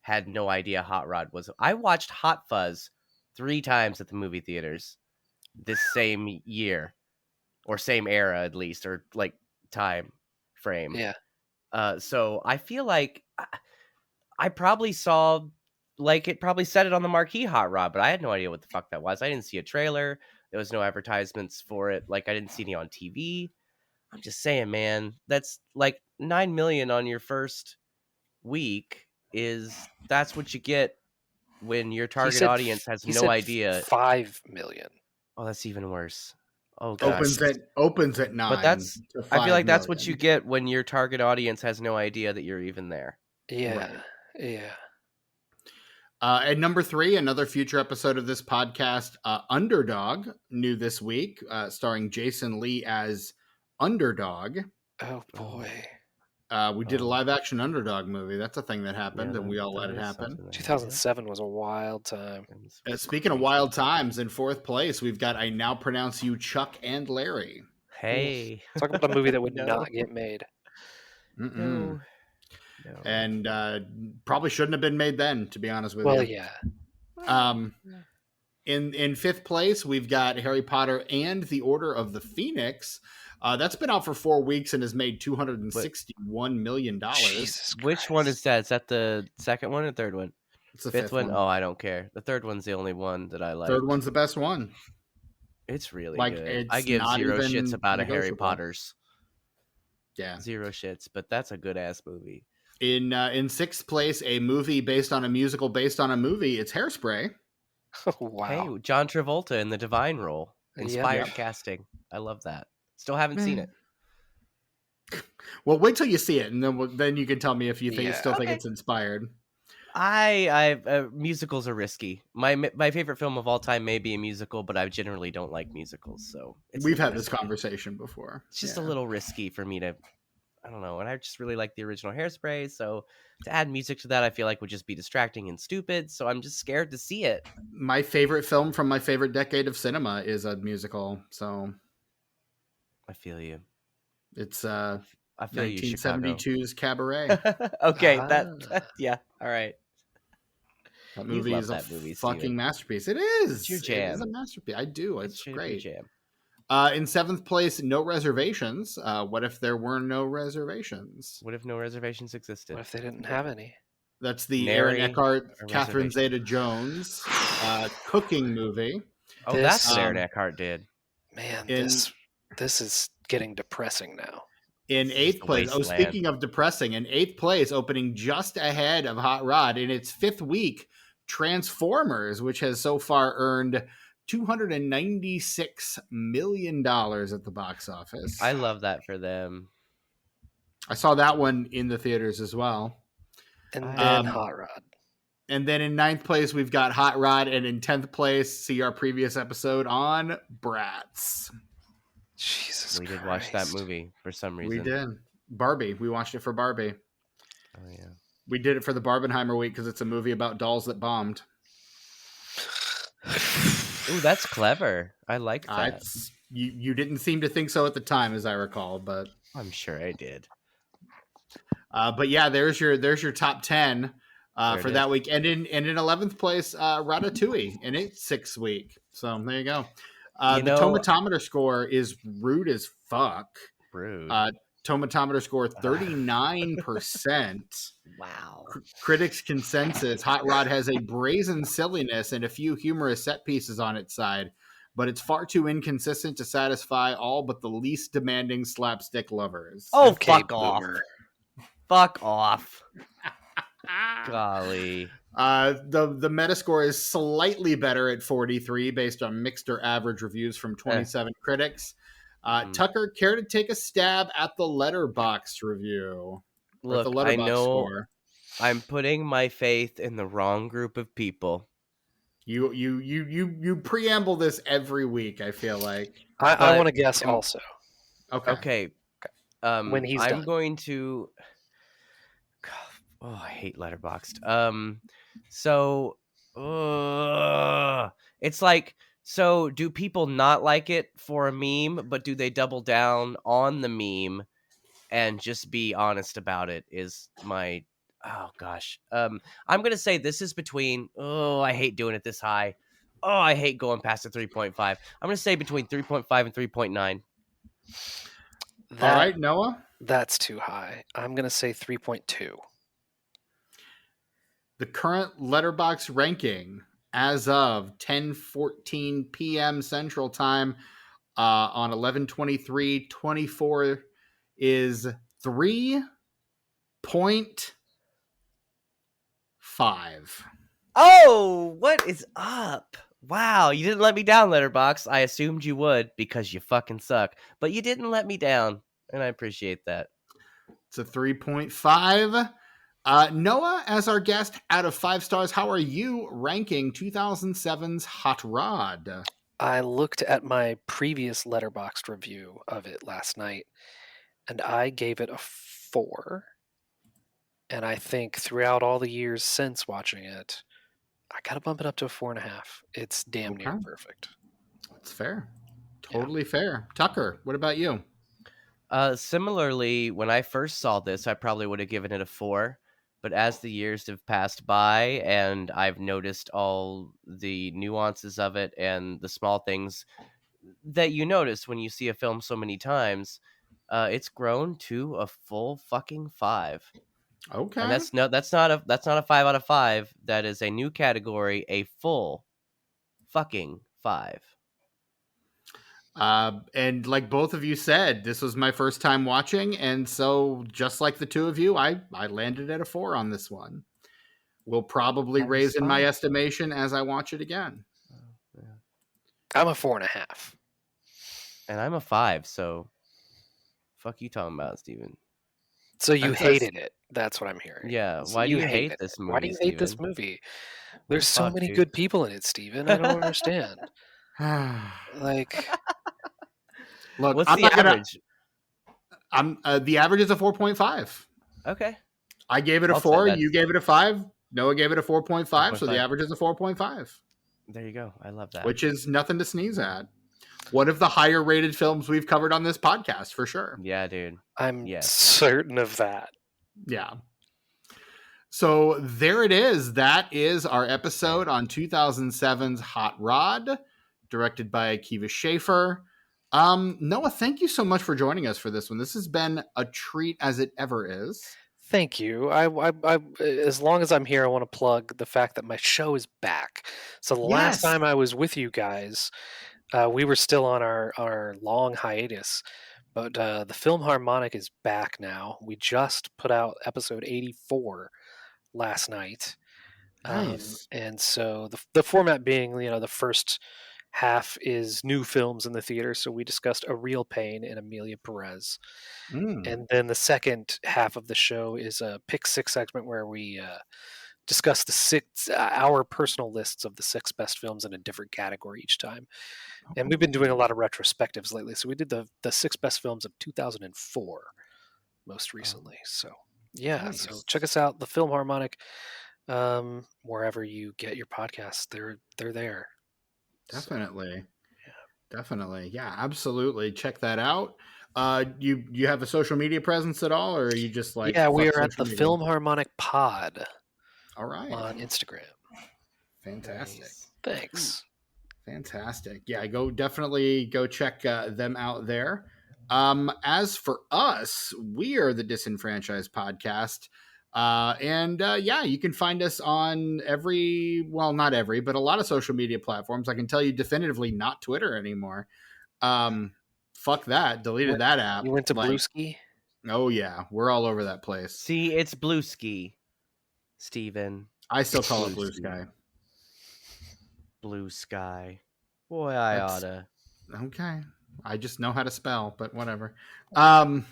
had no idea Hot Rod was. I watched Hot Fuzz 3 times at the movie theaters this same year, or same era at least, or like time frame. Yeah. So I feel like I probably saw, like, it probably said it on the marquee Hot Rod, but I had no idea what the fuck that was. I didn't see a trailer. There was no advertisements for it. Like, I didn't see any on TV. I'm just saying, man, that's like 9 million on your first week. That's what you get when your target audience has no idea. 5 million. Oh, that's even worse. Oh, God. Opens at 9. But I feel like that's what you get when your target audience has no idea that you're even there. Yeah. Right. Yeah. At number 3, another future episode of this podcast, Underdog, new this week, starring Jason Lee as Underdog. Oh boy. We did a live action Underdog movie. That's a thing that happened, and we all let it happen. 2007 was a wild time. Speaking of wild times, in 4th place, we've got I Now Pronounce You Chuck and Larry. Hey. Talk about a movie that would not get made. No. And probably shouldn't have been made then, to be honest with you. Well, yeah. In 5th place, we've got Harry Potter and the Order of the Phoenix. That's been out for 4 weeks and has made $261 million. Which one is that? Is that the second one or third one? It's the 5th one? Oh, I don't care. The third one's the only one that I like. Third one's the best one. It's really like, good. I give zero shits about a Harry Potter's. Yeah. 0 shits, but that's a good ass movie. In 6th place, a movie based on a musical based on a movie. It's Hairspray. Wow. Hey, John Travolta in the divine role. Inspired Yep. casting. I love that. Still haven't seen it. Well, wait till you see it, and then you can tell me if you think still think Okay. it's inspired. Musicals are risky. My favorite film of all time may be a musical, but I generally don't like musicals, so We've had this conversation before. It's just a little risky for me to, I don't know, and I just really like the original Hairspray, so to add music to that I feel like would just be distracting and stupid, so I'm just scared to see it. My favorite film from my favorite decade of cinema is a musical, so I feel you. It's I feel 1972's Cabaret. Okay, that yeah, all right. That movie is a fucking masterpiece. It is. It's your jam. It is a masterpiece. I do. It's great. Jam. In 7th place, No Reservations. What if there were no reservations? What if no reservations existed? What if they didn't have any? That's the Aaron Eckhart, Catherine Zeta-Jones cooking movie. Oh, that's what Aaron Eckhart did. Man, this is getting depressing now. In 8th place, speaking of depressing, in 8th place, opening just ahead of Hot Rod in its 5th week, Transformers, which has so far earned $296 million at the box office. I love that for them. I saw that one in the theaters as well. And then Hot Rod. And then in 9th place, we've got Hot Rod. And in 10th place, see our previous episode on Bratz. Jesus We did watch that movie for some reason. We did. Barbie. We watched it for Barbie. Oh, yeah. We did it for the Barbenheimer week because it's a movie about dolls that bombed. Ooh, that's clever. I like that. You didn't seem to think so at the time, as I recall, but I'm sure I did. But yeah, there's your top 10 for that week, and in 11th place, Ratatouille in its 6th week. So there you go. The tomatometer score is rude as fuck. Rude. Tomatometer score 39%. Wow. Critics consensus: Hot Rod has a brazen silliness and a few humorous set pieces on its side, but it's far too inconsistent to satisfy all but the least demanding slapstick lovers. Oh, fuck off. Fuck off. Golly. The Metascore is slightly better at 43 based on mixed or average reviews from 27 critics. Tucker, care to take a stab at the Letterboxd review? Look, the Letterboxd I know score? I'm putting my faith in the wrong group of people. You preamble this every week, I feel like. I want to guess also. Okay. When he's done. I'm going to... Oh, I hate Letterboxd. It's like, so do people not like it for a meme, but do they double down on the meme and just be honest about it is my... Oh, gosh. I'm going to say this is between... Oh, I hate doing it this high. Oh, I hate going past the 3.5. I'm going to say between 3.5 and 3.9. All right, Noah? That's too high. I'm going to say 3.2. The current Letterboxd ranking as of 10:14 p.m. Central Time on 11/23/24 is 3.5. Oh, what is up? Wow, you didn't let me down, Letterboxd. I assumed you would because you fucking suck. But you didn't let me down, and I appreciate that. It's a 3.5. Noah, as our guest, out of 5 stars, how are you ranking 2007's Hot Rod? I looked at my previous Letterboxd review of it last night, and I gave it a 4. And I think throughout all the years since watching it, I got to bump it up to a 4.5. It's damn near perfect. That's fair. Totally fair. Tucker, what about you? Similarly, when I first saw this, I probably would have given it a 4. But as the years have passed by and I've noticed all the nuances of it and the small things that you notice when you see a film so many times, it's grown to a full fucking 5. Okay. And that's not a 5 out of 5. That is a new category, a full fucking 5. And like both of you said, this was my first time watching, and so just like the two of you, I landed at a 4 on this one. Will probably raise in my estimation as I watch it again. I'm a 4.5. And I'm a 5, so fuck you talking about, Steven. So you That's- hated it. That's what I'm hearing. Yeah, So why do you hated hate it. this Why do movie, you hate this Steven? movie? There's so Fuck, many dude. good people in it, Steven. I don't understand. Like, Look, What's I'm the not gonna. average? The average is a 4.5. Okay. I gave it a I'll say 4. that's- You gave it a 5. Noah gave it a 4.5. So the 4.5. average is a 4.5, There you go. I love that. which is nothing to sneeze at. One of the higher rated films we've covered on this podcast for sure. Yeah, dude. I'm Yes. certain of that. Yeah. So there it is. That is our episode on 2007's Hot Rod, directed by Akiva Schaffer. Noah, thank you so much for joining us for this one. This has been a treat as it ever is. Thank you. I as long as I'm here, I want to plug the fact that my show is back. So the last Yes. time I was with you guys, we were still on our long hiatus, but the film Harmonic is back now. We just put out episode 84 last night. Nice. And so the format being, the first half is new films in the theater. So we discussed A Real Pain and Amelia Perez. And then the second half of the show is a Pick Six segment where we discuss our personal lists of the 6 best films in a different category each time. And we've been doing a lot of retrospectives lately. So we did the 6 best films of 2004 most recently. So yeah, nice. so check us out, the Film Harmonic, wherever you get your podcasts. They're there. Definitely. Definitely. Yeah, absolutely. Check that out. You have a social media presence at all, or are you just like We fuck are at social the media? Film Harmonic Pod All right. on Instagram. Fantastic. Nice. Thanks. Fantastic. Yeah, definitely go check them out there. As for us, we are the Disenfranchised Podcast. You can find us on not every, but a lot of social media platforms. I can tell you definitively not Twitter anymore. Fuck that. Deleted that app. You went to Blueski? Oh yeah, we're all over that place. See, it's Blue Ski, Steven. I still call it Blue Sky. Blue Sky. Boy, I oughta. Okay. I just know how to spell, but whatever. It's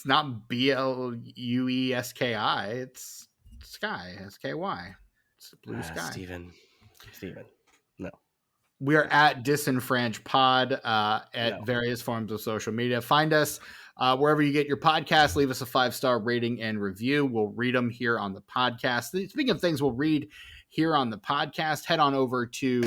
not BLUESKI. It's Sky, SKY. It's Blue Sky. Steven. No. We are at Disenfranch Pod at various forms of social media. Find us wherever you get your podcast. Leave us a 5-star rating and review. We'll read them here on the podcast. Speaking of things we'll read here on the podcast, head on over to,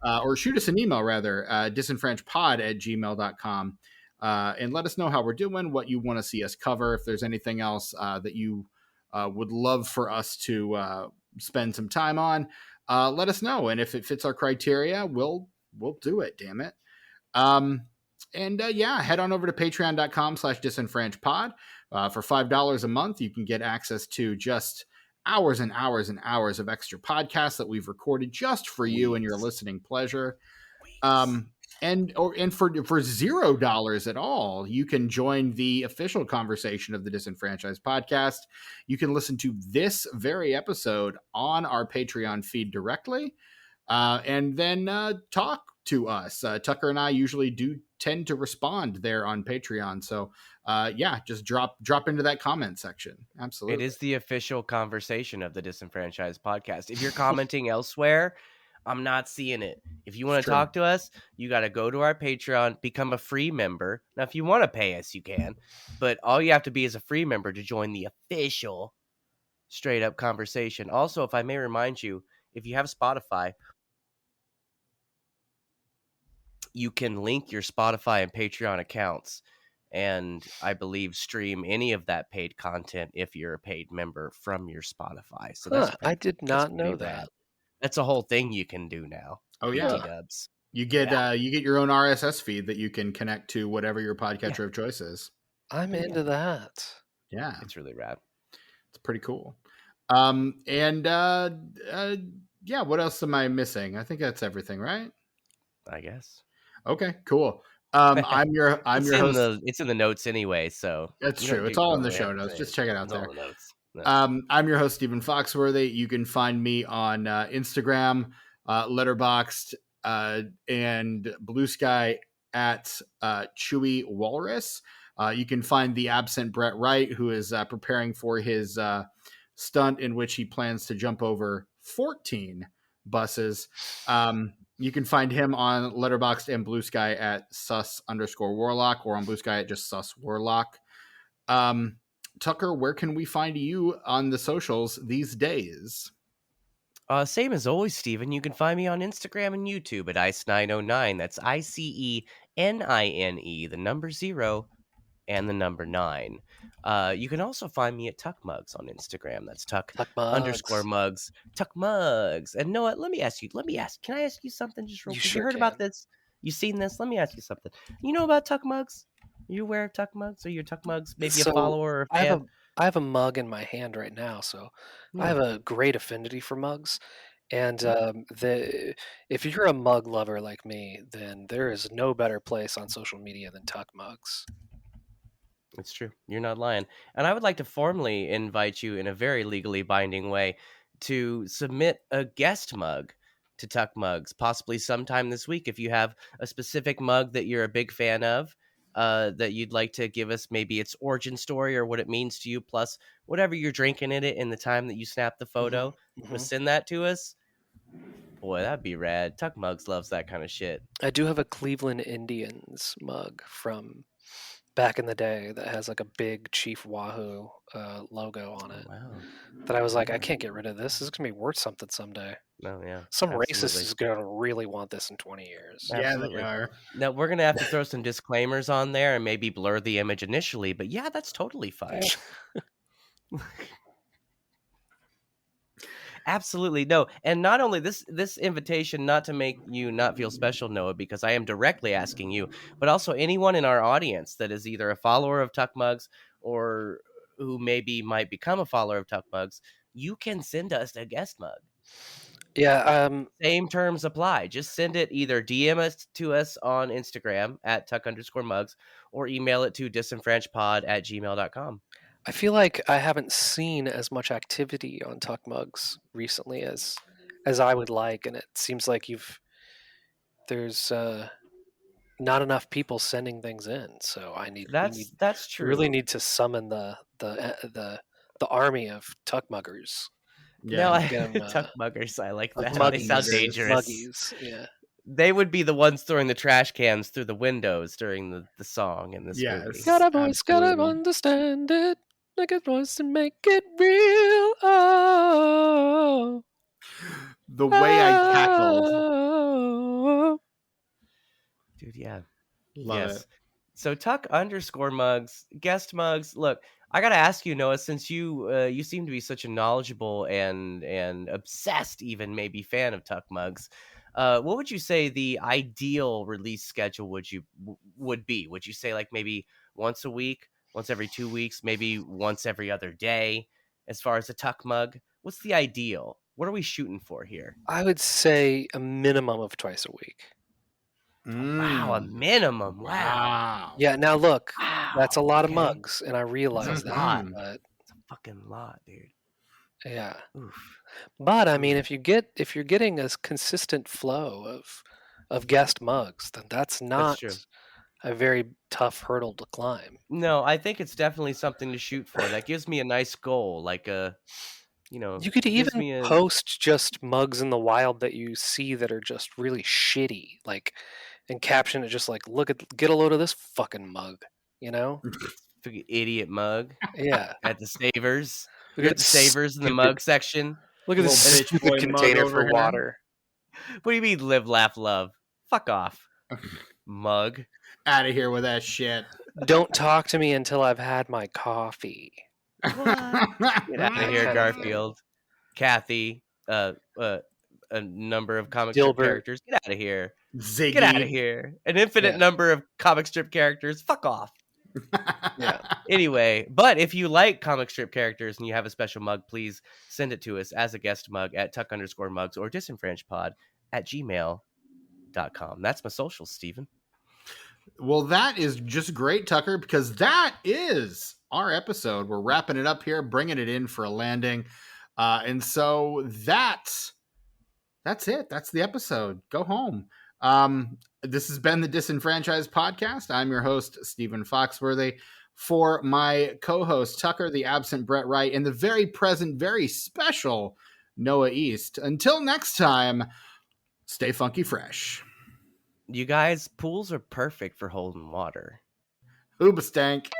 or shoot us an email rather, disenfranchpod@gmail.com. And let us know how we're doing, what you want to see us cover. If there's anything else that you would love for us to spend some time on, let us know. And if it fits our criteria, we'll do it, damn it. Head on over to patreon.com/disenfranchpod. For $5 a month, you can get access to just hours and hours and hours of extra podcasts that we've recorded just for you and your listening pleasure. And for $0 at all, you can join the official conversation of the Disenfranchised Podcast. You can listen to this very episode on our Patreon feed directly, and then talk to us. Tucker and I usually do tend to respond there on Patreon. So just drop into that comment section. Absolutely. It is the official conversation of the Disenfranchised Podcast. If you're commenting elsewhere, I'm not seeing it. If you want to talk to us, you got to go to our Patreon, become a free member. Now, if you want to pay us, you can. But all you have to be is a free member to join the official straight up conversation. Also, if I may remind you, if you have Spotify, you can link your Spotify and Patreon accounts, and I believe stream any of that paid content if you're a paid member from your Spotify. So I did not know that. That's a whole thing you can do now. Oh yeah, dubs. You get your own RSS feed that you can connect to whatever your podcatcher of choice is. I'm into that. Yeah, it's really rad. It's pretty cool. What else am I missing? I think that's everything, right? I guess. Okay, cool. I'm your host. It's in the notes anyway, so that's true. It's all in the show notes. Just check it out there. No. I'm your host, Stephen Foxworthy. You can find me on Instagram, Letterboxd, and Blue Sky at Chewy Walrus. You can find the absent Brett Wright, who is preparing for his stunt in which he plans to jump over 14 buses. You can find him on Letterboxd and Blue Sky at sus_warlock, or on Blue Sky at just sus_warlock. Tucker, where can we find you on the socials these days? Same as always, Steven. You can find me on Instagram and YouTube at Ice909. That's ICENINE, the number 0 and the number 9. You can also find me at Tuck Mugs on Instagram. That's Tuck_mugs. Tuck Mugs. And Noah, let me ask. Can I ask you something just real quick? Sure You heard about this? You seen this? Let me ask you something. You know about Tuck Mugs? Are you aware of Tuck Mugs? Are you a Tuck Mugs? Maybe a follower or a fan? I have a mug in my hand right now, so I have a great affinity for mugs. And if you're a mug lover like me, then there is no better place on social media than Tuck Mugs. It's true. You're not lying. And I would like to formally invite you in a very legally binding way to submit a guest mug to Tuck Mugs, possibly sometime this week. If you have a specific mug that you're a big fan of, that you'd like to give us maybe its origin story or what it means to you, plus whatever you're drinking in it in the time that you snap the photo, send that to us. Boy, that'd be rad. Tuck Mugs loves that kind of shit. I do have a Cleveland Indians mug from back in the day that has like a big Chief Wahoo logo on it. Wow. That I was like, I can't get rid of this. This is gonna be worth something someday. Oh yeah. Some absolutely. racist is gonna really want this in 20 years. Absolutely. Yeah, they are. Now we're gonna have to throw some disclaimers on there and maybe blur the image initially, but yeah, that's totally fine. Absolutely. No. And not only this invitation, not to make you not feel special, Noah, because I am directly asking you, but also anyone in our audience that is either a follower of Tuck Mugs or who maybe might become a follower of Tuck Mugs, you can send us a guest mug. Yeah. Same terms apply. Just send it, either DM us to us on Instagram at Tuck_mugs or email it to disenfranchpod@gmail.com. I feel like I haven't seen as much activity on Tuck Mugs recently as I would like, and it seems like there's not enough people sending things in. So That's true. We really need to summon the army of Tuck Muggers. Yeah, Tuck Muggers. I like that. They sound dangerous. Muggies, yeah. They would be the ones throwing the trash cans through the windows during the song in this movie. Got a voice, gotta understand it. Make a voice and make it real. Oh, the way I cackled, dude. Yeah, love it. So Tuck_mugs, guest mugs. Look, I gotta ask you, Noah, since you seem to be such a knowledgeable and obsessed, even maybe fan of Tuck Mugs. What would you say the ideal release schedule would be? Would you say like maybe once a week? Once every 2 weeks, maybe once every other day, as far as a Tuck Mug? What's the ideal? What are we shooting for here? I would say a minimum of twice a week. Wow, a minimum. Wow. Yeah, now look, that's a lot of mugs, and I realize that. But it's a fucking lot, dude. Yeah. Oof. But I mean, if you're getting a consistent flow of guest mugs, then that's not a very tough hurdle to climb. No, I think it's definitely something to shoot for. That gives me a nice goal, like you could even post just mugs in the wild that you see that are just really shitty, like, and caption it just like, get a load of this fucking mug, you know? Idiot mug. Yeah. At the Savers. We got the Savers in the mug section. Look at this stupid container for water. What do you mean live, laugh, love? Fuck off. Mug. Out of here with that shit. Don't talk to me until I've had my coffee. Get out of here, Garfield. Kathy, a number of comic strip characters. Get out of here. Ziggy. Get out of here. An infinite number of comic strip characters. Fuck off. Yeah. Anyway, but if you like comic strip characters and you have a special mug, please send it to us as a guest mug at Tuck_mugs or disenfranchpod@gmail.com. That's my socials, Steven. Well, that is just great, Tucker, because that is our episode. We're wrapping it up here, bringing it in for a landing. And so that's it. That's the episode. Go home. This has been the Disenfranchised Podcast. I'm your host, Stephen Foxworthy. For my co-host, Tucker, the absent Brett Wright, and the very present, very special Noah East. Until next time, stay funky fresh. You guys, pools are perfect for holding water. Hoobastank.